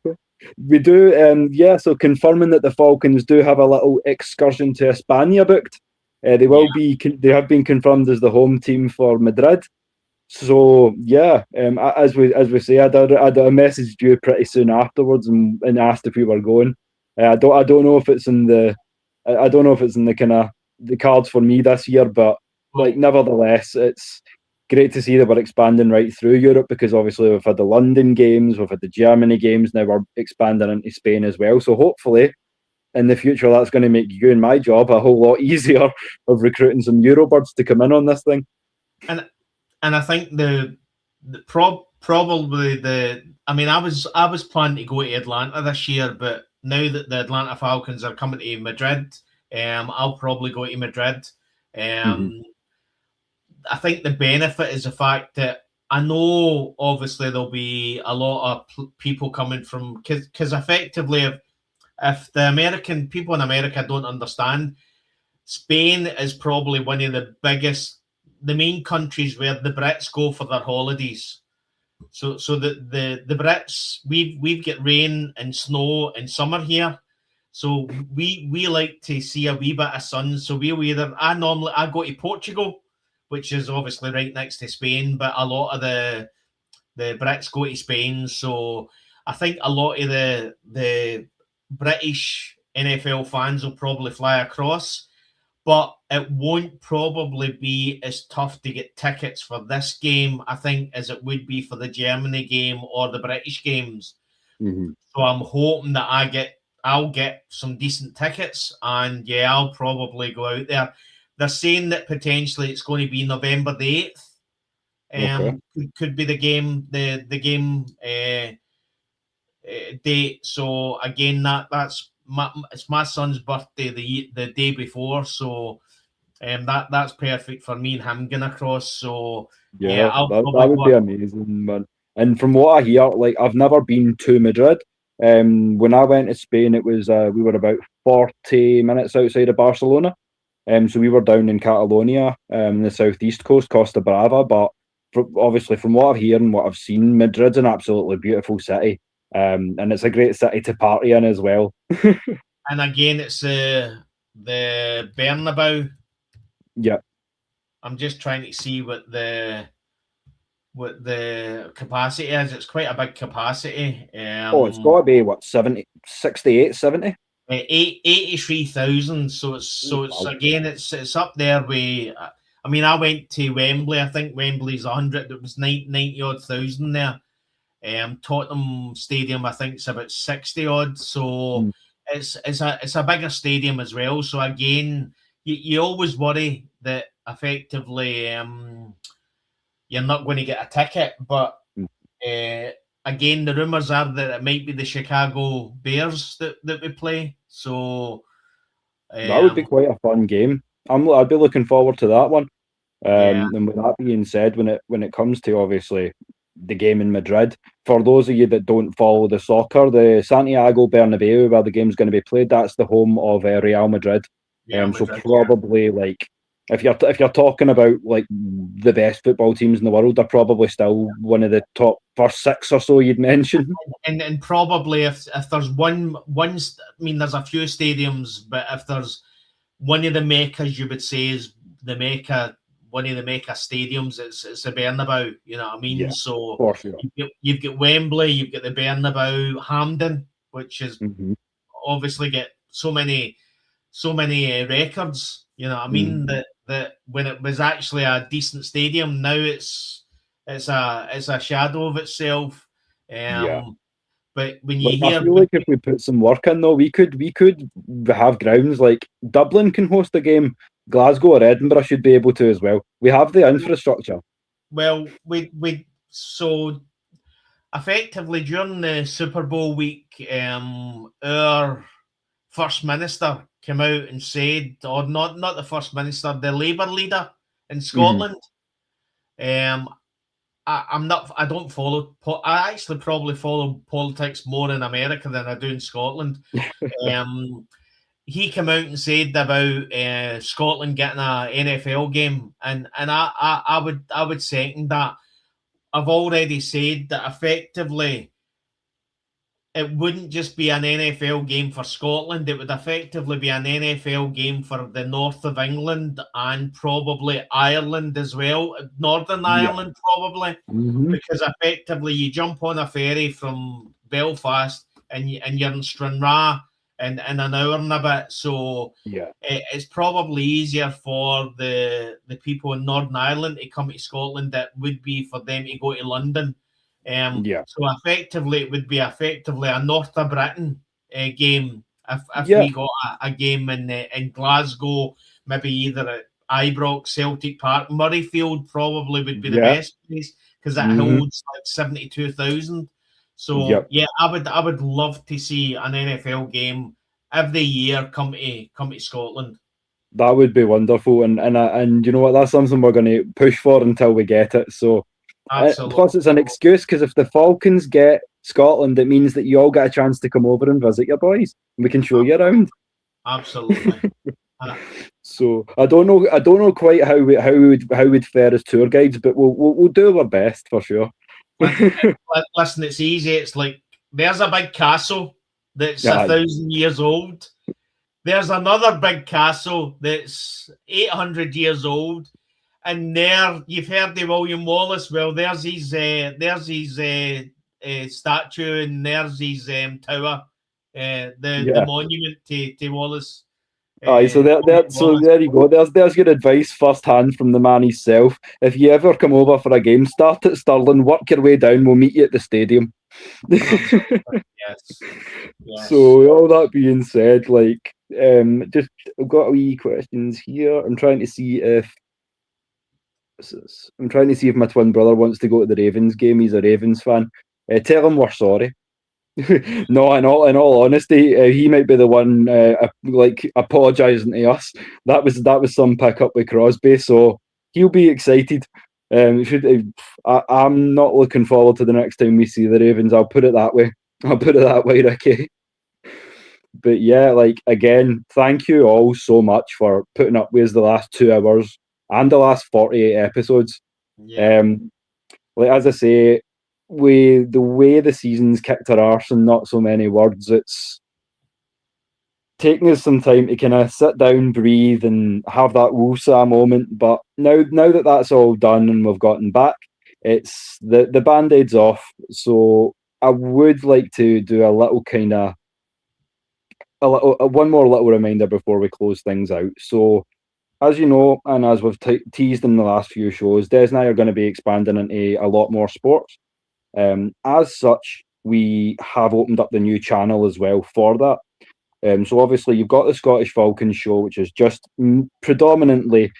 S1: we do. Yeah, so confirming that the Falcons do have a little excursion to Espana booked. They will be. They have been confirmed as the home team for Madrid. So yeah, as we say, I'd messaged you pretty soon afterwards and asked if we were going. I don't know if it's in the kind of the cards for me this year, but like nevertheless, it's great to see that we're expanding right through Europe, because obviously we've had the London games, we've had the Germany games, now we're expanding into Spain as well. So hopefully in the future that's going to make you and my job a whole lot easier of recruiting some Eurobirds to come in on this thing.
S2: And I think probably I mean, I was planning to go to Atlanta this year, but now that the Atlanta Falcons are coming to Madrid, I'll probably go to Madrid. I think the benefit is the fact that I know obviously there'll be a lot of people coming from, because effectively if the American people in America don't understand, Spain is probably one of the main countries where the Brits go for their holidays. So the Brits, we've got rain and snow and summer here. So we like to see a wee bit of sun. So I go to Portugal, which is obviously right next to Spain, but a lot of the Brits go to Spain. So I think a lot of the British NFL fans will probably fly across, but it won't probably be as tough to get tickets for this game, I think, as it would be for the Germany game or the British games. So I'm hoping that I'll get some decent tickets, and yeah, I'll probably go out there. They're saying that potentially it's going to be November the 8th. Could be the game date. So again, that's it's my son's birthday the day before, so that's perfect for me and him going across. So yeah,
S1: that would be amazing, man. And from what I hear, like, I've never been to Madrid. When I went to Spain, it was we were about 40 minutes outside of Barcelona. So we were down in Catalonia, the southeast coast, Costa Brava. But obviously, from what I've heard and what I've seen, Madrid's an absolutely beautiful city, and it's a great city to party in as well.
S2: And again, it's the Bernabeu.
S1: Yeah.
S2: I'm just trying to see what the capacity is. It's quite a big capacity.
S1: It's got to be what 70, 68, 70?
S2: 83,000. So it's
S1: Wow.
S2: again, it's up there with. I mean, I went to Wembley. I think Wembley's 100. It was 90 odd thousand there. Tottenham Stadium, I think, is about 60 odd. So it's a bigger stadium as well. So again, you always worry that effectively you're not going to get a ticket. But again, the rumours are that it might be the Chicago Bears that we play. So
S1: that would be quite a fun game. I'd be looking forward to that one.
S2: Yeah.
S1: And with that being said, when it comes to obviously the game in Madrid, for those of you that don't follow the soccer, the Santiago Bernabeu, where the game's going to be played, that's the home of Real Madrid. So probably like if you're talking about like the best football teams in the world, they're probably still one of the top first six or so you'd mention.
S2: And probably if there's one, I mean, there's a few stadiums, but if there's one of the Meccas, you would say is the Mecca. One of the Mecca stadiums, it's the Bernabeu, you know what I mean?
S1: Yeah,
S2: so
S1: for sure.
S2: You've got Wembley, you've got the Bernabeu, Hampden, which is obviously get so many records, you know what I mean? That when it was actually a decent stadium, now it's a shadow of itself. But when you hear,
S1: I feel like if we put some work in, though, we could have grounds like Dublin can host a game. Glasgow or Edinburgh should be able to as well. We have the infrastructure.
S2: Well, we so effectively during the Super Bowl week, our First Minister came out and said, or not the First Minister, the Labour leader in Scotland. I don't follow. I actually probably follow politics more in America than I do in Scotland. He came out and said about Scotland getting a NFL game, and I would second that. I've already said that effectively it wouldn't just be an NFL game for Scotland, it would effectively be an NFL game for the north of England and probably Ireland as well, Northern Ireland probably, because effectively you jump on a ferry from Belfast and you're in Stranraer in an hour and a bit. So it's probably easier for the people in Northern Ireland to come to Scotland that would be for them to go to London. So effectively, it would be effectively a North of Britain game if we got a game in Glasgow, maybe either at Ibrox, Celtic Park, Murrayfield probably would be the best place because it holds like 72,000. So I would love to see an NFL game every year come to Scotland.
S1: That would be wonderful, and you know what? That's something we're going to push for until we get it. So. Plus, it's an excuse because if the Falcons get Scotland, it means that you all get a chance to come over and visit your boys, and we can show you around.
S2: Absolutely.
S1: So I don't know quite how we'd fare as tour guides, but we'll do our best for sure.
S2: Listen, it's easy. It's like there's a big castle that's 1,000 years old. There's another big castle that's 800 years old. And there, you've heard of William Wallace. Well, there's his statue, and there's his tower, the monument to Wallace.
S1: So there you go. There's your advice firsthand from the man himself. If you ever come over for a game, start at Stirling, work your way down. We'll meet you at the stadium.
S2: Yes.
S1: So all that being said, like, just I've got a wee questions here. I'm trying to see if my twin brother wants to go to the Ravens game. He's a Ravens fan. Tell him we're sorry. No, in all honesty, he might be the one like apologising to us. That was some pickup with Crosby, so he'll be excited. I'm not looking forward to the next time we see the Ravens. I'll put it that way, Ricky. But yeah, like again, thank you all so much for putting up with us the last 2 hours and the last 48 episodes.
S2: Yeah.
S1: Like as I say, the way the season's kicked our arse and not so many words, it's taking us some time to kind of sit down, breathe, and have that woosah moment. But now that that's all done and we've gotten back, it's the band-aid's off. So I would like to do a little kind of one more little reminder before we close things out. So as you know, and as we've teased in the last few shows, Des and I are going to be expanding into a lot more sports. As such, we have opened up the new channel as well for that. So obviously you've got the Scottish Falcons show, which is just predominantly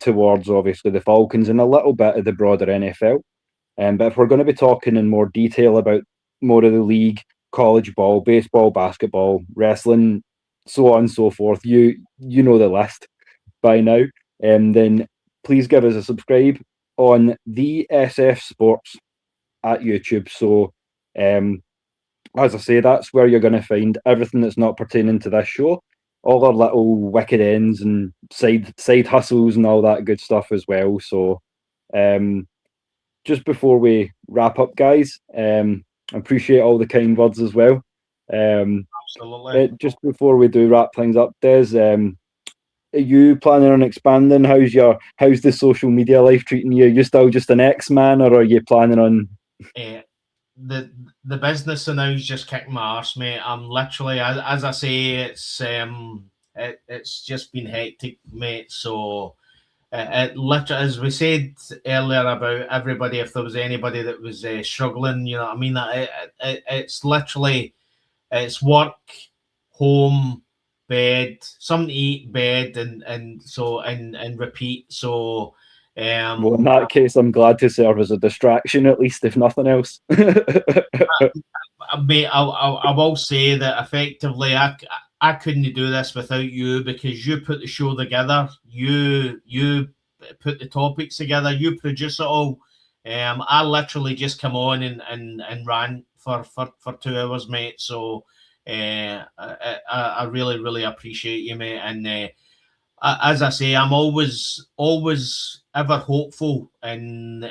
S1: towards obviously the Falcons and a little bit of the broader NFL. But if we're going to be talking in more detail about more of the league, college ball, baseball, basketball, wrestling, so on and so forth, you know the list by now. Then please give us a subscribe on the SF Sports at YouTube. So as I say, that's where you're going to find everything that's not pertaining to this show, all our little wicked ends and side hustles and all that good stuff as well. So just before we wrap up, guys, I appreciate all the kind words as well.
S2: Absolutely.
S1: Just before we do wrap things up, Des, are you planning on expanding? How's the social media life treating you? Are you still just an X-man, or are you planning on?
S2: The business now is just kicking my arse, mate. I'm literally, as I say, it's just been hectic, mate. So it literally, as we said earlier about everybody, if there was anybody that was struggling, you know what I mean? It's literally, it's work, home, bed, something to eat, bed, and repeat. So
S1: Well, in that case, I'm glad to serve as a distraction, at least, if nothing else.
S2: Mate, I will say that effectively, I couldn't do this without you, because you put the show together, you put the topics together, you produce it all. I literally just come on and ran for 2 hours, mate. So I really, really appreciate you, mate. And as I say, I'm always ever hopeful, and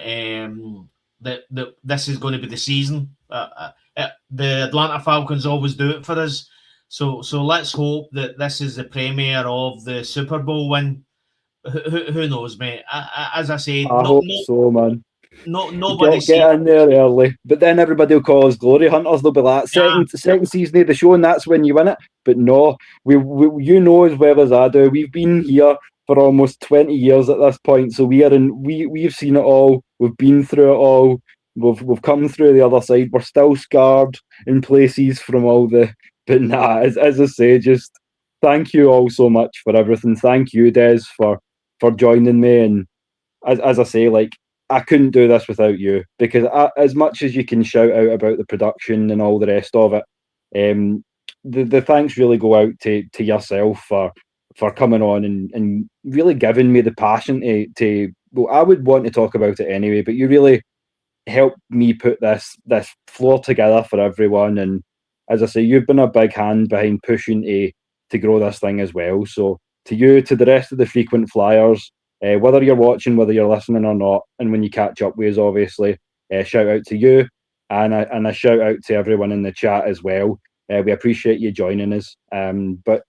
S2: that this is going to be the season. The Atlanta Falcons always do it for us. So let's hope that this is the premiere of the Super Bowl win. Who knows, mate? As I say,
S1: I hope so, man.
S2: Nobody
S1: get in there early, but then everybody will call us glory hunters. They'll be like, second season of the show, and that's when you win it. But no, we you know as well as I do, we've been here for almost 20 years at this point, so we've seen it all. We've been through it all. We've come through the other side. We're still scarred in places from all the. But nah, as I say, just thank you all so much for everything. Thank you, Des, for joining me. And as I say, like, I couldn't do this without you, because as much as you can shout out about the production and all the rest of it, the thanks really go out to yourself for coming on and really giving me the passion to well, I would want to talk about it anyway, but you really helped me put this floor together for everyone. And as I say, you've been a big hand behind pushing to grow this thing as well. So to you, to the rest of the frequent flyers, whether you're watching, whether you're listening or not, and when you catch up with us, obviously, shout out to you, and a shout out to everyone in the chat as well. We appreciate you joining us. But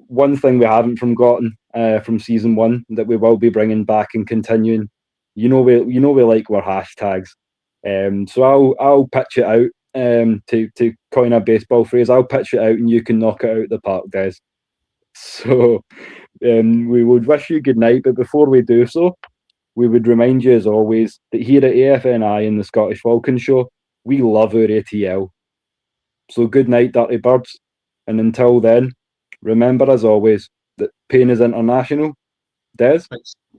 S1: one thing we haven't forgotten from season one that we will be bringing back and continuing. We like our hashtags. So I'll pitch it out. To coin a baseball phrase, I'll pitch it out and you can knock it out the park, guys. So we would wish you good night, but before we do so, we would remind you as always that here at AFNI and the Scottish Falcon Show, we love our ATL. So good night, Dirty Birds, and until then, remember as always that pain is international. Des?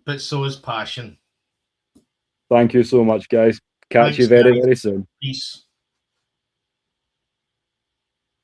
S2: But so is passion.
S1: Thank you so much, guys. Catch you very, very soon.
S2: Peace.